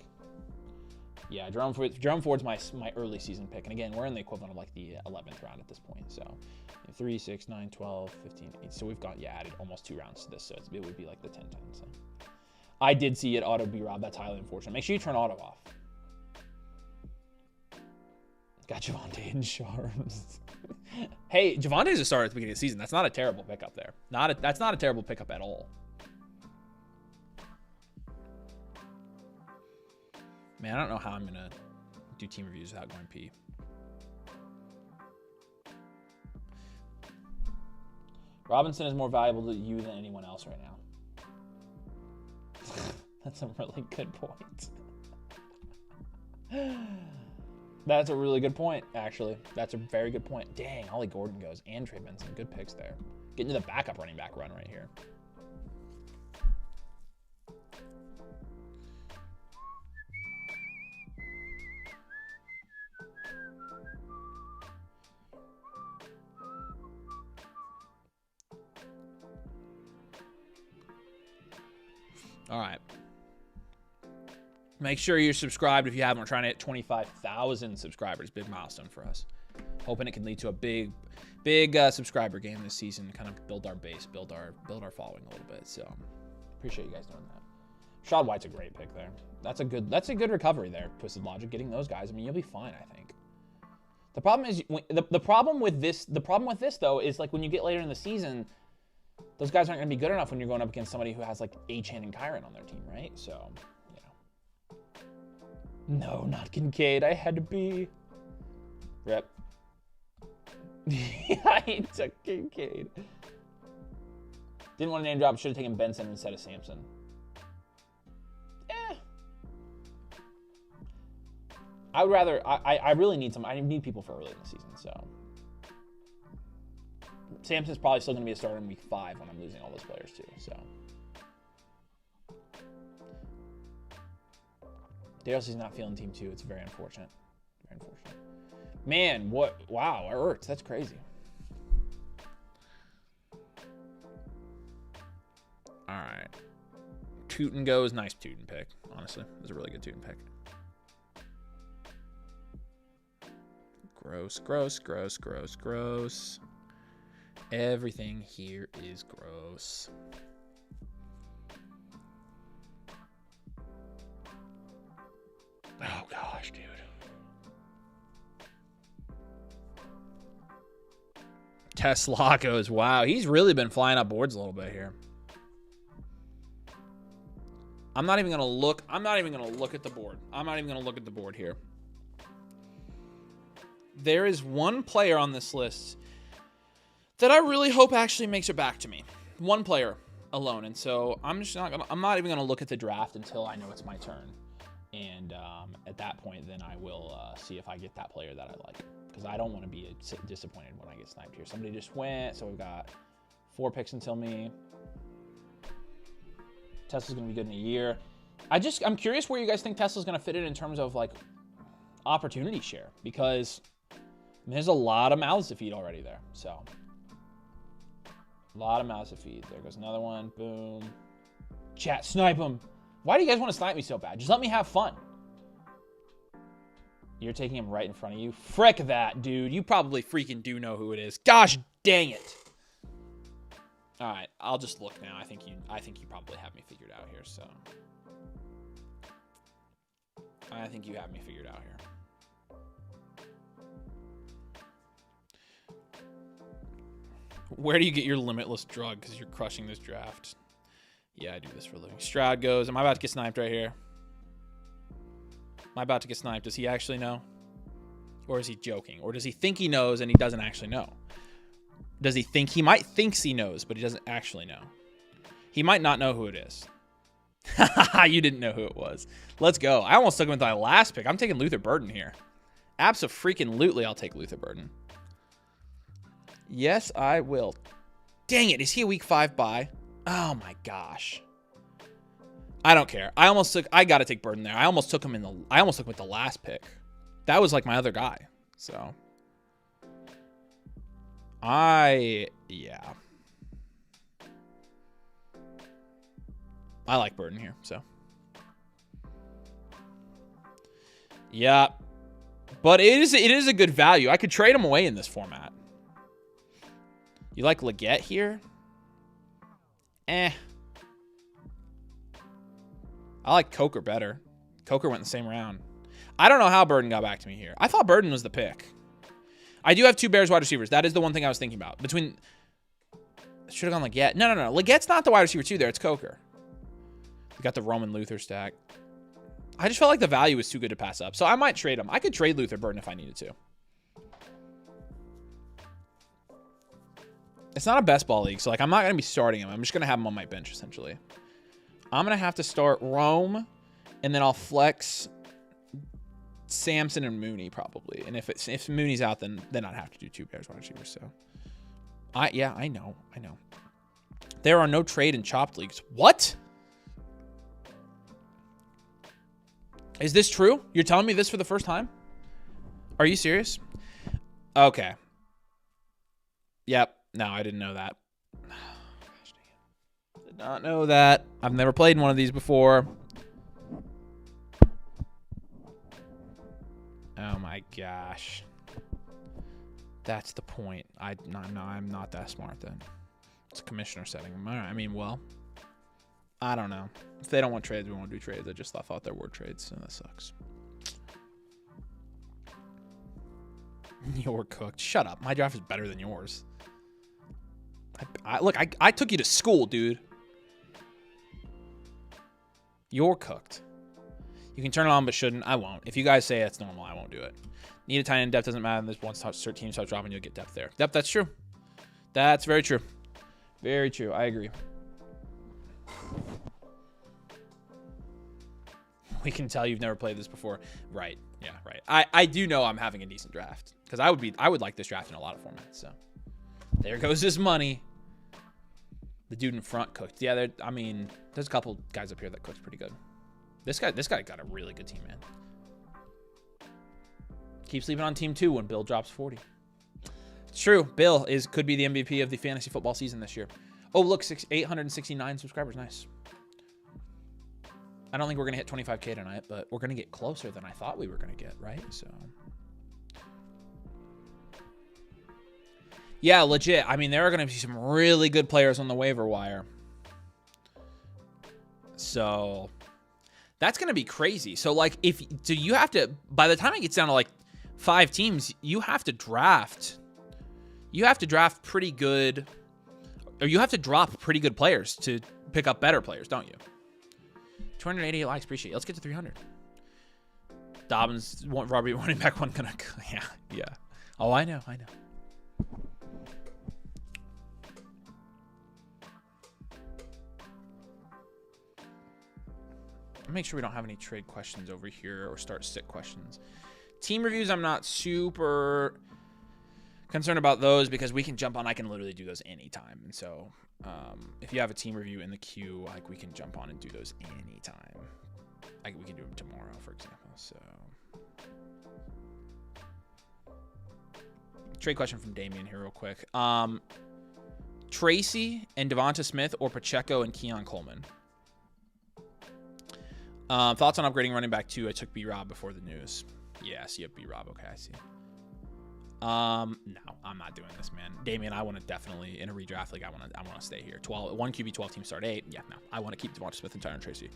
Yeah, Jerome Ford's my early season pick. And again, we're in the equivalent of like the 11th round at this point. So 3, 6, 9, 12, 15, 8. So we've got, added almost 2 rounds to this. So it would be like the 10-10. So I did see it auto be robbed. That's highly unfortunate. Make sure you turn auto off. Got Javonte and Sharms. Hey, Javante's a starter at the beginning of the season. That's not a terrible pickup there. That's not a terrible pickup at all. Man, I don't know how I'm going to do team reviews without going pee. Robinson is more valuable to you than anyone else right now. That's a really good point. That's a really good point, actually. That's a very good point. Dang, Ollie Gordon goes and Trey Benson. Good picks there. Getting to the backup running back run right here. All right. Make sure you're subscribed if you haven't. We're trying to hit 25,000 subscribers. Big milestone for us. Hoping it can lead to a big subscriber game this season. Kind of build our base, build our following a little bit. So appreciate you guys doing that. Rashad White's a great pick there. That's a good recovery there. Twisted Logic getting those guys. I mean, you'll be fine, I think. The problem is the problem with this though is like when you get later in the season, those guys aren't going to be good enough when you're going up against somebody who has like Achane and Kyron on their team, right? So, no, not Kincaid. I had to be. Rip. I took Kincaid. Didn't want to name drop. Should have taken Benson instead of Sampson. I would rather. I really need some. I need people for early in the season. So Sampson's probably still going to be a starter in week 5 when I'm losing all those players too. So. Darius is not feeling team 2. It's very unfortunate. Very unfortunate. Man, what? Wow, Ertz. That's crazy. All right. Tootin goes. Nice Tootin pick. Honestly, it was a really good Tootin pick. Gross, gross, gross, gross, gross. Everything here is gross. Oh, gosh, dude. Tesla goes, wow. He's really been flying up boards a little bit here. I'm not even going to look. I'm not even going to look at the board. I'm not even going to look at the board here. There is one player on this list that I really hope actually makes it back to me. One player alone. And so I'm not even going to look at the draft until I know it's my turn. And at that point, then I will see if I get that player that I like. Because I don't want to be disappointed when I get sniped here. Somebody just went, so we've got 4 picks until me. Tesla's going to be good in a year. I'm curious where you guys think Tesla's going to fit in terms of, like, opportunity share. Because there's a lot of mouths to feed already there. So, a lot of mouths to feed. There goes another one. Boom. Chat, snipe him. Why do you guys want to snipe me so bad? Just let me have fun. You're taking him right in front of you. Frick that, dude. You probably freaking do know who it is. Gosh dang it. All right, I'll just look now. I think you probably have me figured out here, so. I think you have me figured out here. Where do you get your limitless drug? Because you're crushing this draft. Yeah, I do this for a living. Stroud goes. Am I about to get sniped right here? Am I about to get sniped? Does he actually know? Or is he joking? Or does he think he knows and he doesn't actually know? Does he think he might thinks he knows, but he doesn't actually know? He might not know who it is. You didn't know who it was. Let's go. I almost took him with my last pick. I'm taking Luther Burden here. Abso-freaking-lutely, I'll take Luther Burden. Yes, I will. Dang it. Is he a week 5 bye? Oh, my gosh. I don't care. I got to take Burden there. I almost took him with the last pick. That was like my other guy. So. Yeah. I like Burden here, so. Yeah. But it is a good value. I could trade him away in this format. You like Leggett here? I like Coker better. Coker went in the same round. I don't know how Burden got back to me here. I thought Burden was the pick. I do have 2 Bears wide receivers. That is the one thing I was thinking about. Should have gone Leggett. No. Leggett's not the wide receiver 2 there. It's Coker. We got the Roman Luther stack. I just felt like the value was too good to pass up. So I might trade him. I could trade Luther Burden if I needed to. It's not a best ball league, so like I'm not going to be starting him. I'm just going to have him on my bench, essentially. I'm going to have to start Rome, and then I'll flex Samson and Mooney probably. And if Mooney's out, then I'd have to do 2 Bears wide receivers. So, I know. There are no trade and chopped leagues. What? Is this true? You're telling me this for the first time? Are you serious? Okay. Yep. No, I didn't know that. Did not know that. I've never played in one of these before. Oh my gosh. That's the point. No, I'm not that smart then. It's a commissioner setting. All right. I mean, well, I don't know. If they don't want trades, we won't do trades. I just thought there were trades, so that sucks. You're cooked. Shut up. My draft is better than yours. Look, I took you to school, dude. You're cooked. You can turn it on, but shouldn't. I won't. If you guys say it's normal, I won't do it. Need a tight end. Depth doesn't matter. Once teams start dropping, you'll get depth there. Yep, that's true. That's very true. Very true. I agree. We can tell you've never played this before. Right. Yeah, right. I do know I'm having a decent draft because I would like this draft in a lot of formats. So there goes his money. The dude in front cooked. Yeah, there's a couple guys up here that cooked pretty good. This guy got a really good team, man. Keep sleeping on team 2 when Bill drops 40. It's true. Bill could be the MVP of the fantasy football season this year. Oh, look, 869 subscribers. Nice. I don't think we're going to hit 25K tonight, but we're going to get closer than I thought we were going to get, right? So, yeah, legit. I mean, there are going to be some really good players on the waiver wire. So, that's going to be crazy. So, like, you have to, by the time it gets down to, like, 5 teams, you have to draft pretty good, or you have to drop pretty good players to pick up better players, don't you? 288 likes, appreciate it. Let's get to 300. Dobbins, Robbie running back one gonna, yeah. Oh, I know. Make sure we don't have any trade questions over here or start sick questions. Team reviews, I'm not super concerned about those because we can jump on. I can literally do those anytime. And so if you have a team review in the queue, like we can jump on and do those anytime. Like we can do them tomorrow, for example. So trade question from Damien here real quick. Tracy and Devonta Smith or Pacheco and Keon Coleman? Thoughts on upgrading running back 2? I took B-Rob before the news. Yeah, so you have B-Rob. Okay, I see. No, I'm not doing this, man. Damien, I want to definitely, in a redraft league, I want to stay here. 1 QB, 12 team start 8. Yeah, no, I want to keep Devonta Smith and Tyron Tracy.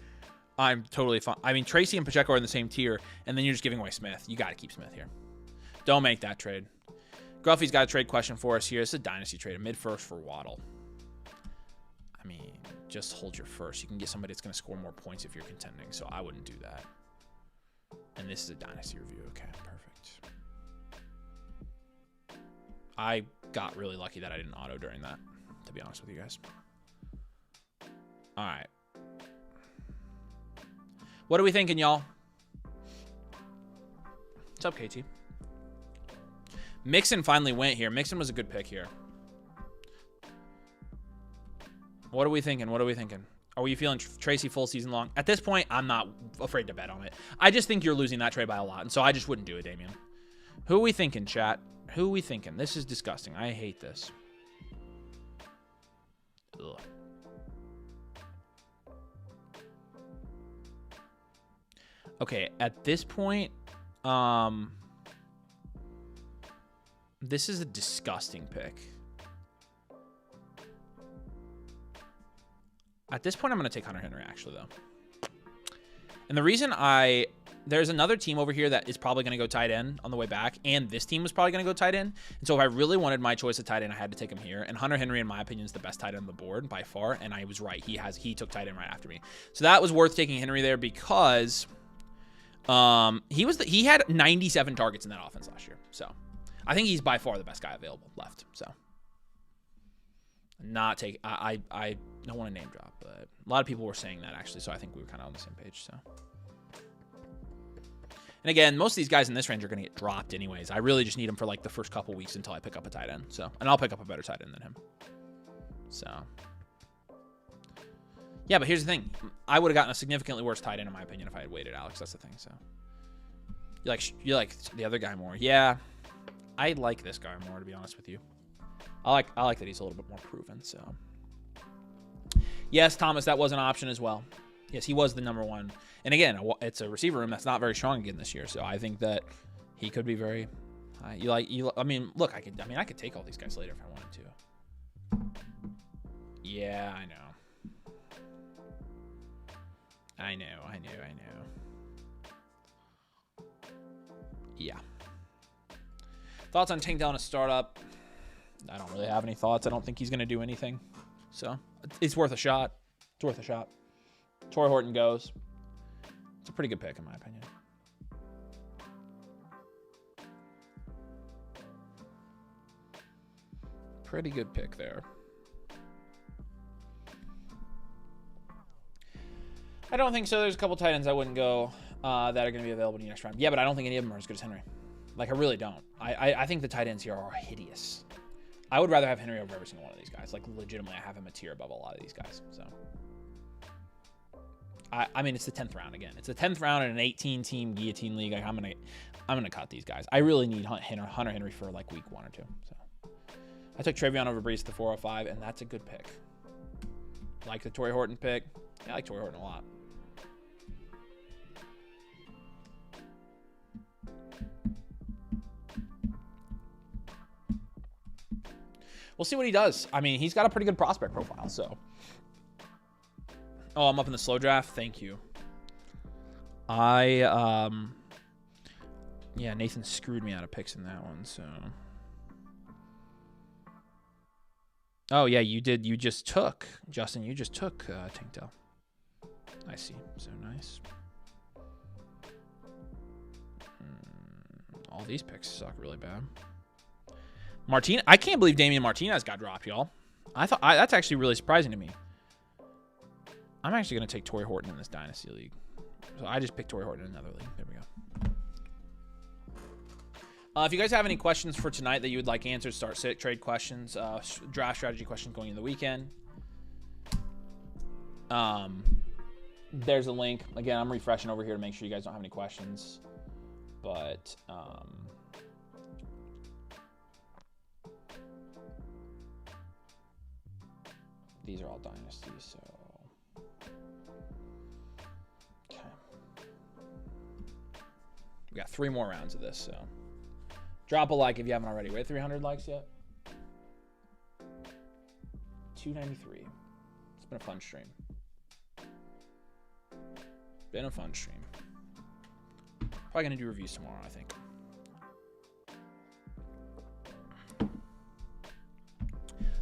I'm totally fine. I mean, Tracy and Pacheco are in the same tier, and then you're just giving away Smith. You got to keep Smith here. Don't make that trade. Gruffy's got a trade question for us here. It's a dynasty trade, a mid-first for Waddle. I mean, just hold your first. You can get somebody that's going to score more points if you're contending, so I wouldn't do that. And this is a dynasty review. Okay, perfect. I got really lucky that I didn't auto during that, to be honest with you guys. All right. What are we thinking, y'all? What's up, KT? Mixon finally went here. Mixon was a good pick here. What are we thinking? What are we thinking? Are we feeling Tracy full season long? At this point, I'm not afraid to bet on it. I just think you're losing that trade by a lot, and so I just wouldn't do it, Damian. Who are we thinking, chat? Who are we thinking? This is disgusting. I hate this. Ugh. Okay, at this point, this is a disgusting pick. At this point, I'm going to take Hunter Henry, actually, though. And the reason there's another team over here that is probably going to go tight end on the way back, and this team was probably going to go tight end. And so if I really wanted my choice of tight end, I had to take him here. And Hunter Henry, in my opinion, is the best tight end on the board by far, and I was right. He took tight end right after me. So that was worth taking Henry there because he had 97 targets in that offense last year. So I think he's by far the best guy available left. So not take I don't want to name drop, but a lot of people were saying that actually, so I think we were kind of on the same page. So, and again, most of these guys in this range are going to get dropped anyways. I really just need them for like the first couple weeks until I pick up a tight end. So, and I'll pick up a better tight end than him. So, yeah, but here's the thing: I would have gotten a significantly worse tight end in my opinion if I had waited, Alex. That's the thing. So, you like the other guy more? Yeah, I like this guy more, to be honest with you. I like that he's a little bit more proven. So. Yes, Thomas, that was an option as well. Yes, he was the number one. And again, it's a receiver room that's not very strong again this year. So I think that he could be very high. I mean, look, I could take all these guys later if I wanted to. Yeah, I know. I know. Yeah. Thoughts on Tank Down a startup? I don't really have any thoughts. I don't think he's going to do anything. So it's worth a shot. It's worth a shot. Torrey Horton goes. It's a pretty good pick in my opinion. Pretty good pick there. I don't think so. There's a couple tight ends I wouldn't go that are going to be available in the next round. Yeah, but I don't think any of them are as good as Henry. Like, I really don't. I think the tight ends here are hideous. I would rather have Henry over every single one of these guys. Like, legitimately, I have him a tier above a lot of these guys. So, I mean, it's the 10th round again. It's the 10th round in an 18-team guillotine league. Like, I'm gonna cut these guys. I really need Hunter Henry for like week 1 or 2. So, I took Travion over Brees at the 405, and that's a good pick. Like the Torrey Horton pick. Yeah, I like Torrey Horton a lot. We'll see what he does. I mean, he's got a pretty good prospect profile, so. Oh, I'm up in the slow draft. Thank you. Yeah, Nathan screwed me out of picks in that one, so. Oh, yeah, you did. You just took, Justin, you just took Tankdale. I see. So nice. All these picks suck really bad. I can't believe Damian Martinez got dropped, y'all. That's actually really surprising to me. I'm actually going to take Torrey Horton in this Dynasty League. So I just picked Torrey Horton in another league. There we go. If you guys have any questions for tonight that you would like answered, start sit trade questions, draft strategy questions going into the weekend. There's a link. Again, I'm refreshing over here to make sure you guys don't have any questions. But these are all dynasties, so okay. We got 3 more rounds of this, so drop a like if you haven't already. We're at 300 likes yet. 293. It's been a fun stream. Been a fun stream. Probably gonna do reviews tomorrow, I think.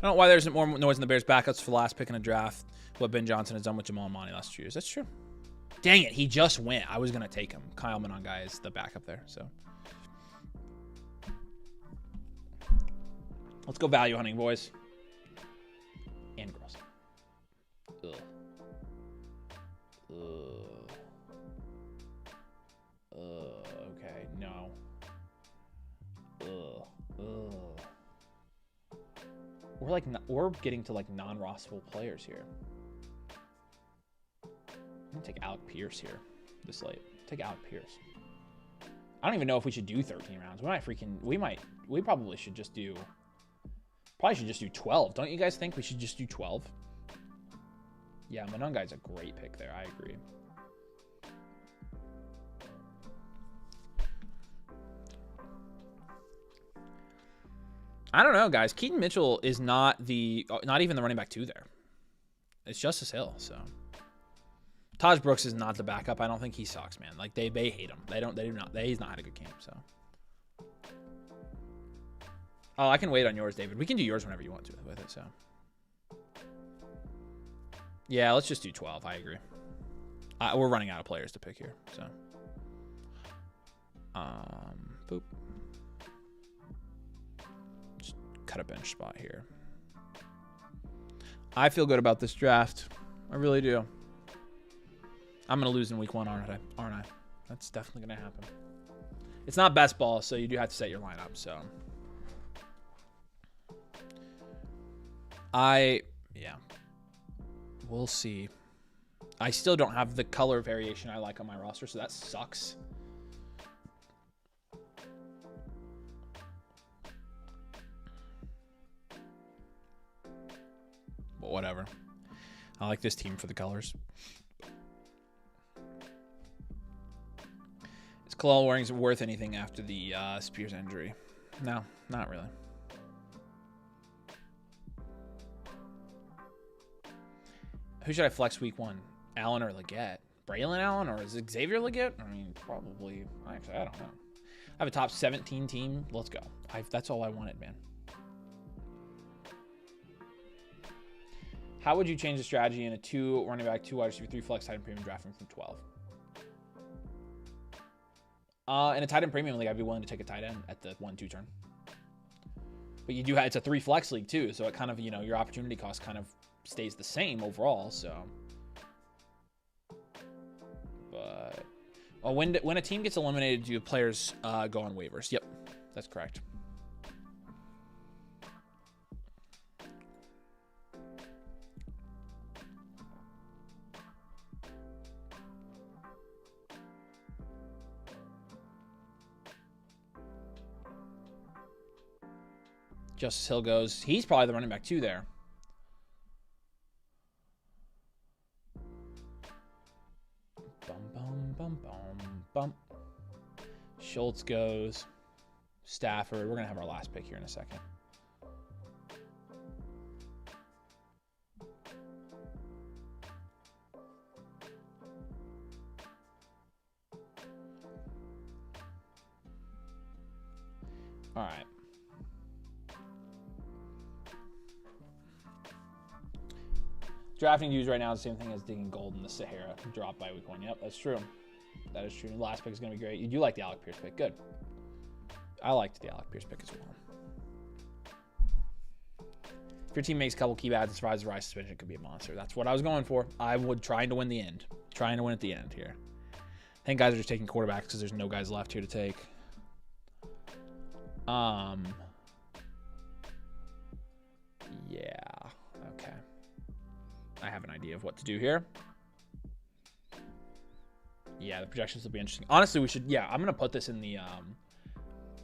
I don't know why there isn't more noise in the Bears' backups for the last pick in a draft. What Ben Johnson has done with Jamal and Monty last 2 years. That's true. Dang it, he just went. I was going to take him. Kyle Monongai is the backup there, so. Let's go value hunting, boys. And girls. Ugh. Okay, no. We're getting to like non-rostable players here. I'm gonna take Alec Pierce here this late. Take Alec Pierce. I don't even know if we should do 13 rounds. We probably should just do 12. Don't you guys think we should just do 12? Yeah, Monungai's a great pick there. I agree. I don't know, guys. Keaton Mitchell is not even the running back 2 there. It's Justice Hill, so. Taj Brooks is not the backup. I don't think he sucks, man. Like they hate him. He's not had a good game, so. Oh, I can wait on yours, David. We can do yours whenever you want to with it, so. Yeah, let's just do 12. I agree. We're running out of players to pick here, so. Boop. Just cut a bench spot here. I feel good about this draft. I really do. I'm going to lose in week 1, aren't I? That's definitely going to happen. It's not best ball, so you do have to set your lineup, so. Yeah. We'll see. I still don't have the color variation I like on my roster, so that sucks. But whatever. I like this team for the colors. Is Khalil Warrington worth anything after the Spears injury? No, not really. Who should I flex week 1? Allen or Leggett? Braylon Allen or is it Xavier Leggett? I mean, probably. Actually, I don't know. I have a top 17 team. Let's go. That's all I wanted, man. How would you change the strategy in a 2 running back, 2 wide receiver, 3 flex tight end premium drafting from 12? In a tight end premium league, I'd be willing to take a tight end at the 1-2 turn. But you do have, it's a 3 flex league too, so it kind of, your opportunity cost kind of stays the same overall, so. But when a team gets eliminated, do players go on waivers? Yep, that's correct. Justice Hill goes. He's probably the running back 2 there. Bum. Schultz goes. Stafford. We're going to have our last pick here in a second. All right. Drafting dudes right now is the same thing as digging gold in the Sahara. Drop by week 1. Yep, that's true. That is true. The last pick is going to be great. You do like the Alec Pierce pick. Good. I liked the Alec Pierce pick as well. If your team makes a couple key bats and survives the Rice suspension, it could be a monster. That's what I was going for. I would trying to win the end. Trying to win at the end here. I think guys are just taking quarterbacks because there's no guys left here to take. Yeah. Okay. I have an idea of what to do here. Yeah, the projections will be interesting. Honestly, we should... Yeah, I'm going to put this in the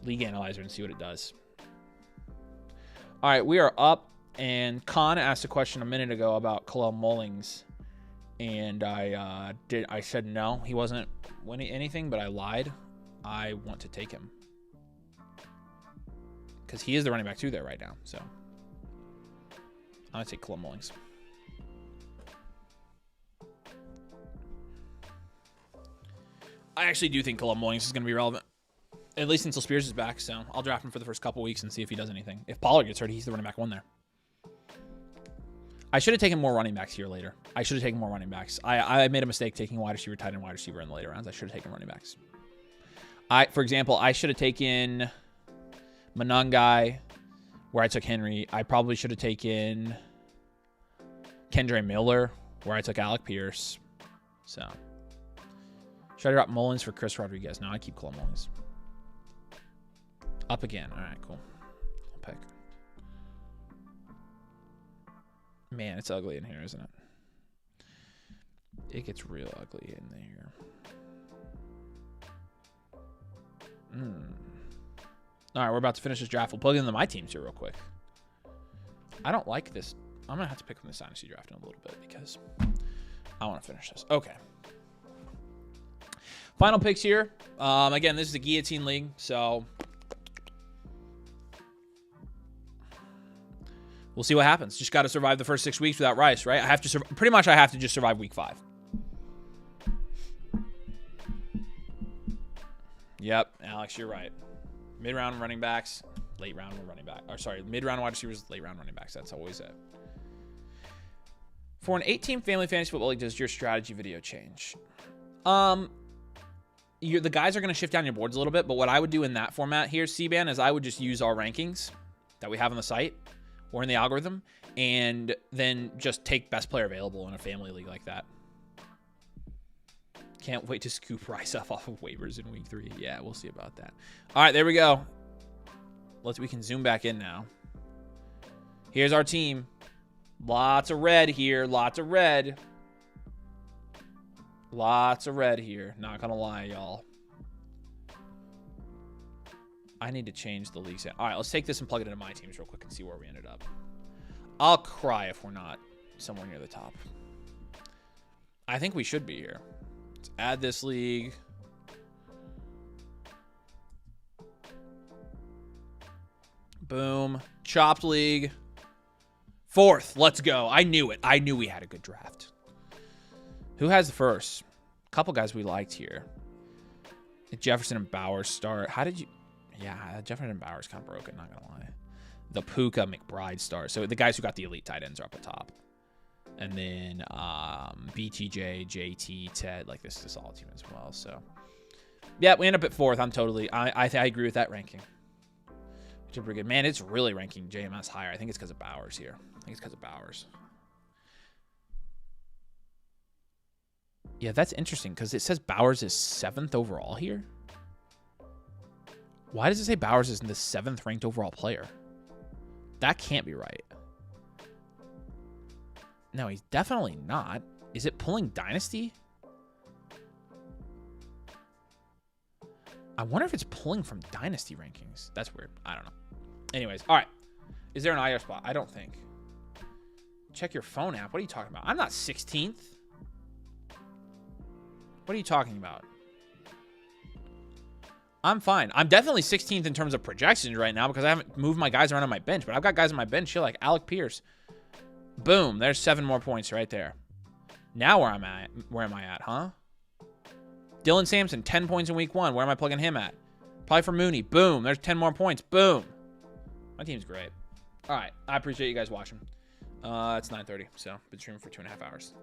league analyzer and see what it does. All right, we are up. And Khan asked a question a minute ago about Khalil Mullings. And I said no, he wasn't winning anything, but I lied. I want to take him. Because he is the running back 2 there right now. So I'm going to take Khalil Mullings. I actually do think Khalil Mullings is going to be relevant. At least until Spears is back. So I'll draft him for the first couple weeks and see if he does anything. If Pollard gets hurt, he's the running back 1 there. I should have taken more running backs here later. I should have taken more running backs. I made a mistake taking wide receiver, tight end, wide receiver in the later rounds. I should have taken running backs. For example, I should have taken Monungai where I took Henry. I probably should have taken Kendre Miller, where I took Alec Pierce. So, should I drop Mullins for Chris Rodriguez? No, I keep Cole Mullins. Up again. All right, cool. I'll pick. Man, it's ugly in here, isn't it? It gets real ugly in there. All right, we're about to finish this draft. We'll plug into my teams here real quick. I don't like this. I'm going to have to pick from this Dynasty draft in a little bit because I want to finish this. Okay. Final picks here. Again, this is the Guillotine League, so we'll see what happens. Just got to survive the first 6 weeks without Rice, right? I have to pretty much I have to just survive week 5. Yep, Alex, you're right. Mid-round running backs, late round running back. Or sorry, mid-round wide receivers, late round running backs. That's always it. For an 8-team family fantasy football league, does your strategy video change? The guys are going to shift down your boards a little bit, but what I would do in that format here, C-Ban, is I would just use our rankings that we have on the site or in the algorithm, and then just take best player available in a family league like that. Can't wait to scoop Rice off of waivers in week 3. Yeah, we'll see about that. All right, there we go. We can zoom back in now. Here's our team. Lots of red here. Lots of red. Lots of red here. Not gonna lie, y'all. I need to change the league set. All right, let's take this and plug it into my teams real quick and see where we ended up. I'll cry if we're not somewhere near the top. I think we should be here. Let's add this league. Boom. Chopped league. 4th. Let's go. I knew it. I knew we had a good draft. Who has the first? A couple guys we liked here. Jefferson and Bowers start. How did you... Yeah, Jefferson and Bowers kind of broken, not going to lie. The Puka McBride start. So the guys who got the elite tight ends are up at top. And then BTJ, JT, Ted. Like, this is a solid team as well. So, yeah, we end up at 4th. I'm totally... I agree with that ranking. Which is pretty good. Man, it's really ranking JMS higher. I think it's because of Bowers here. I think it's because of Bowers. Yeah, that's interesting because it says Bowers is 7th overall here. Why does it say Bowers is the 7th ranked overall player? That can't be right. No, he's definitely not. Is it pulling Dynasty? I wonder if it's pulling from Dynasty rankings. That's weird. I don't know. Anyways, all right. Is there an IR spot? I don't think. Check your phone app. What are you talking about? I'm not 16th. What are you talking about? I'm fine. I'm definitely 16th in terms of projections right now because I haven't moved my guys around on my bench, but I've got guys on my bench here like Alec Pierce. Boom. There's 7 more points right there. Now where am I at, huh? Dylan Sampson, 10 points in week 1. Where am I plugging him at? Probably for Mooney. Boom. There's 10 more points. Boom. My team's great. All right. I appreciate you guys watching. It's 9:30, so been streaming for 2.5 hours.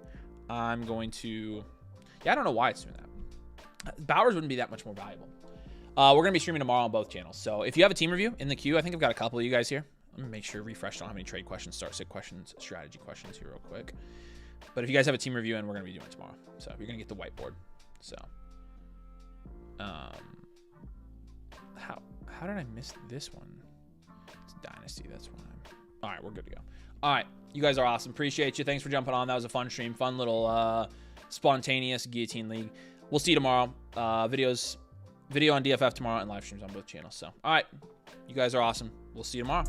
I'm going to... Yeah, I don't know why it's doing that. Bowers wouldn't be that much more valuable. We're going to be streaming tomorrow on both channels. So if you have a team review in the queue, I think I've got a couple of you guys here. Let me make sure refresh. Don't have any trade questions, start sit questions, strategy questions here real quick. But if you guys have a team review, and we're going to be doing it tomorrow. So you're going to get the whiteboard. So, how did I miss this one? It's Dynasty. That's why. All right, we're good to go. All right, you guys are awesome. Appreciate you. Thanks for jumping on. That was a fun stream. Fun little spontaneous Guillotine League. We'll see you tomorrow. Video on DFF tomorrow and live streams on both channels. So, all right, you guys are awesome. We'll see you tomorrow.